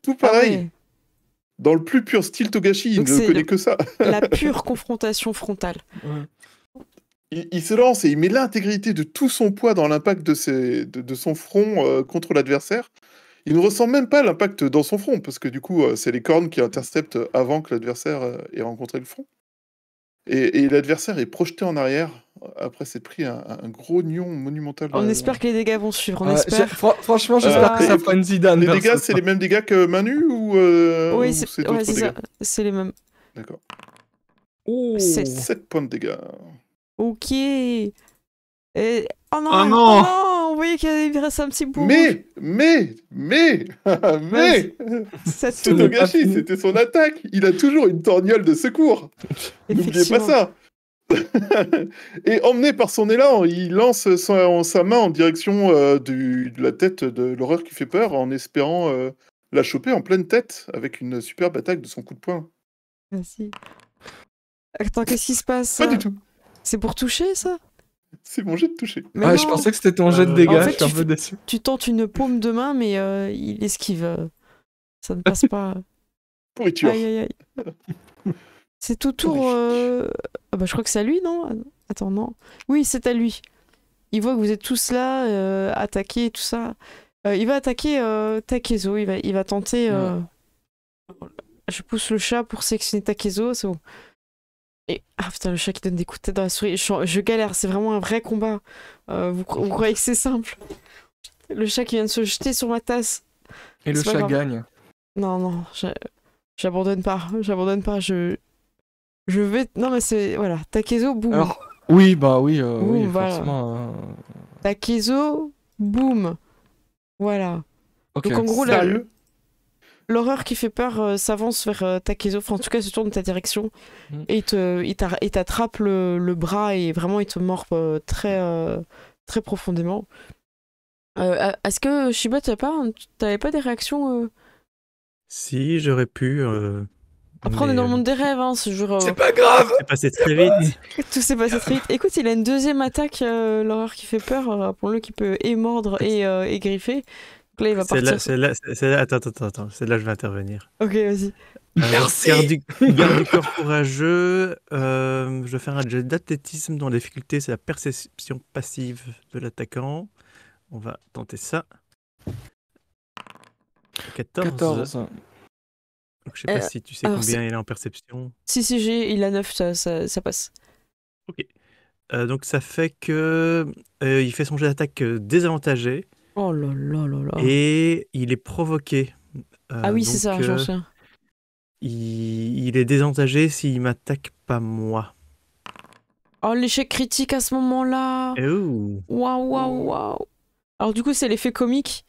Speaker 5: Tout
Speaker 1: Ah
Speaker 5: pareil.
Speaker 1: ouais.
Speaker 5: Dans le plus pur style Togashi, il
Speaker 1: Donc
Speaker 5: ne
Speaker 1: c'est
Speaker 5: connaît que ça.
Speaker 1: la pure confrontation frontale.
Speaker 4: Ouais.
Speaker 5: Il se lance et il met l'intégrité de tout son poids dans l'impact de son front contre l'adversaire. Il ne ressent même pas l'impact dans son front, parce que du coup, c'est les cornes qui interceptent avant que l'adversaire ait rencontré le front. Et l'adversaire est projeté en arrière, après s'être pris un gros nion monumental.
Speaker 1: On espère que les dégâts vont suivre, on
Speaker 4: Ouais,
Speaker 1: espère.
Speaker 4: franchement, j'espère que ça fera une Zidane.
Speaker 5: Les
Speaker 4: versus
Speaker 5: dégâts,
Speaker 4: ça.
Speaker 5: c'est les mêmes dégâts que Manu ou
Speaker 1: Oui,
Speaker 5: ou
Speaker 1: c'est
Speaker 5: c'est d'autres
Speaker 1: ça.
Speaker 5: dégâts?
Speaker 1: C'est les mêmes.
Speaker 5: D'accord.
Speaker 4: Oh.
Speaker 5: 7 points de dégâts.
Speaker 1: Ok. Et... Oh non,
Speaker 2: Oh non.
Speaker 1: oh non, vous voyez qu'il reste un petit bout.
Speaker 5: Mais
Speaker 1: Ça
Speaker 5: c'est
Speaker 1: tourne.
Speaker 5: Togashi, c'était son attaque. Il a toujours une torgnole de secours. N'oubliez pas
Speaker 1: Effectivement.
Speaker 5: ça. Et emmené par son élan, il lance sa main en direction de la tête de l'horreur qui fait peur, en espérant la choper en pleine tête avec une superbe attaque de son coup de poing.
Speaker 1: Vas-y. Attends, qu'est-ce qui se passe?
Speaker 5: Pas du tout.
Speaker 1: C'est pour toucher, ça?
Speaker 5: C'est mon jet de toucher.
Speaker 1: Mais
Speaker 4: Ah,
Speaker 1: non,
Speaker 4: je pensais que c'était ton jet de dégâts,
Speaker 1: en fait,
Speaker 4: je suis un
Speaker 1: tu
Speaker 4: peu déçu.
Speaker 1: tu tentes une paume de main, mais il esquive. Ça ne passe pas.
Speaker 5: Pourriture.
Speaker 1: Aïe, aïe, aïe. C'est au tour... Ah bah, je crois que c'est à lui, non? Attends, non. Oui, c'est à lui. Il voit que vous êtes tous là, attaqués, tout ça. Il va attaquer Takezo. Il va tenter... Je pousse le chat pour sélectionner Takezo, c'est bon. Et... Ah putain, le chat qui donne des coups de tête dans la souris. Je galère, c'est vraiment un vrai combat. Vous croyez que c'est simple? Le chat qui vient de se jeter sur ma tasse.
Speaker 4: Et le
Speaker 1: C'est pas
Speaker 4: chat
Speaker 1: grave.
Speaker 4: gagne.
Speaker 1: Non, j'abandonne pas. Je vais... Non mais c'est... Voilà, Takezo, boum.
Speaker 4: Alors, oui, oui,
Speaker 1: voilà.
Speaker 4: forcément.
Speaker 1: Takezo, boum. Voilà.
Speaker 4: Ok.
Speaker 1: Donc en gros,
Speaker 5: Sérieux?
Speaker 1: l'horreur qui fait peur s'avance vers Takezo, enfin en tout cas se tourne de ta direction, et il t'attrape le bras et vraiment il te mord très profondément. Est-ce que Shiba, t'avais pas des réactions
Speaker 3: Si, j'aurais pu.
Speaker 1: Après on est dans le monde des rêves, hein, ce jour,
Speaker 4: C'est pas grave.
Speaker 3: C'est passé très vite.
Speaker 1: tout s'est passé très vite. Écoute, il a une deuxième attaque, l'horreur qui fait peur, rappelons-le, qui peut mordre et griffer. Donc là il va partir.
Speaker 3: Celle-là, attends, celle-là, je vais intervenir.
Speaker 1: Ok, vas-y.
Speaker 4: Merci.
Speaker 3: Garde du corps courageux. Je vais faire un jet d'athlétisme dont la difficulté, c'est la perception passive de l'attaquant. On va tenter ça. 14. Donc, je sais pas si tu sais
Speaker 1: alors,
Speaker 3: combien il est en perception.
Speaker 1: Si il a 9, ça passe.
Speaker 3: Ok. Donc ça fait que il fait son jet d'attaque désavantagé
Speaker 1: Oh là là là là.
Speaker 3: et il est provoqué.
Speaker 1: Ah oui, c'est ça, j'en sais.
Speaker 3: Il est désavantagé s'il m'attaque pas moi.
Speaker 1: Oh, l'échec critique à ce moment-là.
Speaker 3: Oh.
Speaker 1: Waouh. Alors du coup, c'est l'effet comique.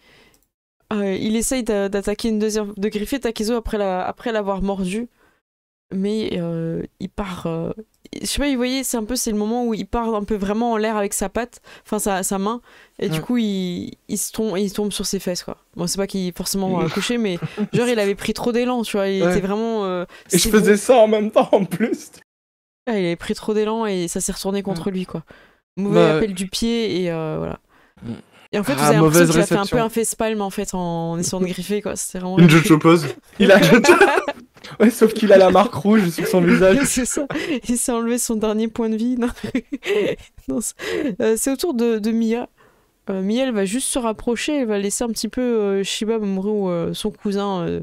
Speaker 1: Il essaye d'attaquer de griffer Takezo après l'avoir mordu. Mais il part... Je sais pas, vous voyez, c'est le moment où il part un peu vraiment en l'air avec sa patte, enfin sa main, et du coup il tombe sur ses fesses, quoi. Bon, c'est pas qu'il est forcément couché, mais genre il avait pris trop d'élan, tu vois, il était vraiment...
Speaker 4: Et je faisais ça en même temps en plus.
Speaker 1: Il avait pris trop d'élan et ça s'est retourné contre lui, quoi. Mauvais appel du pied et voilà. Et en fait, vous avez l'impression qu'il a fait un peu un facepalm en fait en essayant de griffer, quoi. C'était vraiment...
Speaker 2: Une jojo pose.
Speaker 4: Il a... Ouais, sauf qu'il a la marque rouge sur son visage.
Speaker 1: C'est ça. Il s'est enlevé son dernier point de vie. Non. Non, c'est au tour de Mia. Mia, elle va juste se rapprocher. Elle va laisser un petit peu Shiba Mamoru, son cousin,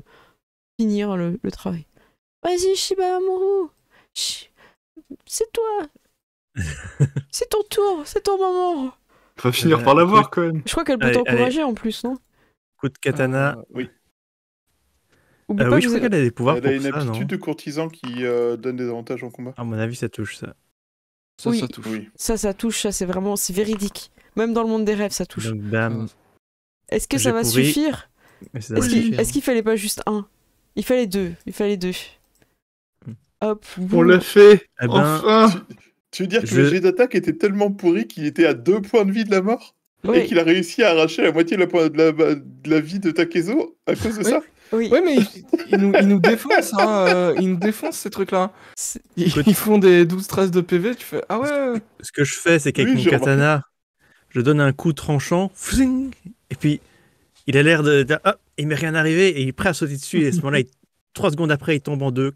Speaker 1: finir le travail. Vas-y, Shiba Mamoru. C'est toi. C'est ton tour. C'est ton moment.
Speaker 2: Va finir par l'avoir quand même.
Speaker 1: Je crois qu'elle peut
Speaker 3: Allez,
Speaker 1: t'encourager en plus, non?
Speaker 3: coup de katana.
Speaker 5: Oui.
Speaker 1: Oublie pas
Speaker 3: Oui,
Speaker 1: que
Speaker 3: je
Speaker 1: vous
Speaker 3: crois qu'elle a des pouvoirs
Speaker 5: Elle
Speaker 3: pour
Speaker 5: a une
Speaker 3: ça, non?
Speaker 5: aptitude de courtisan qui donne des avantages en combat.
Speaker 3: À mon avis, ça touche ça.
Speaker 4: Ça,
Speaker 1: Oui.
Speaker 4: ça touche.
Speaker 5: Oui.
Speaker 1: ça touche, ça c'est vraiment, c'est véridique. Même dans le monde des rêves, ça touche.
Speaker 3: Donc, bam.
Speaker 1: Est-ce que ça
Speaker 3: j'ai
Speaker 1: va
Speaker 3: pourri.
Speaker 1: suffire?
Speaker 3: Mais ça
Speaker 1: Est-ce
Speaker 3: va
Speaker 1: qu'il
Speaker 3: suffire.
Speaker 1: est-ce qu'il fallait pas juste un? Il fallait deux.
Speaker 3: Hmm.
Speaker 1: Hop.
Speaker 2: On
Speaker 1: boum.
Speaker 2: l'a fait.
Speaker 3: Eh ben,
Speaker 2: Enfin.
Speaker 5: Tu veux dire que
Speaker 3: Je-
Speaker 5: le jet d'attaque était tellement pourri qu'il était à 2 points de vie de la mort
Speaker 1: Oui,
Speaker 5: et qu'il a réussi à arracher la moitié de la vie de Takezo à cause de
Speaker 4: Oui.
Speaker 5: ça?
Speaker 1: oui.
Speaker 4: Ouais, mais ils nous défoncent, hein. Ils nous défoncent, ces trucs-là.
Speaker 1: C'est-
Speaker 4: Ils font des 12-13 de PV, tu fais ah ouais.
Speaker 3: Ce que je fais, c'est qu'avec
Speaker 5: Oui,
Speaker 3: mon
Speaker 5: j'ai remarqué.
Speaker 3: katana, je donne un coup tranchant, fling, et puis il a l'air de ah, il m'est rien arrivé, et il est prêt à sauter dessus, et à ce moment-là, 3 secondes après, il tombe en deux.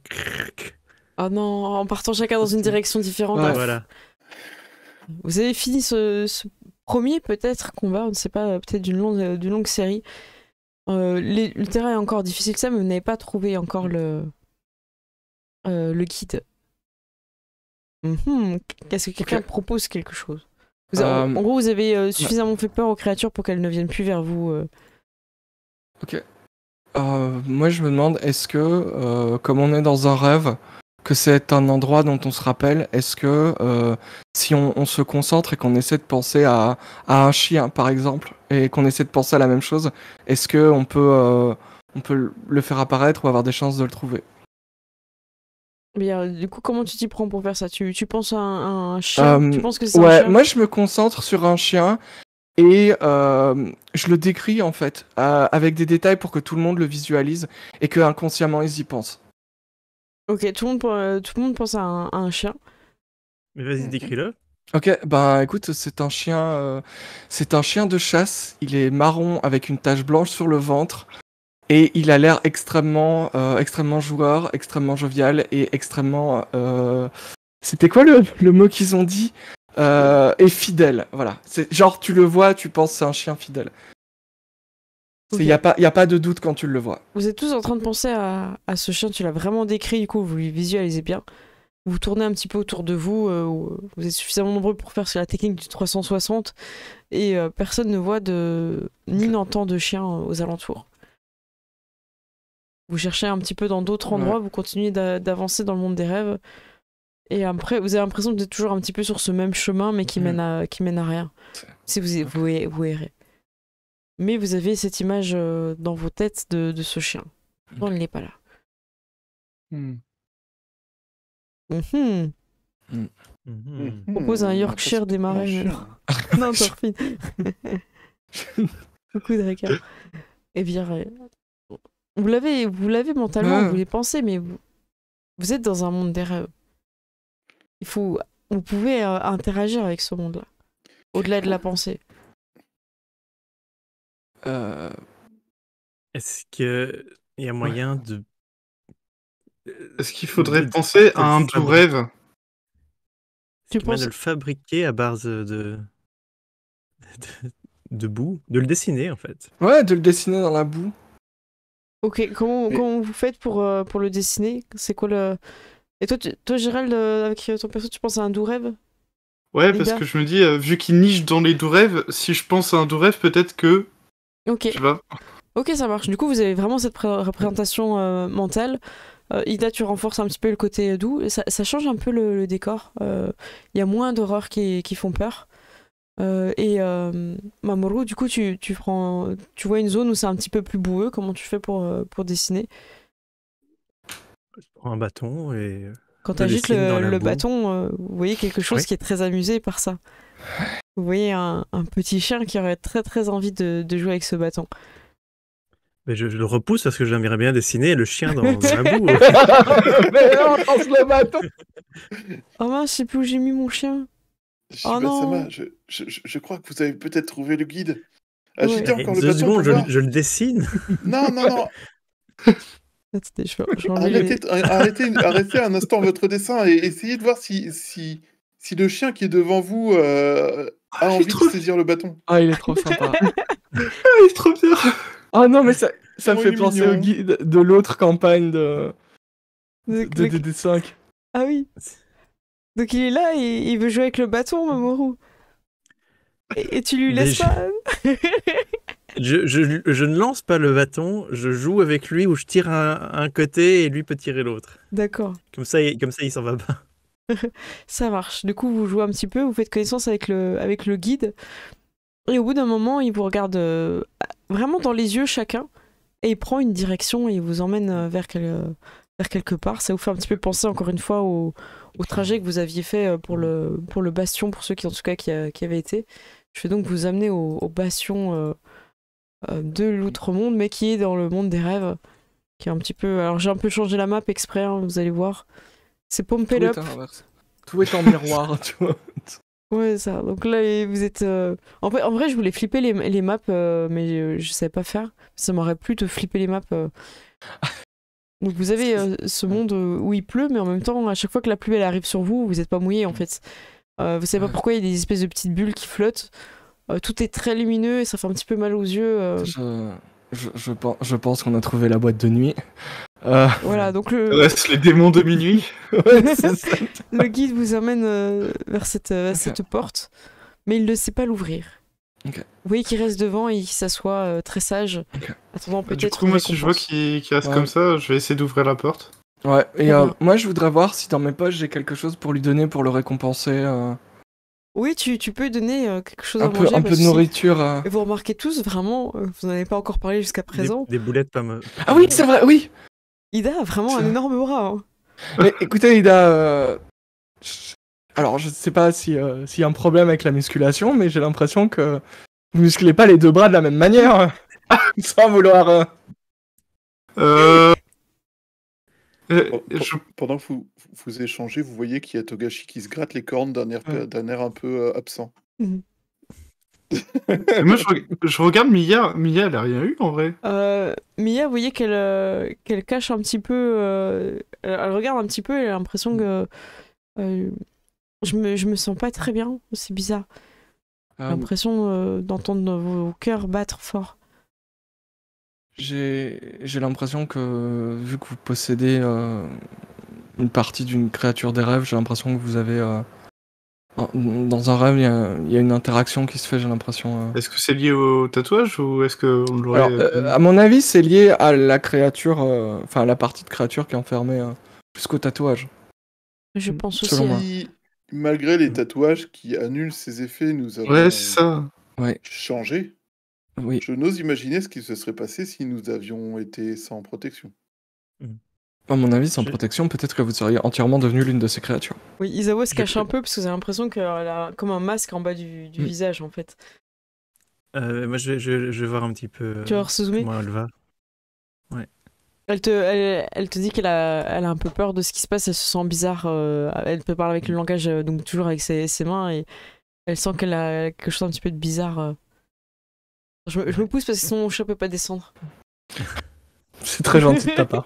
Speaker 1: Oh non, en partant chacun dans une direction différente.
Speaker 4: Ouais.
Speaker 3: Voilà.
Speaker 1: Vous avez fini ce premier peut-être combat, on ne sait pas, peut-être d'une longue série. Le terrain est encore difficile, ça, mais vous n'avez pas trouvé encore le guide. Est-ce que quelqu'un
Speaker 4: Ok.
Speaker 1: propose quelque chose? En gros, vous avez suffisamment fait peur aux créatures pour qu'elles ne viennent plus vers vous.
Speaker 4: Moi, je me demande, est-ce que, comme on est dans un rêve, que c'est un endroit dont on se rappelle, est-ce que si on se concentre et qu'on essaie de penser à un chien, par exemple, et qu'on essaie de penser à la même chose, est-ce que on peut le faire apparaître ou avoir des chances de le trouver?
Speaker 1: Mais du coup, comment tu t'y prends pour faire ça? Tu penses à un chien? Tu penses que c'est un
Speaker 4: Ouais,
Speaker 1: chien?
Speaker 4: moi je me concentre sur un chien et je le décris en fait avec des détails pour que tout le monde le visualise et que inconsciemment ils y pensent.
Speaker 1: Ok, tout le monde pense à un chien.
Speaker 3: Mais vas-y, décris-le.
Speaker 4: Ok, ben écoute, c'est un chien de chasse. Il est marron avec une tache blanche sur le ventre et il a l'air extrêmement joueur, extrêmement jovial et extrêmement. C'était quoi le mot qu'ils ont dit? Et fidèle. Voilà. C'est genre tu le vois, tu penses c'est un chien fidèle. Il
Speaker 1: Ok.
Speaker 4: y a pas de doute quand tu le vois.
Speaker 1: Vous êtes tous en train de penser à ce chien, tu l'as vraiment décrit, du coup vous le visualisez bien. Vous tournez un petit peu autour de vous, vous êtes suffisamment nombreux pour faire la technique du 360 et personne ne voit ni n'entend de chien aux alentours. Vous cherchez un petit peu dans d'autres endroits, vous continuez d'avancer dans le monde des rêves et après vous avez l'impression que vous êtes toujours un petit peu sur ce même chemin mais qui mène à rien. Si vous errez. Mais vous avez cette image dans vos têtes de ce chien. Non, il n'est pas là. Propose un Yorkshire des marais. Non, Torfine. Beaucoup de requins. Eh bien, vous l'avez mentalement, vous les pensez, mais vous êtes dans un monde des rêves. Vous pouvez interagir avec ce monde-là, au-delà de la pensée.
Speaker 3: Est-ce qu'il y a moyen de...
Speaker 2: Est-ce qu'il faudrait penser à un doux rêve?
Speaker 1: Tu
Speaker 3: penses... de le fabriquer à base de boue, de le dessiner en fait.
Speaker 4: Ouais, de le dessiner dans la boue.
Speaker 1: Ok, comment vous faites pour le dessiner? C'est quoi le... Et toi Gérald, avec ton perso, tu penses à un doux rêve?
Speaker 2: Ouais, parce que je me dis, vu qu'il niche dans les doux rêves, si je pense à un doux rêve, peut-être que...
Speaker 1: Ok.
Speaker 2: Tu vois?
Speaker 1: Ok, ça marche. Du coup, vous avez vraiment cette représentation mentale. Ida, tu renforces un petit peu le côté doux. Ça change un peu le décor. Il y a moins d'horreurs qui font peur. Mamoru, du coup, tu vois une zone où c'est un petit peu plus boueux. Comment tu fais pour dessiner?
Speaker 3: Je prends un bâton et...
Speaker 1: Quand tu agites le bâton, vous voyez quelque chose qui est très amusé par ça. Vous voyez un petit chien qui aurait très très envie de jouer avec ce bâton.
Speaker 3: Mais je le repousse parce que j'aimerais bien dessiner le chien dans la boue.
Speaker 4: Mais non, lance le bâton.
Speaker 1: Oh mince, je sais plus où j'ai mis mon chien.
Speaker 5: Oh non. Je crois que vous avez peut-être trouvé le guide. Agitez encore le
Speaker 3: 2
Speaker 5: bâton.
Speaker 3: secondes, je le dessine.
Speaker 5: Non.
Speaker 1: Attendez,
Speaker 5: Arrêtez un instant votre dessin et essayez de voir si le chien qui est devant vous a envie de saisir le bâton.
Speaker 4: Ah, il est trop sympa.
Speaker 2: Il est trop bien.
Speaker 4: Ah non, mais ça me fait penser au guide de l'autre campagne de DD5.
Speaker 1: Ah oui. Donc il est là et il veut jouer avec le bâton, Mamoru. Et tu lui laisses pas.
Speaker 3: Je ne lance pas le bâton, je joue avec lui où je tire un côté et lui peut tirer l'autre.
Speaker 1: D'accord,
Speaker 3: Comme ça, il s'en va pas.
Speaker 1: ça marche. Du coup, vous jouez un petit peu, vous faites connaissance avec le guide. Et au bout d'un moment, il vous regarde vraiment dans les yeux chacun. Et il prend une direction et il vous emmène vers quelque part. Ça vous fait un petit peu penser encore une fois au trajet que vous aviez fait pour le bastion, pour ceux qui en tout cas qui avaient été. Je vais donc vous amener au bastion de l'outre-monde, mais qui est dans le monde des rêves. Qui est un petit peu... Alors j'ai un peu changé la map exprès, hein, vous allez voir. C'est Pompel Up.
Speaker 4: Tout est en miroir, tu vois.
Speaker 1: Ouais, ça. Donc là, vous êtes... En vrai, je voulais flipper les maps, mais je savais pas faire. Ça m'aurait plu de flipper les maps. Donc vous avez ce monde où il pleut, mais en même temps, à chaque fois que la pluie elle arrive sur vous, vous n'êtes pas mouillé en fait. Vous savez pas pourquoi il y a des espèces de petites bulles qui flottent. Tout est très lumineux et ça fait un petit peu mal aux yeux.
Speaker 4: Je pense qu'on a trouvé la boîte de nuit.
Speaker 1: Voilà, donc
Speaker 2: Reste les démons de minuit.
Speaker 4: Ouais, c'est ça.
Speaker 1: le guide vous emmène vers cette porte, mais il ne sait pas l'ouvrir.
Speaker 4: Ok.
Speaker 1: Vous voyez qu'il reste devant et qu'il s'assoit très sage, attendant peut-être.
Speaker 2: Du coup, moi, si je vois
Speaker 1: récompense.
Speaker 2: qu'il reste comme ça, je vais essayer d'ouvrir la porte.
Speaker 4: Ouais, et
Speaker 1: Très bien.
Speaker 4: moi je voudrais voir si dans mes poches j'ai quelque chose pour lui donner pour le récompenser.
Speaker 1: Oui, tu peux lui donner quelque chose
Speaker 4: Un
Speaker 1: à manger.
Speaker 4: peu
Speaker 1: pas
Speaker 4: de
Speaker 1: souci.
Speaker 4: nourriture.
Speaker 1: Et vous remarquez tous, vraiment, vous n'en avez pas encore parlé jusqu'à présent,
Speaker 3: Des boulettes pas me...
Speaker 4: Ah oui, c'est vrai, oui.
Speaker 1: Ida a vraiment un énorme bras. Hein.
Speaker 4: Mais écoutez, Ida, alors je sais pas s'il y a un problème avec la musculation, mais j'ai l'impression que vous musclez pas les deux bras de la même manière, sans vouloir.
Speaker 5: Pendant que vous échangez, vous voyez qu'il y a Togashi qui se gratte les cornes d'un air un peu absent.
Speaker 1: Mhm.
Speaker 2: Moi, je regarde Mia. Mia, elle a rien eu en vrai.
Speaker 1: Mia, vous voyez qu'elle cache un petit peu. Elle regarde un petit peu et elle a l'impression que. Je me sens pas très bien, c'est bizarre. J'ai l'impression d'entendre vos cœurs battre fort.
Speaker 4: J'ai l'impression que, vu que vous possédez une partie d'une créature des rêves, j'ai l'impression que vous avez... dans un rêve, il y a une interaction qui se fait, j'ai l'impression.
Speaker 2: Est-ce que c'est lié au tatouage ou est-ce qu'on l'aurait...
Speaker 4: Alors, à mon avis, c'est lié à la créature, enfin à la partie de créature qui est enfermée, plus qu'au tatouage.
Speaker 1: Je pense aussi.
Speaker 4: Selon moi.
Speaker 5: Si, malgré les tatouages qui annulent ses effets, nous avons
Speaker 2: Ouais, c'est ça.
Speaker 5: changé,
Speaker 4: Oui.
Speaker 5: je n'ose imaginer ce qui se serait passé si nous avions été sans protection.
Speaker 4: À mon avis, sans protection, peut-être que vous seriez entièrement devenu l'une de ces créatures.
Speaker 1: Oui, Isawa se cache un peu parce que j'ai l'impression qu'elle a comme un masque en bas du visage en fait.
Speaker 3: Moi, je vais voir un petit peu
Speaker 1: Tu vas voir Suzume.
Speaker 3: comment elle va. Ouais.
Speaker 1: Elle te dit qu'elle a un peu peur de ce qui se passe, elle se sent bizarre. Elle peut parler avec le langage, donc toujours avec ses mains, et elle sent qu'elle a quelque chose un petit peu de bizarre. Je me pousse parce que son chat peut pas descendre.
Speaker 4: C'est très gentil de ta part.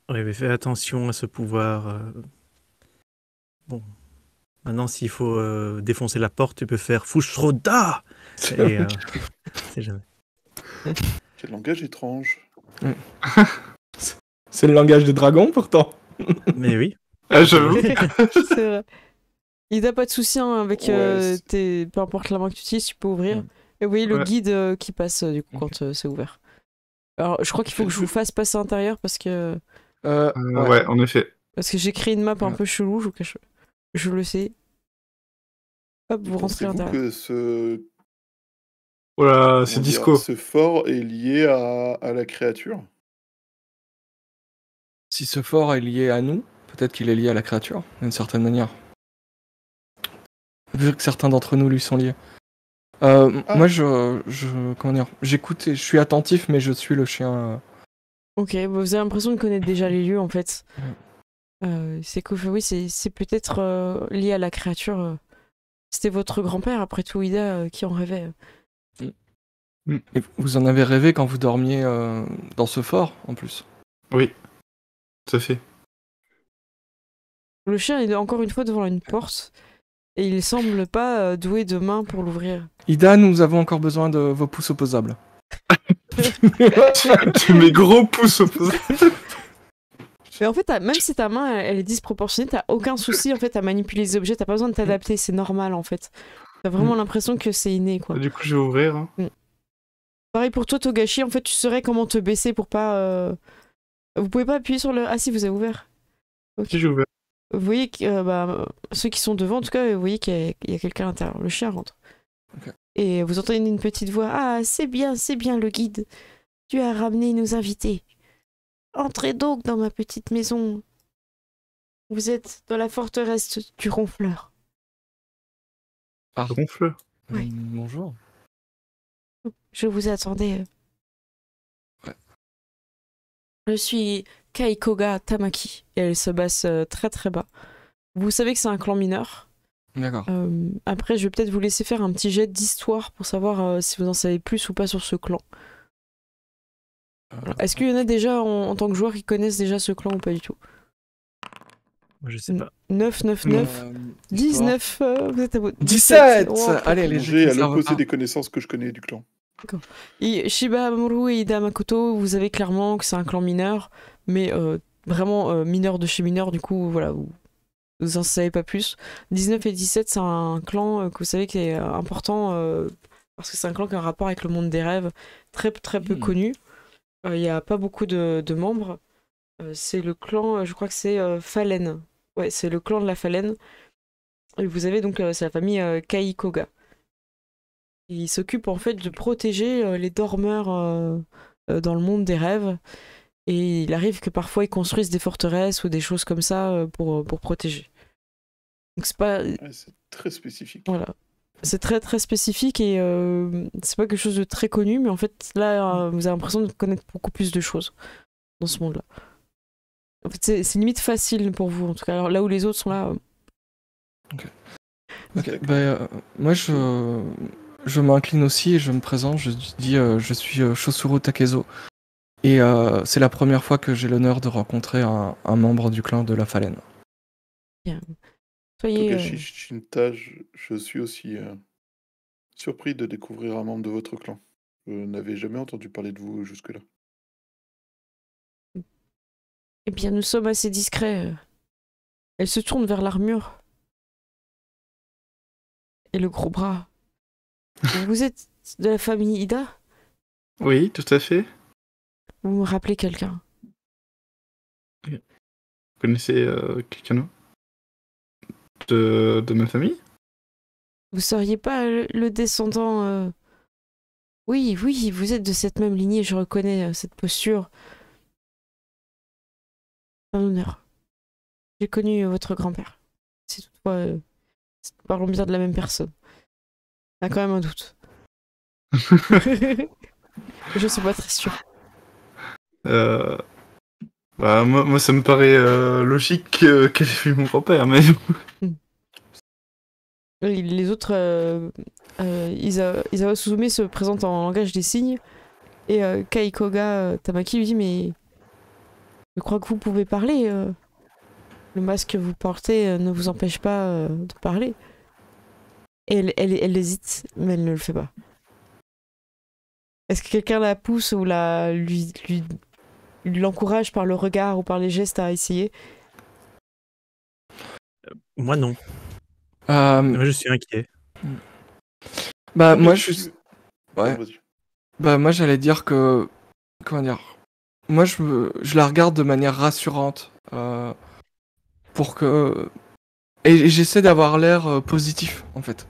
Speaker 3: Ouais, mais fais attention à ce pouvoir. Bon. Maintenant, s'il faut défoncer la porte, tu peux faire Fushroda. Et c'est jamais.
Speaker 5: Quel langage étrange.
Speaker 4: C'est le langage des dragons, pourtant.
Speaker 3: Mais oui.
Speaker 2: Ah, j'avoue.
Speaker 1: C'est vrai. Il n'a pas de souci hein, avec
Speaker 5: Ouais,
Speaker 1: peu importe la main que tu utilises, tu peux ouvrir. Et vous voyez le
Speaker 2: Ouais.
Speaker 1: guide qui passe du coup quand c'est ouvert. Alors je crois qu'il faut que je vous fasse passer à l'intérieur parce que
Speaker 2: Ouais, en effet.
Speaker 1: j'ai créé une map un peu chelou, je vous cache. Je le sais. Hop, vous rentrez à
Speaker 5: Pensez-vous
Speaker 1: l'intérieur.
Speaker 5: que ce,
Speaker 2: Voilà, c'est
Speaker 5: comment dire,
Speaker 2: disco.
Speaker 5: ce fort est lié à la créature?
Speaker 4: Si ce fort est lié à nous, peut-être qu'il est lié à la créature, d'une certaine manière. Vu que certains d'entre nous lui sont liés. Moi, comment dire, j'écoute et je suis attentif, mais je suis le chien.
Speaker 1: Ok, vous avez l'impression de connaître déjà les lieux en fait. C'est que oui, c'est peut-être lié à la créature. C'était votre grand-père, après tout, Ida, qui en rêvait.
Speaker 4: Et vous en avez rêvé quand vous dormiez dans ce fort, en plus.
Speaker 2: Oui, tout à fait.
Speaker 1: Le chien est encore une fois devant une porte et il semble pas doué de main pour l'ouvrir.
Speaker 4: Ida, nous avons encore besoin de vos pouces opposables.
Speaker 2: Mes gros pouces opposés.
Speaker 1: Mais en fait, même si ta main elle est disproportionnée, t'as aucun souci en fait à manipuler les objets, t'as pas besoin de t'adapter, c'est normal en fait. T'as vraiment l'impression que c'est inné, quoi.
Speaker 2: Du coup, je vais ouvrir. Hein.
Speaker 1: Pareil pour toi, Togashi, en fait, tu saurais comment te baisser pour pas... Vous pouvez pas appuyer sur le... Ah si, vous avez ouvert. Ok.
Speaker 2: Si j'ai ouvert.
Speaker 1: Vous voyez que ceux qui sont devant, en tout cas, vous voyez qu'il y a quelqu'un à l'intérieur. Le chien rentre.
Speaker 4: Ok.
Speaker 1: Et vous entendez une petite voix. Ah, c'est bien, le guide. Tu as ramené nos invités. Entrez donc dans ma petite maison. Vous êtes dans la forteresse du Ronfleur.
Speaker 2: Ronfleur.
Speaker 1: Oui.
Speaker 4: Bonjour.
Speaker 1: Je vous attendais.
Speaker 4: Ouais.
Speaker 1: Je suis Kaikoga Tamaki. Et elle se basse très très bas. Vous savez que c'est un clan mineur.
Speaker 4: D'accord.
Speaker 1: Après, je vais peut-être vous laisser faire un petit jet d'histoire pour savoir si vous en savez plus ou pas sur ce clan. Est-ce qu'il y en a déjà en tant que joueur qui connaissent déjà ce clan ou pas du tout?
Speaker 3: Moi, je sais pas.
Speaker 1: 9, 9, 9, 19, vous êtes à vous.
Speaker 4: 17.
Speaker 1: Oh,
Speaker 4: Allez, les
Speaker 5: J'ai
Speaker 4: jeux
Speaker 5: à
Speaker 4: qui servent
Speaker 5: l'opposé
Speaker 4: pas.
Speaker 5: des connaissances que je connais du clan.
Speaker 1: Et Shiba Mamoru et Ida Makoto, vous savez clairement que c'est un clan mineur, mais vraiment mineur de chez mineur, du coup, voilà, vous en savez pas plus. 19 et 17, c'est un clan que vous savez qui est important, parce que c'est un clan qui a un rapport avec le monde des rêves, très très peu connu. Il n'y a pas beaucoup de membres. C'est le clan, je crois que c'est Fallen. Ouais, c'est le clan de la Fallen. Et vous avez donc, c'est la famille Kaikoga. Il s'occupe en fait de protéger les dormeurs dans le monde des rêves. Et il arrive que parfois ils construisent des forteresses ou des choses comme ça pour protéger. Donc c'est pas...
Speaker 5: Ouais, c'est très spécifique.
Speaker 1: Voilà. C'est très très spécifique et c'est pas quelque chose de très connu, mais en fait là vous avez l'impression de connaître beaucoup plus de choses dans ce monde-là. En fait c'est limite facile pour vous en tout cas. Alors, là où les autres sont là.
Speaker 4: Ok. Moi je m'incline aussi et je me présente. Je dis je suis Shosuro Takezo et c'est la première fois que j'ai l'honneur de rencontrer un membre du clan de la Fallen.
Speaker 1: Bien. Soyez.
Speaker 5: Togashi Shinta, je suis aussi surpris de découvrir un membre de votre clan. Je n'avais jamais entendu parler de vous jusque-là.
Speaker 1: Eh bien, nous sommes assez discrets. Elle se tourne vers l'armure. Et le gros bras. Vous êtes de la famille Ida?
Speaker 2: Oui, tout à fait.
Speaker 1: Vous me rappelez quelqu'un?
Speaker 2: Vous connaissez quelqu'un de ma famille?
Speaker 1: Vous seriez pas le descendant... Oui, vous êtes de cette même lignée, je reconnais cette posture. Un honneur. J'ai connu votre grand-père. Si toutefois, parlons bien de la même personne. Il y a quand même un doute. Je suis pas très sûre.
Speaker 2: Moi, ça me paraît logique qu'elle ait vu mon grand-père, mais...
Speaker 1: Les autres, Isawa Suzume se présente en langage des signes et Kaikoga Tamaki lui dit mais je crois que vous pouvez parler. Le masque que vous portez ne vous empêche pas de parler. Et elle hésite, mais elle ne le fait pas. Est-ce que quelqu'un la pousse ou l'encourage par le regard ou par les gestes à essayer?
Speaker 3: Moi, non. Moi, je suis inquiet.
Speaker 4: Moi, je... Ouais.
Speaker 5: Vas-y.
Speaker 4: Moi, j'allais dire que... Comment dire? Moi, je la regarde de manière rassurante. Pour que... Et j'essaie d'avoir l'air positif, en fait.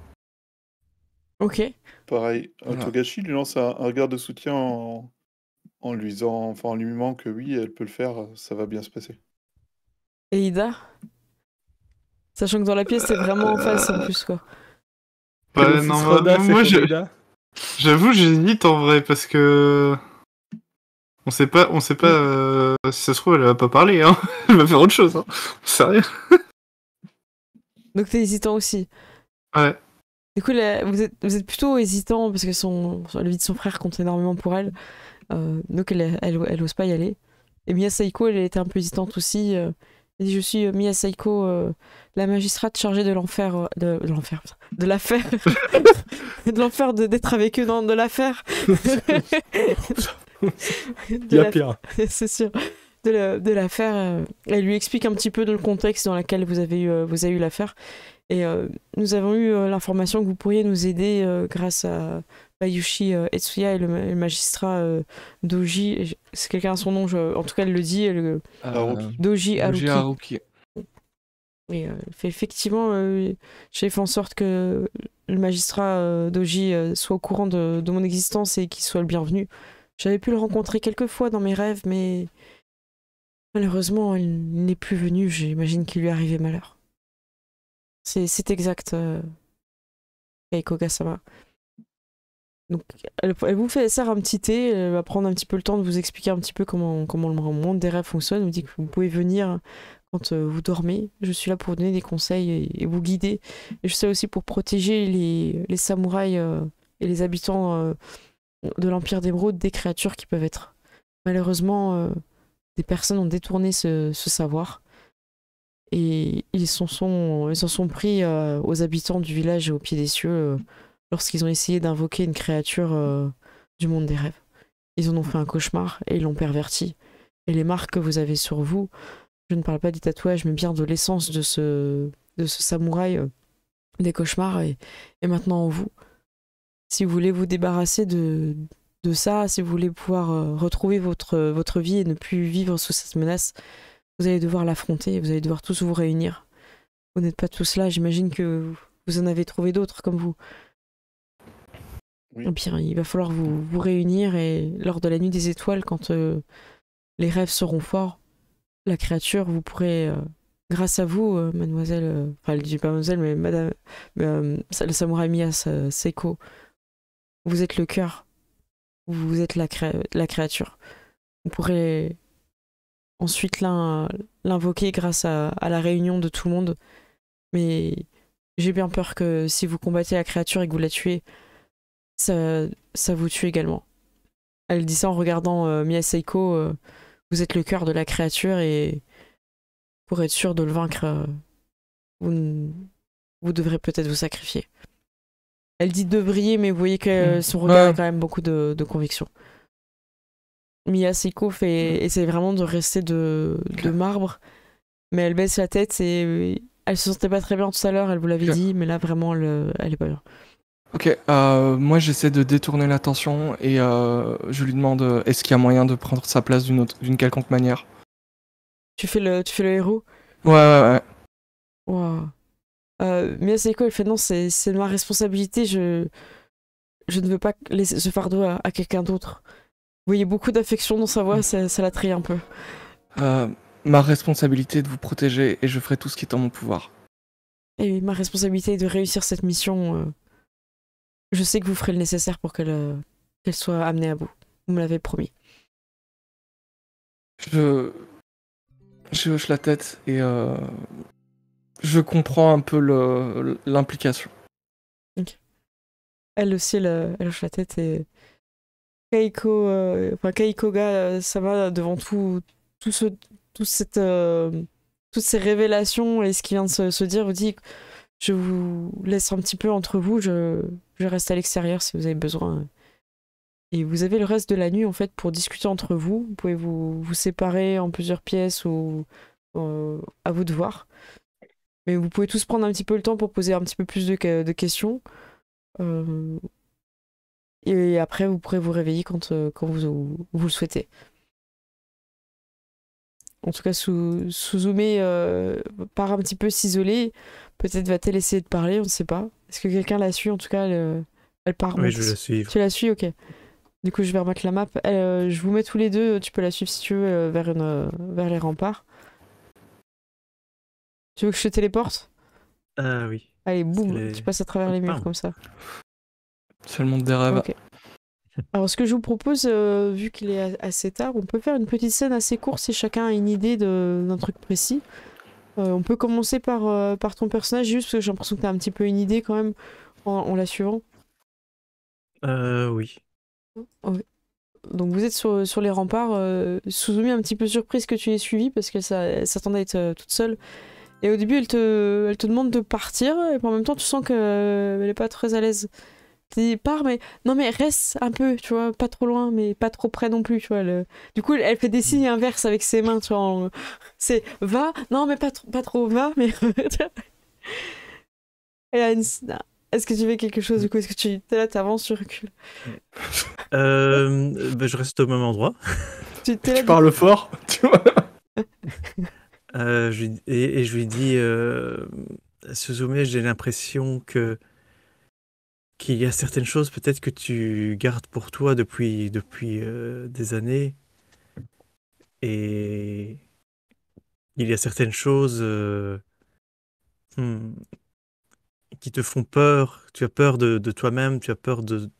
Speaker 1: Ok.
Speaker 5: Pareil,
Speaker 4: Voilà.
Speaker 5: Togashi lui lance un regard de soutien en lui disant, enfin, en lui mimant que oui, elle peut le faire, ça va bien se passer.
Speaker 1: Et Ida? Sachant que dans la pièce, c'est vraiment en face en plus, quoi.
Speaker 2: Ouais, non, moi, j'avoue, j'hésite en vrai, parce que... On sait pas si ça se trouve, elle va pas parler, hein. Elle va faire autre chose, hein. Sérieux.
Speaker 1: Donc t'es hésitant aussi.
Speaker 2: Ouais.
Speaker 1: Du coup, vous êtes plutôt hésitant parce que la vie de son frère compte énormément pour elle. Donc elle ose pas y aller. Et Mia Saiko, elle était un peu hésitante aussi. Elle dit je suis Mia Saiko, la magistrate chargée de l'enfer, de l'affaire, de l'enfer d'être avec eux, non, de l'affaire.
Speaker 3: Il y a pire.
Speaker 1: C'est sûr. De l'affaire. Elle lui explique un petit peu le contexte dans lequel vous avez eu l'affaire. Et nous avons eu l'information que vous pourriez nous aider grâce à Bayushi Etsuya et le magistrat Doji. C'est quelqu'un à son nom, en tout cas elle le dit. Doji Haruki. Et fait effectivement, j'ai fait en sorte que le magistrat Doji soit au courant de mon existence et qu'il soit le bienvenu. J'avais pu le rencontrer quelques fois dans mes rêves, mais malheureusement, il n'est plus venu. J'imagine qu'il lui est arrivé malheur. C'est exact, Keiko Gasama. Donc, elle vous sert un petit thé, elle va prendre un petit peu le temps de vous expliquer un petit peu comment le monde des rêves fonctionne. Elle vous dit que vous pouvez venir quand vous dormez. Je suis là pour vous donner des conseils et vous guider. Et je suis là aussi pour protéger les samouraïs et les habitants de l'Empire d'Émeraude des créatures qui peuvent être. Malheureusement, des personnes ont détourné ce savoir. Et ils s'en sont pris aux habitants du village et au pied des cieux lorsqu'ils ont essayé d'invoquer une créature du monde des rêves. Ils en ont fait un cauchemar et ils l'ont perverti. Et les marques que vous avez sur vous, je ne parle pas des tatouages, mais bien de l'essence de ce samouraï des cauchemars est maintenant en vous. Si vous voulez vous débarrasser de ça, si vous voulez pouvoir retrouver votre vie et ne plus vivre sous cette menace, vous allez devoir l'affronter, vous allez devoir tous vous réunir. Vous n'êtes pas tous là, j'imagine que vous en avez trouvé d'autres comme vous. Oui. Bien, il va falloir vous réunir et lors de la nuit des étoiles, quand les rêves seront forts, la créature, vous pourrez, grâce à vous, mademoiselle, enfin elle dit pas mademoiselle, mais madame, le samouraï Miya Seiko, vous êtes le cœur, vous êtes la créature. Vous pourrez ensuite l'invoquer grâce à la réunion de tout le monde. Mais j'ai bien peur que si vous combattez la créature et que vous la tuez, ça vous tue également. Elle dit ça en regardant Miya Seiko. Vous êtes le cœur de la créature et pour être sûr de le vaincre, vous devrez peut-être vous sacrifier. Elle dit devriez, mais vous voyez que son regard a quand même beaucoup de conviction. Miya Seiko essaie vraiment de rester de marbre, mais elle baisse la tête et elle se sentait pas très bien tout à l'heure, elle vous l'avait dit, mais là vraiment elle est pas bien.
Speaker 4: Ok, moi j'essaie de détourner l'attention et je lui demande est-ce qu'il y a moyen de prendre sa place d'une quelconque manière.
Speaker 1: Tu fais le héros?
Speaker 4: Ouais.
Speaker 1: Wow. Miya Seiko elle fait non, c'est ma responsabilité, je ne veux pas laisser ce fardeau à quelqu'un d'autre. Vous voyez beaucoup d'affection dans sa voix, ça la trahit un peu.
Speaker 4: Ma responsabilité est de vous protéger et je ferai tout ce qui est en mon pouvoir.
Speaker 1: Et ma responsabilité est de réussir cette mission. Je sais que vous ferez le nécessaire pour qu'elle soit amenée à bout. Vous me l'avez promis.
Speaker 4: Je hoche la tête et je comprends un peu l'implication.
Speaker 1: Okay. Elle aussi, elle hoche la tête et Keikoga Sama devant toutes ces révélations et ce qui vient de se dire, vous dit je vous laisse un petit peu entre vous, je reste à l'extérieur si vous avez besoin. Et vous avez le reste de la nuit en fait pour discuter entre vous. Vous pouvez vous séparer en plusieurs pièces ou à vous de voir. Mais vous pouvez tous prendre un petit peu le temps pour poser un petit peu plus de questions. Et après, vous pourrez vous réveiller quand vous le souhaitez. En tout cas, Suzume part un petit peu s'isoler. Peut-être va-t-elle essayer de parler, on ne sait pas. Est-ce que quelqu'un la suit? En tout cas, elle part.
Speaker 3: Oui, je vais la suivre.
Speaker 1: Tu la suis? Ok. Du coup, je vais remettre la map. Je vous mets tous les deux. Tu peux la suivre si tu veux vers les remparts. Tu veux que je te téléporte?
Speaker 3: Ah oui.
Speaker 1: Allez, boum, tu passes à travers les murs comme ça.
Speaker 4: C'est le monde des rêves.
Speaker 1: Okay. Alors, ce que je vous propose, vu qu'il est assez tard, on peut faire une petite scène assez courte si chacun a une idée d'un truc précis. On peut commencer par ton personnage, juste parce que j'ai l'impression que tu as un petit peu une idée quand même en la suivant.
Speaker 3: Oui.
Speaker 1: Okay. Donc vous êtes sur les remparts. Suzumi est un petit peu surprise que tu l'aies suivi parce qu'elle s'attendait à être toute seule. Et au début, elle te demande de partir, et en même temps, tu sens qu'elle n'est pas très à l'aise. Tu dis, pars, mais non, mais reste un peu, tu vois, pas trop loin, mais pas trop près non plus, tu vois. Du coup, elle fait des signes inverses avec ses mains, tu vois. C'est va, non, mais pas trop, va, mais. Est-ce que tu fais quelque chose du coup? Est-ce que tu t'es là, t'avances, tu recules?
Speaker 3: Je reste au même endroit.
Speaker 1: Tu
Speaker 4: Tu parles fort, tu vois.
Speaker 3: Je lui dis, Suzume, j'ai l'impression qu'il y a certaines choses peut-être que tu gardes pour toi depuis des années, et il y a certaines choses hmm, qui te font peur. Tu as peur de toi-même, tu as peur de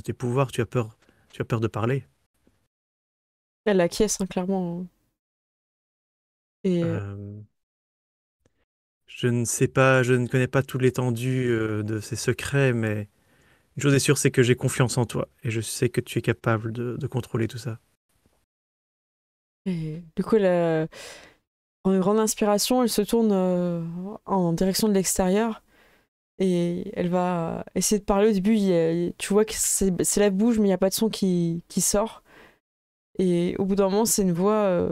Speaker 3: tes pouvoirs, tu as peur de parler.
Speaker 1: Elle acquiesce, hein, clairement. Et
Speaker 3: Euh, je ne sais pas, je ne connais pas tout l'étendue de ces secrets, mais une chose est sûre, c'est que j'ai confiance en toi et je sais que tu es capable de contrôler tout ça.
Speaker 1: du coup, en une grande inspiration, elle se tourne en direction de l'extérieur et elle va essayer de parler. Au début, tu vois que c'est la bouche, mais il n'y a pas de son qui sort. Et au bout d'un moment, c'est une voix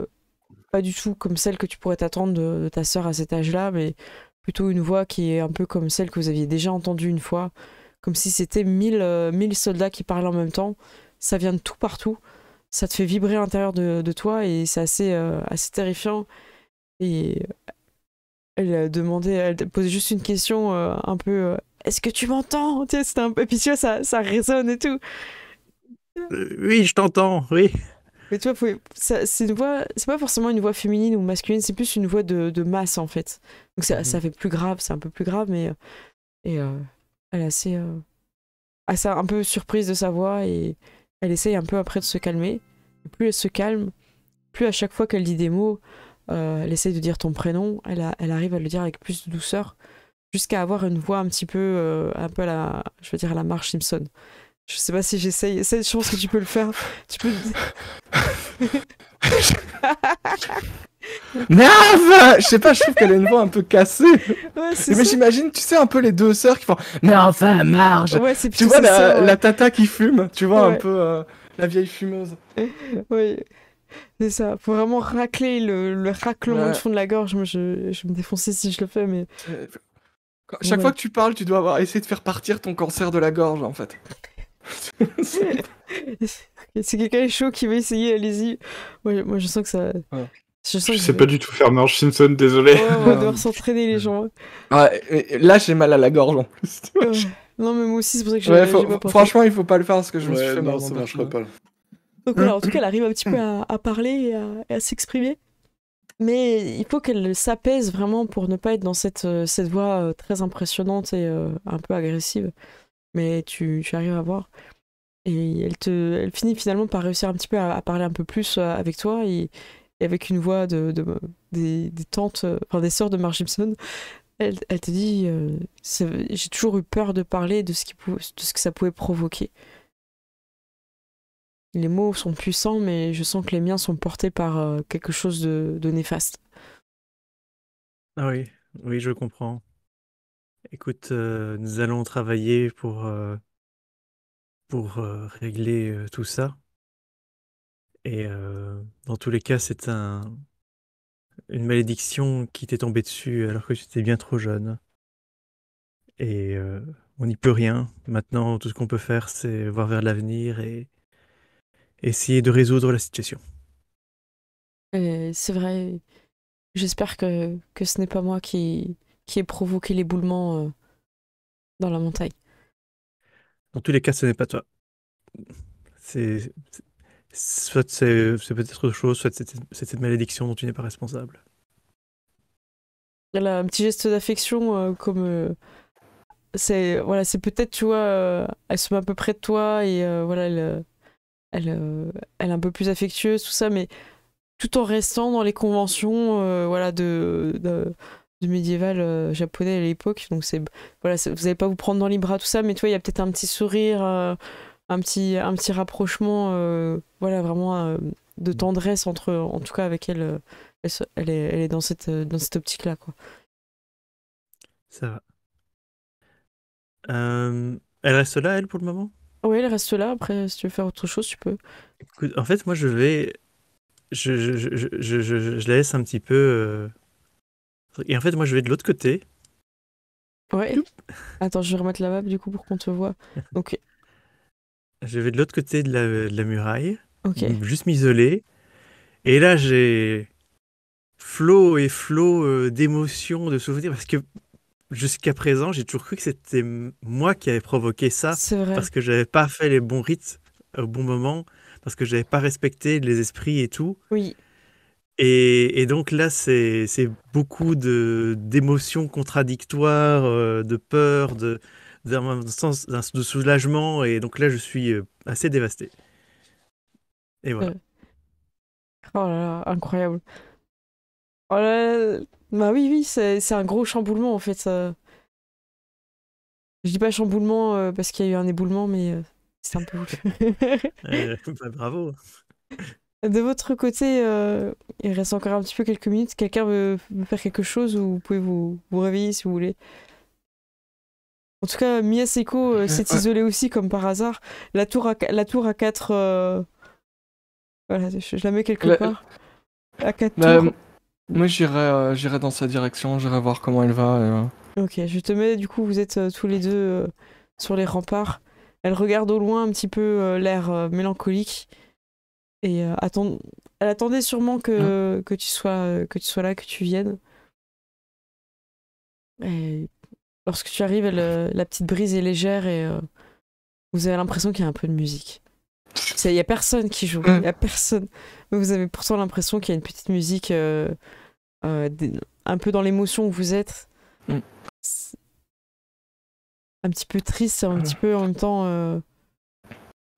Speaker 1: pas du tout comme celle que tu pourrais t'attendre de ta sœur à cet âge-là, mais plutôt une voix qui est un peu comme celle que vous aviez déjà entendue une fois, comme si c'était 1000 soldats qui parlaient en même temps. Ça vient de tout partout. Ça te fait vibrer à l'intérieur de toi et c'est assez terrifiant. Et elle posait juste une question un peu est-ce que tu m'entends? Tu sais, c'était un peu. Et puis tu vois, ça résonne et tout.
Speaker 3: Oui, je t'entends, oui.
Speaker 1: Mais tu vois, c'est une voix, c'est pas forcément une voix féminine ou masculine, c'est plus une voix de masse en fait. Donc ça fait plus grave, c'est un peu plus grave, mais elle est assez un peu surprise de sa voix et elle essaye un peu après de se calmer. Et plus elle se calme, plus à chaque fois qu'elle dit des mots, elle essaye de dire ton prénom, elle arrive à le dire avec plus de douceur, jusqu'à avoir une voix un peu je veux dire à la Marge Simpson. Je sais pas si j'essaye, je pense que tu peux le faire. Tu peux.
Speaker 4: Merde, je sais pas, je trouve qu'elle a une voix un peu cassée.
Speaker 1: Ouais, c'est
Speaker 4: Mais
Speaker 1: ça.
Speaker 4: j'imagine, tu sais, un peu les deux sœurs qui font mais enfin, Marge.
Speaker 1: Ouais, c'est
Speaker 4: Tu
Speaker 1: plutôt
Speaker 4: vois
Speaker 1: ses sœurs, ouais.
Speaker 4: la tata qui fume, tu vois un
Speaker 1: Ouais.
Speaker 4: peu la vieille fumeuse.
Speaker 1: Oui, c'est ça. Faut vraiment racler le raclement du
Speaker 4: Ouais.
Speaker 1: fond de la gorge. Moi, je vais me défoncer si je le fais, mais.
Speaker 4: Chaque
Speaker 1: Ouais.
Speaker 4: fois que tu parles, tu dois avoir essayé de faire partir ton cancer de la gorge, en fait.
Speaker 1: Si quelqu'un est chaud qui veut essayer, allez-y. Moi, je sens que ça.
Speaker 4: Ouais.
Speaker 2: Je sais pas du tout faire Marge Simpson, désolé.
Speaker 1: Ouais, on va devoir s'entraîner, les gens.
Speaker 4: Là, j'ai mal à la gorge en plus.
Speaker 1: Ouais. Non, mais moi aussi, c'est pour ça que
Speaker 4: Ouais,
Speaker 1: j'ai pas pensé.
Speaker 4: franchement, il faut pas le faire parce que je me suis fait mal.
Speaker 5: non, ça marcherait pas.
Speaker 1: Donc voilà, en tout cas, elle arrive un petit peu à parler et à s'exprimer. Mais il faut qu'elle s'apaise vraiment pour ne pas être dans cette voix très impressionnante et un peu agressive. Mais tu arrives à voir. Et elle finit finalement par réussir un petit peu à parler un peu plus avec toi et avec une voix des tantes, enfin des sœurs de Marge Simpson. Elle te dit j'ai toujours eu peur de parler de de ce que ça pouvait provoquer. Les mots sont puissants, mais je sens que les miens sont portés par quelque chose de néfaste.
Speaker 3: Ah oui, oui, je comprends. Écoute, nous allons travailler pour régler tout ça. Et dans tous les cas, c'est une malédiction qui t'est tombée dessus alors que tu étais bien trop jeune. Et on n'y peut rien. Maintenant, tout ce qu'on peut faire, c'est voir vers l'avenir et essayer de résoudre la situation.
Speaker 1: Et c'est vrai, j'espère que ce n'est pas moi qui ai provoqué l'éboulement dans la montagne.
Speaker 3: Dans tous les cas, ce n'est pas toi. C'est soit c'est peut-être autre chose, soit c'est cette malédiction dont tu n'es pas responsable.
Speaker 1: Elle a un petit geste d'affection comme c'est peut-être tu vois elle se met un peu près de toi et voilà elle est un peu plus affectueuse tout ça mais tout en restant dans les conventions voilà de médiéval japonais à l'époque donc voilà vous allez pas vous prendre dans les bras tout ça mais tu vois il y a peut-être un petit sourire un petit rapprochement voilà vraiment de tendresse en tout cas avec elle elle est dans cette optique là quoi.
Speaker 3: Ça va. Elle reste là, elle, pour le moment?
Speaker 1: Oui, elle reste là. Après, si tu veux faire autre chose, tu peux.
Speaker 3: Écoute, en fait, moi, je vais. Je la laisse un petit peu. Et en fait, moi, je vais de l'autre côté.
Speaker 1: Ouais. Attends, je vais remettre la map du coup pour qu'on te voit. Donc,
Speaker 3: Je vais de l'autre côté de la muraille,
Speaker 1: ok.
Speaker 3: juste m'isoler. Et là, j'ai flot et flot d'émotions, de souvenirs, parce que jusqu'à présent, j'ai toujours cru que c'était moi qui avais provoqué ça,
Speaker 1: C'est vrai.
Speaker 3: parce que j'avais pas fait les bons rites au bon moment, parce que j'avais pas respecté les esprits et tout.
Speaker 1: Oui.
Speaker 3: Et donc là, c'est beaucoup d'émotions contradictoires, de peur, d'un sens de soulagement. Et donc là, je suis assez dévasté. Et voilà.
Speaker 1: Oh là là, incroyable. Oh là là. Bah oui, c'est un gros chamboulement en fait. Ça. Je dis pas chamboulement parce qu'il y a eu un éboulement, mais c'est un peu.
Speaker 3: Bah, bravo.
Speaker 1: De votre côté, il reste encore un petit peu quelques minutes. Quelqu'un veut faire quelque chose ou vous pouvez vous réveiller si vous voulez. En tout cas, Mia Seiko s'est isolée aussi comme par hasard. La tour à 4. Voilà, je la mets quelque part. À 4 tours.
Speaker 4: Moi, j'irai dans sa direction, j'irai voir comment elle va.
Speaker 1: Ok, je te mets, du coup, vous êtes tous les deux sur les remparts. Elle regarde au loin un petit peu l'air mélancolique. Et elle attendait sûrement que tu sois là, que tu viennes. Et lorsque tu arrives, la petite brise est légère et vous avez l'impression qu'il y a un peu de musique. Il n'y a personne qui joue, il n'y a personne. Mais vous avez pourtant l'impression qu'il y a une petite musique un peu dans l'émotion où vous êtes. Un petit peu triste, un petit peu en même temps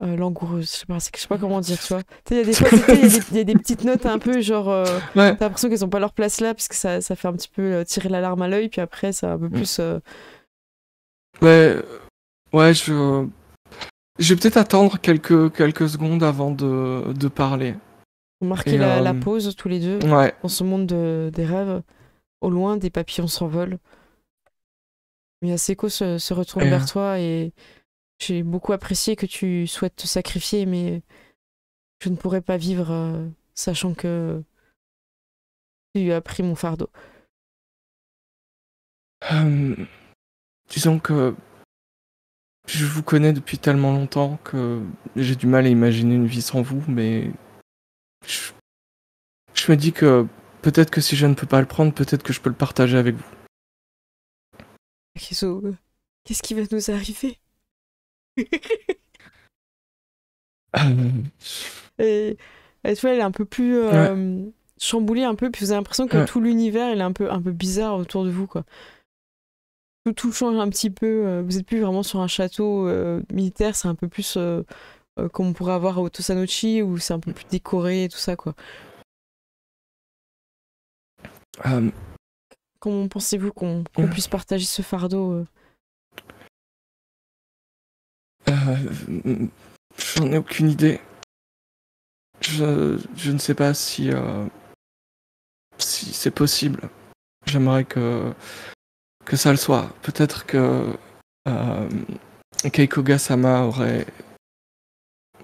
Speaker 1: langoureuse. Je sais pas comment dire, tu vois. Il y a des fois, il y a des petites notes un peu genre. T'as l'impression qu'elles n'ont pas leur place là, parce que ça fait un petit peu tirer la larme à l'œil, puis après, c'est un peu plus.
Speaker 4: Ouais, je vais peut-être attendre quelques secondes avant de parler.
Speaker 1: Vous marquez la pause tous les deux dans ce monde des rêves. Au loin, des papillons s'envolent. Miyaseko se retourne vers toi et j'ai beaucoup apprécié que tu souhaites te sacrifier, mais je ne pourrais pas vivre sachant que tu as pris mon fardeau.
Speaker 4: Disons que je vous connais depuis tellement longtemps que j'ai du mal à imaginer une vie sans vous, mais je me dis que peut-être que si je ne peux pas le prendre, peut-être que je peux le partager avec vous.
Speaker 1: Akizo, qu'est-ce qui va nous arriver? Et tu vois, elle est un peu plus chamboulée un peu, puis vous avez l'impression que tout l'univers il est un peu bizarre autour de vous, quoi. Tout change un petit peu. Vous êtes plus vraiment sur un château militaire, c'est un peu plus comme on pourrait avoir à Otosanouchi, où c'est un peu plus décoré et tout ça, quoi. Comment pensez-vous qu'on puisse partager ce fardeau
Speaker 4: J'en ai aucune idée. Je ne sais pas si c'est possible. J'aimerais que ça le soit. Peut-être que Keikoga-sama aurait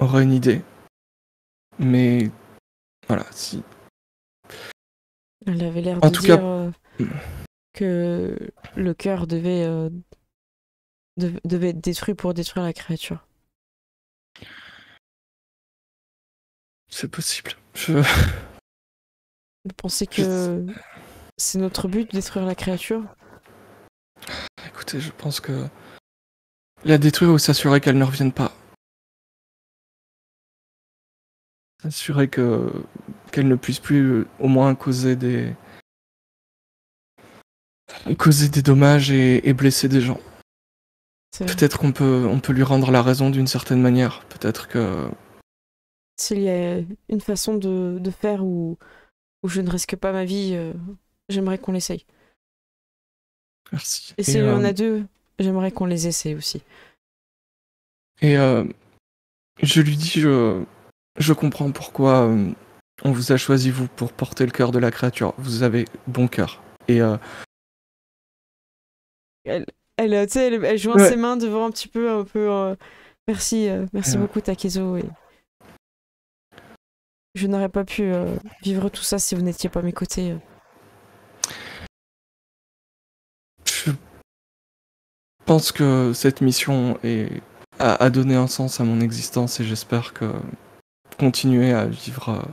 Speaker 4: une idée. Mais voilà, si.
Speaker 1: Elle avait l'air de dire que le cœur devait être détruit pour détruire la créature.
Speaker 4: C'est possible.
Speaker 1: Vous pensez que c'est notre but de détruire la créature?
Speaker 4: Écoutez, je pense que la détruire ou s'assurer qu'elle ne revienne pas. S'assurer qu'elle ne puisse plus au moins causer des dommages et blesser des gens. Peut-être qu'on peut lui rendre la raison d'une certaine manière. Peut-être que...
Speaker 1: S'il y a une façon de faire où je ne risque pas ma vie, j'aimerais qu'on l'essaye.
Speaker 4: Merci.
Speaker 1: Et s'il y en a deux, j'aimerais qu'on les essaye aussi.
Speaker 4: Et je lui dis, je comprends pourquoi on vous a choisi, vous, pour porter le cœur de la créature. Vous avez bon cœur. Et
Speaker 1: elle joint ses mains devant un petit peu, merci beaucoup Takezo. Et je n'aurais pas pu vivre tout ça si vous n'étiez pas à mes côtés.
Speaker 4: pense que cette mission a donné un sens à mon existence et j'espère que continuer à vivre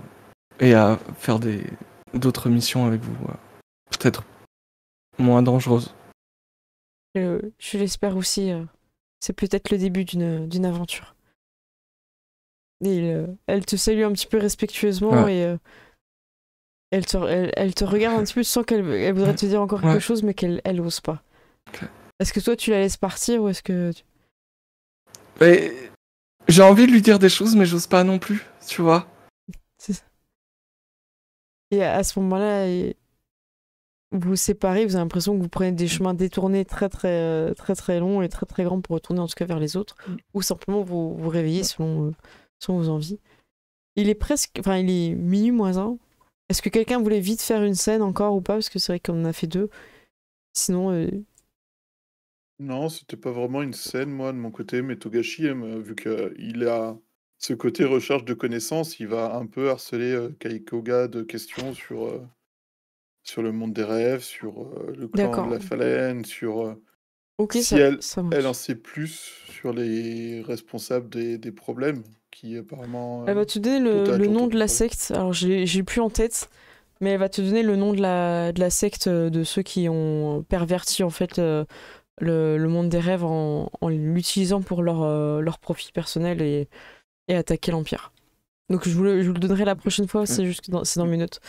Speaker 4: et à faire d'autres missions avec vous, peut-être moins dangereuses.
Speaker 1: Je l'espère aussi. C'est peut-être le début d'une aventure. Et elle te salue un petit peu respectueusement et elle te regarde un petit peu. Tu sens qu'elle voudrait te dire encore quelque chose, mais qu'elle ose pas.
Speaker 4: Okay.
Speaker 1: Est-ce que toi tu la laisses partir ou est-ce que
Speaker 4: j'ai envie de lui dire des choses, mais j'ose pas non plus, tu vois.
Speaker 1: Et à ce moment-là, vous vous séparez, vous avez l'impression que vous prenez des chemins détournés très très longs et très très grands pour retourner en tout cas vers les autres, ou simplement vous vous réveillez selon vos envies. Il est minuit moins 1. Est-ce que quelqu'un voulait vite faire une scène encore ou pas? Parce que c'est vrai qu'on en a fait 2. Sinon...
Speaker 5: Non, c'était pas vraiment une scène, moi, de mon côté, mais Togashi, vu qu'il a ce côté recherche de connaissances, il va un peu harceler Kaikoga de questions sur le monde des rêves, sur le clan de la Phalène, sur si elle en sait plus sur les responsables des problèmes, qui apparemment...
Speaker 1: Elle va te donner le nom de la secte, alors j'ai plus en tête, mais elle va te donner le nom de la secte de ceux qui ont perverti en fait le monde des rêves en l'utilisant pour leur profit personnel et attaquer l'Empire. Donc je vous le donnerai la prochaine fois, c'est juste que c'est dans mes notes.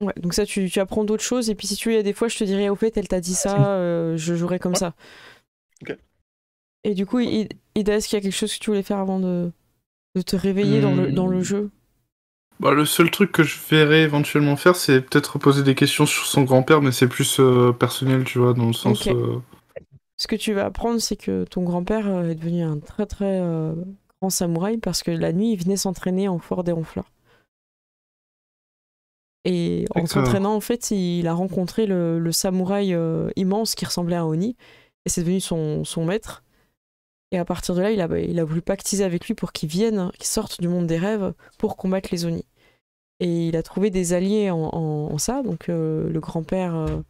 Speaker 1: Ouais, donc ça, tu apprends d'autres choses, et puis si tu veux, il y a des fois, je te dirais, au fait, elle t'a dit ça, je jouerai comme ça.
Speaker 5: Ok.
Speaker 1: Et du coup, Ida, est-ce qu'il y a quelque chose que tu voulais faire avant de te réveiller dans le jeu?
Speaker 2: Bah, le seul truc que je verrais éventuellement faire, c'est peut-être poser des questions sur son grand-père, mais c'est plus personnel, tu vois, dans le sens...
Speaker 1: Ce que tu vas apprendre, c'est que ton grand-père est devenu un très très grand samouraï, parce que la nuit, il venait s'entraîner en foire des ronfleurs. Et en s'entraînant, en fait, il a rencontré le samouraï immense qui ressemblait à Oni, et c'est devenu son maître. Et à partir de là, il a voulu pactiser avec lui pour qu'il sorte du monde des rêves pour combattre les Oni. Et il a trouvé des alliés en ça, donc le grand-père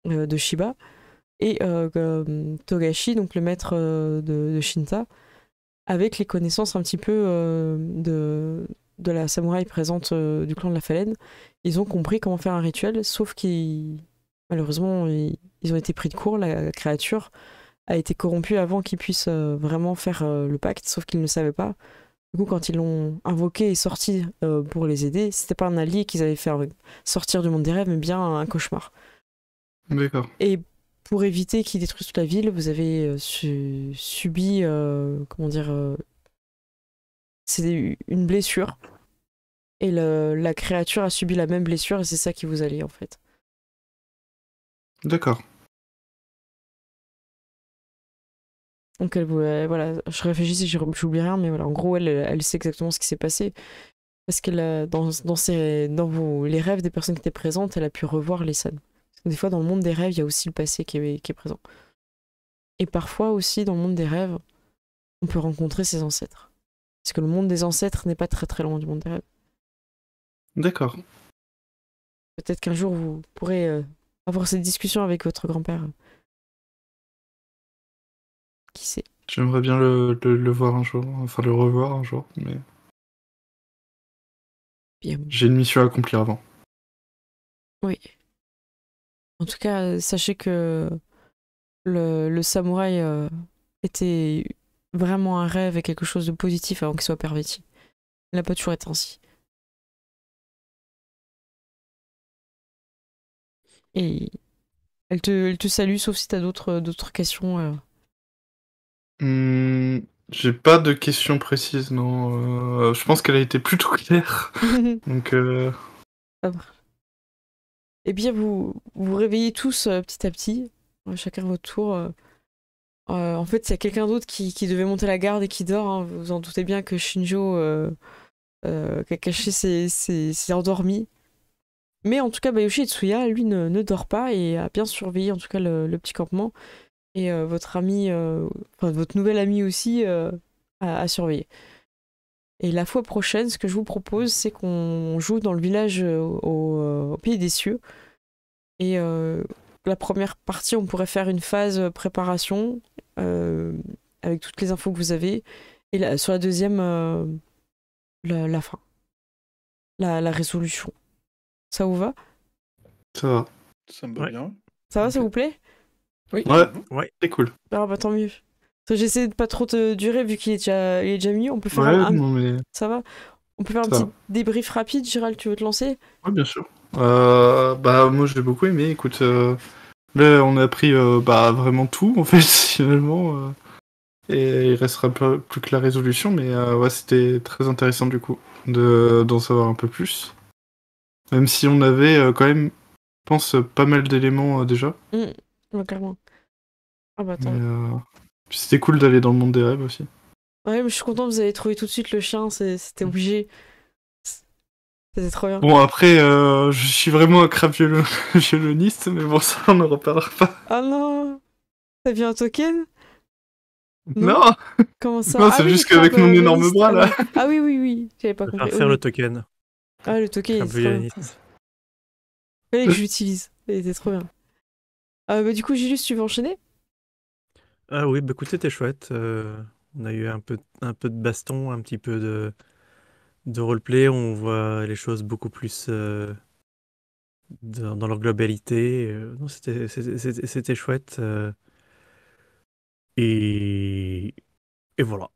Speaker 1: de Shiba, et Togashi, donc le maître de Shinta, avec les connaissances un petit peu de la samouraï présente du clan de la Phalène. Ils ont compris comment faire un rituel, sauf malheureusement, ils ont été pris de court. La créature a été corrompue avant qu'ils puissent vraiment faire le pacte, sauf qu'ils ne le savaient pas. Du coup, quand ils l'ont invoqué et sorti pour les aider, c'était pas un allié qu'ils avaient fait sortir du monde des rêves, mais bien un cauchemar.
Speaker 2: D'accord.
Speaker 1: Et pour éviter qu'ils détruisent toute la ville, vous avez subi, c'est une blessure. Et la créature a subi la même blessure et c'est ça qui vous allie en fait.
Speaker 2: D'accord.
Speaker 1: Donc voilà, je réfléchis si j'oublie rien, mais voilà, en gros elle sait exactement ce qui s'est passé. Parce qu'elle dans les rêves des personnes qui étaient présentes, elle a pu revoir les scènes. Parce que des fois dans le monde des rêves, il y a aussi le passé qui est présent. Et parfois aussi dans le monde des rêves, on peut rencontrer ses ancêtres. Parce que le monde des ancêtres n'est pas très très loin du monde des rêves.
Speaker 2: D'accord.
Speaker 1: Peut-être qu'un jour vous pourrez avoir cette discussion avec votre grand-père. Qui sait?
Speaker 2: J'aimerais bien le voir un jour, enfin le revoir un jour, mais...
Speaker 1: Bien.
Speaker 2: J'ai une mission à accomplir avant.
Speaker 1: Oui. En tout cas, sachez que le samouraï était vraiment un rêve et quelque chose de positif avant qu'il soit perverti. Il n'a pas toujours été ainsi. Et elle te salue, sauf si tu as d'autres questions.
Speaker 2: J'ai pas de questions précises, non. Je pense qu'elle a été plutôt claire. Donc,
Speaker 1: Eh bien, vous réveillez tous petit à petit, chacun votre tour. En fait, il y a quelqu'un d'autre qui devait monter la garde et qui dort. Hein. Vous en doutez bien que Shinjo Kakashi s'est endormi. Mais en tout cas, Bayoshi Tsuya, lui, ne dort pas et a bien surveillé en tout cas le petit campement. Et votre ami, votre nouvel ami aussi, a surveillé. Et la fois prochaine, ce que je vous propose, c'est qu'on joue dans le village au Pays des Cieux. Et la première partie, on pourrait faire une phase préparation avec toutes les infos que vous avez. Et là, sur la deuxième, la fin. La résolution. Ça vous va?
Speaker 2: Ça va.
Speaker 5: Ça me va
Speaker 3: Ouais.
Speaker 5: bien.
Speaker 1: Ça va, ça vous plaît?
Speaker 4: Oui.
Speaker 3: Ouais.
Speaker 2: C'est cool.
Speaker 1: Ah bah tant mieux. J'essaie de pas trop te durer vu qu'il est déjà mis. On peut faire
Speaker 2: Ouais,
Speaker 1: un...
Speaker 2: non mais...
Speaker 1: Ça va? On peut faire un
Speaker 2: Ça
Speaker 1: petit débrief rapide. Gérald, tu veux te lancer?
Speaker 2: Ouais, bien sûr. Bah, moi, j'ai beaucoup aimé. Écoute, là, on a appris bah, vraiment tout, en fait, finalement. Et il restera plus que la résolution, mais ouais, c'était très intéressant, du coup, d'en savoir un peu plus. Même si on avait quand même, je pense, pas mal d'éléments déjà.
Speaker 1: Ouais, clairement. Ah bah attends.
Speaker 2: Mais, puis c'était cool d'aller dans le monde des rêves aussi.
Speaker 1: Ouais, mais je suis contente, vous avez trouvé tout de suite le chien. C'était obligé. C'était trop bien.
Speaker 2: Bon, après, je suis vraiment un crabe violoniste, mais bon, ça, on n'en reparlera pas.
Speaker 1: Ah non! T'as vu un token? Non.
Speaker 2: Non,
Speaker 1: Comment ça?
Speaker 2: Non,
Speaker 1: Ah
Speaker 2: c'est
Speaker 1: oui,
Speaker 2: juste qu'avec
Speaker 1: crabe
Speaker 2: mon énorme
Speaker 1: violoniste.
Speaker 2: bras, là.
Speaker 1: Ah, non. Ah oui, oui, oui. J'avais pas
Speaker 3: On va
Speaker 1: compris.
Speaker 3: faire
Speaker 1: Oui.
Speaker 3: le token.
Speaker 1: Ah, le token, il
Speaker 3: Crabe
Speaker 1: était trop bien.
Speaker 3: violoniste.
Speaker 1: Fallait que je l'utilise. Il était trop bien. Bah, du coup, Gilus, tu veux enchaîner?
Speaker 3: Ah oui, bah écoute, c'était chouette. On a eu un peu de baston, un petit peu de roleplay. On voit les choses beaucoup plus dans leur globalité. Non, c'était chouette. Et voilà.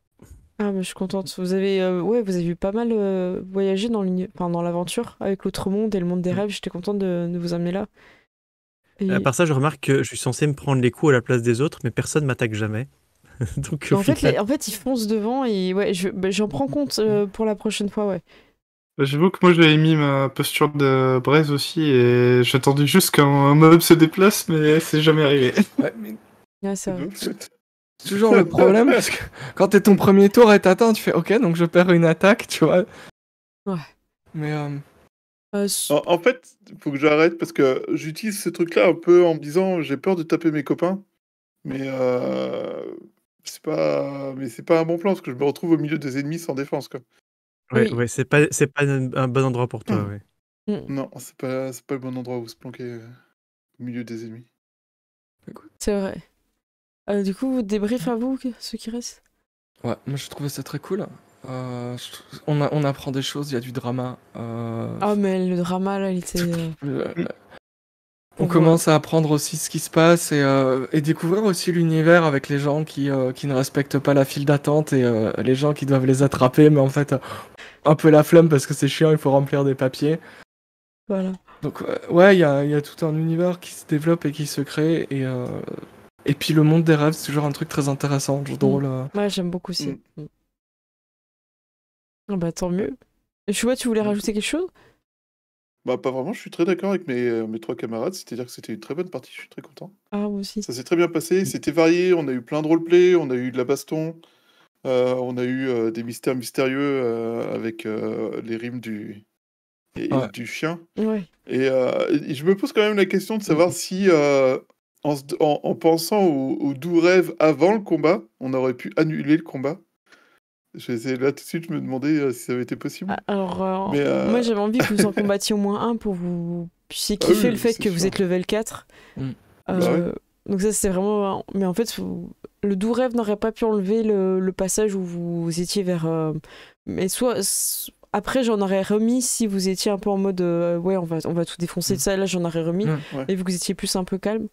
Speaker 1: Ah, bah, je suis contente. Vous avez, vous avez eu pas mal voyagé dans dans l'aventure avec l'autre monde et le monde des rêves. J'étais contente de vous amener là. Et...
Speaker 3: À part ça, je remarque que je suis censé me prendre les coups à la place des autres, mais personne m'attaque jamais. Donc au
Speaker 1: en fait,
Speaker 3: final...
Speaker 1: en fait, ils foncent devant et ouais, j'en prends compte pour la prochaine fois, ouais.
Speaker 2: Bah, j'avoue que moi j'avais mis ma posture de braise aussi et j'attendais juste qu'un mob se déplace, mais c'est jamais arrivé.
Speaker 4: Ouais, mais
Speaker 1: Ouais, c'est vrai.
Speaker 4: c'est toujours le problème parce que quand t'es ton premier tour et t'atteins, tu fais ok, donc je perds une attaque, tu vois.
Speaker 1: Ouais.
Speaker 4: Mais
Speaker 5: En fait, il faut que j'arrête parce que j'utilise ce truc-là un peu en me disant j'ai peur de taper mes copains, mais c'est pas un bon plan parce que je me retrouve au milieu des ennemis sans défense quoi.
Speaker 3: Ouais,
Speaker 1: Oui.
Speaker 3: ouais, c'est pas un bon endroit pour toi, ouais.
Speaker 5: Non, c'est pas le bon endroit où se planquer au milieu des ennemis.
Speaker 1: C'est vrai. Du coup, vous débrief à vous, ceux qui restent?
Speaker 4: ouais, moi je trouvais ça très cool. On apprend des choses, il y a du drama.
Speaker 1: Ah, mais le drama, là, il était...
Speaker 4: On commence à apprendre aussi ce qui se passe et découvrir aussi l'univers avec les gens qui ne respectent pas la file d'attente et les gens qui doivent les attraper, mais en fait, un peu la flemme parce que c'est chiant, il faut remplir des papiers.
Speaker 1: Voilà.
Speaker 4: Donc, ouais, il y a tout un univers qui se développe et qui se crée. Et puis, le monde des rêves, c'est toujours un truc très intéressant, toujours drôle.
Speaker 1: Ouais, j'aime beaucoup aussi. Ah bah, tant mieux. Et tu vois, tu voulais rajouter quelque chose?
Speaker 5: Bah pas vraiment, je suis très d'accord avec mes trois camarades, c'est-à-dire que c'était une très bonne partie, je suis très content.
Speaker 1: Ah, moi aussi.
Speaker 5: Ça s'est très bien passé, c'était varié, on a eu plein de roleplay, on a eu de la baston, on a eu des mystères mystérieux avec les rimes du chien.
Speaker 1: Ouais.
Speaker 5: Et je me pose quand même la question de savoir si, en pensant au doux rêve avant le combat, on aurait pu annuler le combat. Là tout de suite, je me demandais si ça avait été possible.
Speaker 1: Alors,
Speaker 5: Mais,
Speaker 1: moi j'avais envie que vous en combattiez au moins un pour vous puissiez
Speaker 5: Ah
Speaker 1: kiffer
Speaker 5: oui,
Speaker 1: le fait
Speaker 5: c'est
Speaker 1: que vous
Speaker 5: sûr.
Speaker 1: êtes level 4.
Speaker 4: Mm.
Speaker 5: Bah ouais.
Speaker 1: Donc ça c'était vraiment... Mais en fait, le doux rêve n'aurait pas pu enlever le passage où vous étiez vers... Mais après j'en aurais remis si vous étiez un peu en mode ouais on va tout défoncer de ça, là j'en aurais remis.
Speaker 5: Ouais.
Speaker 1: Et vu que vous étiez plus un peu calme.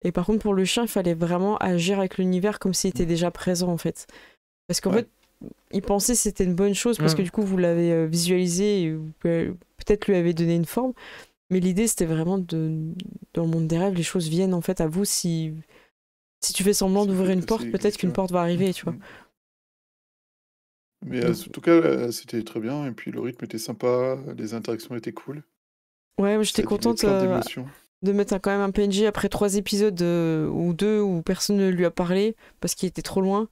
Speaker 1: Et par contre pour le chien il fallait vraiment agir avec l'univers comme s'il était déjà présent en fait. Parce qu'en fait il pensait que c'était une bonne chose parce que du coup vous l'avez visualisé et vous peut-être lui avez donné une forme, mais l'idée c'était vraiment dans le monde des rêves les choses viennent en fait à vous si tu fais semblant d'ouvrir une porte, peut-être qu'une porte va arriver, tu vois.
Speaker 5: Mais
Speaker 1: Donc-
Speaker 5: en tout cas c'était très bien et puis le rythme était sympa, les interactions étaient cool.
Speaker 1: Ouais,
Speaker 5: Ça
Speaker 1: j'étais
Speaker 5: a donné
Speaker 1: contente
Speaker 5: plein d'émotions.
Speaker 1: de mettre quand même un PNJ après 3 épisodes ou 2 où personne ne lui a parlé parce qu'il était trop loin.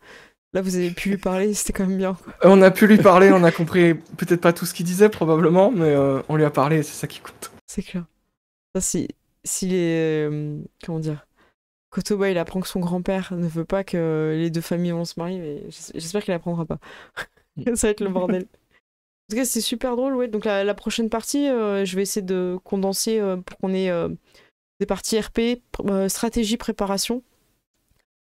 Speaker 1: Là, vous avez pu lui parler, c'était quand même bien.
Speaker 4: On a pu lui parler, on a compris peut-être pas tout ce qu'il disait probablement, mais on lui a parlé et c'est ça qui compte.
Speaker 1: C'est clair. Ça, si les... comment dire, Kotoba, il apprend que son grand-père ne veut pas que les deux familles vont se marier, mais j'espère qu'il apprendra pas. Ça va être le bordel. En tout cas, c'est super drôle, ouais. Donc la prochaine partie, je vais essayer de condenser pour qu'on ait des parties RP, stratégie, préparation.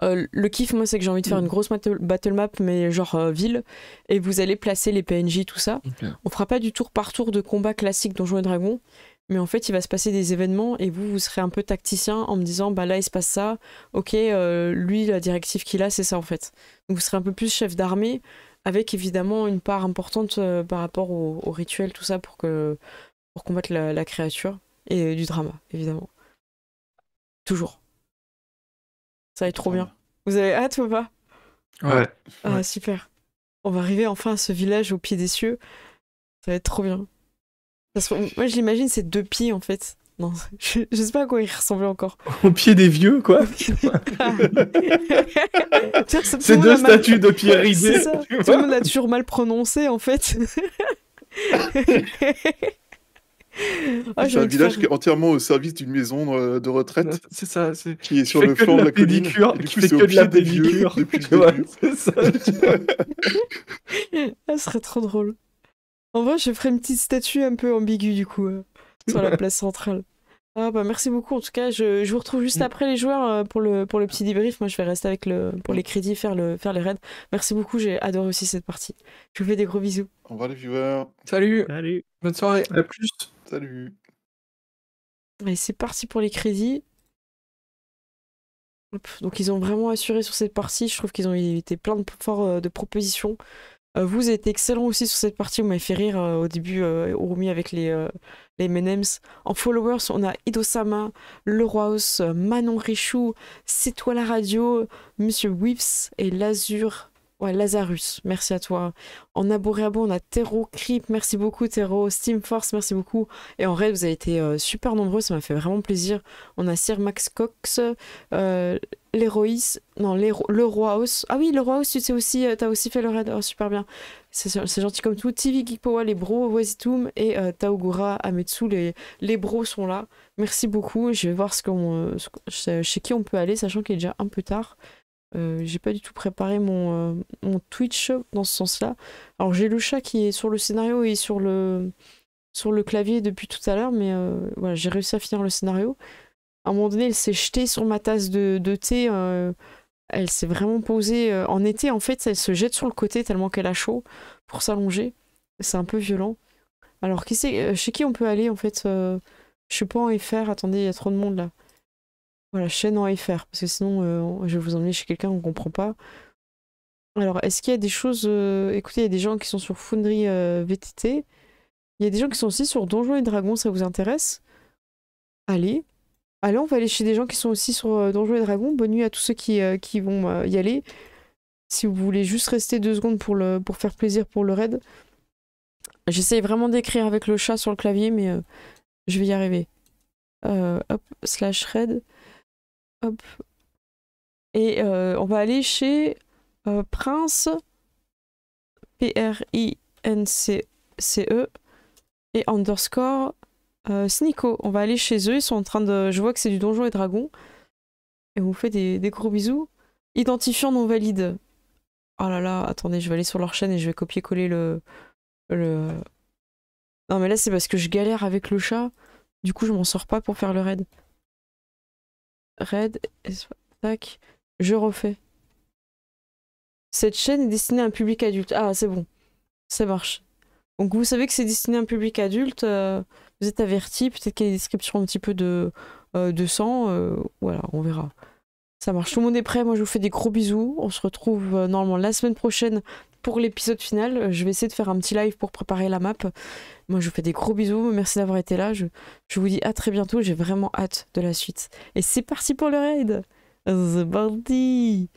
Speaker 1: Le kiff, moi, c'est que j'ai envie de faire une grosse battle map, mais genre ville, et vous allez placer les PNJ, tout ça.
Speaker 4: Ok.
Speaker 1: On fera pas du tour par tour de combat classique Donjons et Dragons, mais en fait, il va se passer des événements, et vous serez un peu tacticien en me disant, bah là, il se passe ça, ok, lui, la directive qu'il a, c'est ça, en fait. Donc vous serez un peu plus chef d'armée, avec évidemment une part importante par rapport au rituel, tout ça, pour combattre la créature, et du drama, évidemment. Toujours. Ça va être trop bien. Vous avez hâte ou pas?
Speaker 2: Ouais.
Speaker 1: Ah,
Speaker 4: Ouais.
Speaker 1: super. On va arriver enfin à ce village au pied des cieux. Ça va être trop bien. Parce que moi, je l'imagine, c'est 2 pieds, en fait. Non, je sais pas à quoi il ressemblait encore.
Speaker 3: Au pied des vieux, quoi.
Speaker 4: Ces deux statues de pierre
Speaker 1: C'est
Speaker 4: ridée.
Speaker 1: ça.
Speaker 4: tu
Speaker 1: Tout
Speaker 4: vois.
Speaker 1: le monde a toujours mal prononcé, en fait. Ah,
Speaker 5: C'est
Speaker 1: j'ai
Speaker 5: un
Speaker 1: envie de
Speaker 5: village
Speaker 1: faire-
Speaker 5: qui est entièrement au service d'une maison de retraite
Speaker 4: C'est ça, c'est.
Speaker 5: qui est sur
Speaker 4: Qui
Speaker 5: le
Speaker 4: fait que
Speaker 5: flanc
Speaker 4: de
Speaker 5: de
Speaker 4: la
Speaker 5: la colline.
Speaker 4: pédicure,
Speaker 5: Et du
Speaker 4: qui
Speaker 5: coup,
Speaker 4: fait
Speaker 5: c'est
Speaker 4: que
Speaker 5: au
Speaker 4: de la
Speaker 5: pied des vieux
Speaker 4: pédicure.
Speaker 5: depuis le
Speaker 4: Tu vois,
Speaker 5: début.
Speaker 4: c'est ça.
Speaker 1: Ah, ce serait trop drôle. En vrai, je ferais une petite statue un peu ambiguë, du coup, sur la place centrale. Ah bah merci beaucoup, en tout cas, je vous retrouve juste après les joueurs pour le petit débrief. Moi, je vais rester avec pour les crédits, faire les raids. Merci beaucoup, j'ai adoré aussi cette partie. Je vous fais des gros bisous.
Speaker 5: Au revoir les viewers.
Speaker 4: Salut,
Speaker 3: Salut.
Speaker 4: bonne soirée.
Speaker 2: À plus.
Speaker 5: Salut.
Speaker 1: Allez, c'est parti pour les crédits. Hop, donc ils ont vraiment assuré sur cette partie, je trouve qu'ils ont été plein de propositions. Vous avez été excellent aussi sur cette partie, vous m'avez fait rire au début, Urumi avec les M&M's. En followers, on a Idosama, Le Roi Os, Manon Richou, C'est toi la radio, Monsieur Whips et Lazarus, merci à toi. En Aboréabo, on a Tero, Creep, merci beaucoup Tero, Steam Force, merci beaucoup. Et en raid, vous avez été super nombreux, ça m'a fait vraiment plaisir. On a Sir Max Cox, le Roi Os. Ah oui, le Roi Os, tu sais aussi, t'as aussi fait le raid, oh super bien. C'est gentil comme tout. TV Geek Power, les bros, Wazitum et Taogura, Ametsu, les bros sont là. Merci beaucoup, je vais voir chez qui on peut aller, sachant qu'il est déjà un peu tard. J'ai pas du tout préparé mon Twitch dans ce sens-là. Alors j'ai le chat qui est sur le scénario et sur le clavier depuis tout à l'heure, mais voilà, j'ai réussi à finir le scénario. À un moment donné, elle s'est jetée sur ma tasse de thé. Elle s'est vraiment posée. En été, en fait, elle se jette sur le côté tellement qu'elle a chaud pour s'allonger. C'est un peu violent. Alors, chez qui on peut aller, en fait je suis pas en FR. Attendez, il y a trop de monde là. Voilà, chaîne en FR, parce que sinon, je vais vous emmener chez quelqu'un qu'on comprend pas. Alors, est-ce qu'il y a des choses... Écoutez, il y a des gens qui sont sur Foundry VTT. Il y a des gens qui sont aussi sur Donjons et Dragons, ça vous intéresse? Allez, on va aller chez des gens qui sont aussi sur Donjons et Dragons. Bonne nuit à tous ceux qui vont y aller. Si vous voulez juste rester 2 secondes pour faire plaisir pour le raid. J'essaye vraiment d'écrire avec le chat sur le clavier, mais je vais y arriver. Hop, /raid. Hop. Et on va aller chez Prince, PRINCE, et underscore Snico. On va aller chez eux, ils sont en train de... Je vois que c'est du Donjons et Dragons. Et on vous fait des gros bisous. Identifiant non valide. Oh là là, attendez, je vais aller sur leur chaîne et je vais copier-coller le... Non mais là c'est parce que je galère avec le chat. Du coup je m'en sors pas pour faire le raid. Raid, tac, je refais. Cette chaîne est destinée à un public adulte. Ah, c'est bon, ça marche. Donc vous savez que c'est destiné à un public adulte, vous êtes avertis, peut-être qu'il y a des descriptions un petit peu de sang, voilà, on verra. Ça marche, tout le monde est prêt, moi je vous fais des gros bisous. On se retrouve normalement la semaine prochaine pour l'épisode final. Je vais essayer de faire un petit live pour préparer la map. Moi je vous fais des gros bisous, merci d'avoir été là. Je vous dis à très bientôt, j'ai vraiment hâte de la suite. Et c'est parti pour le raid. C'est parti.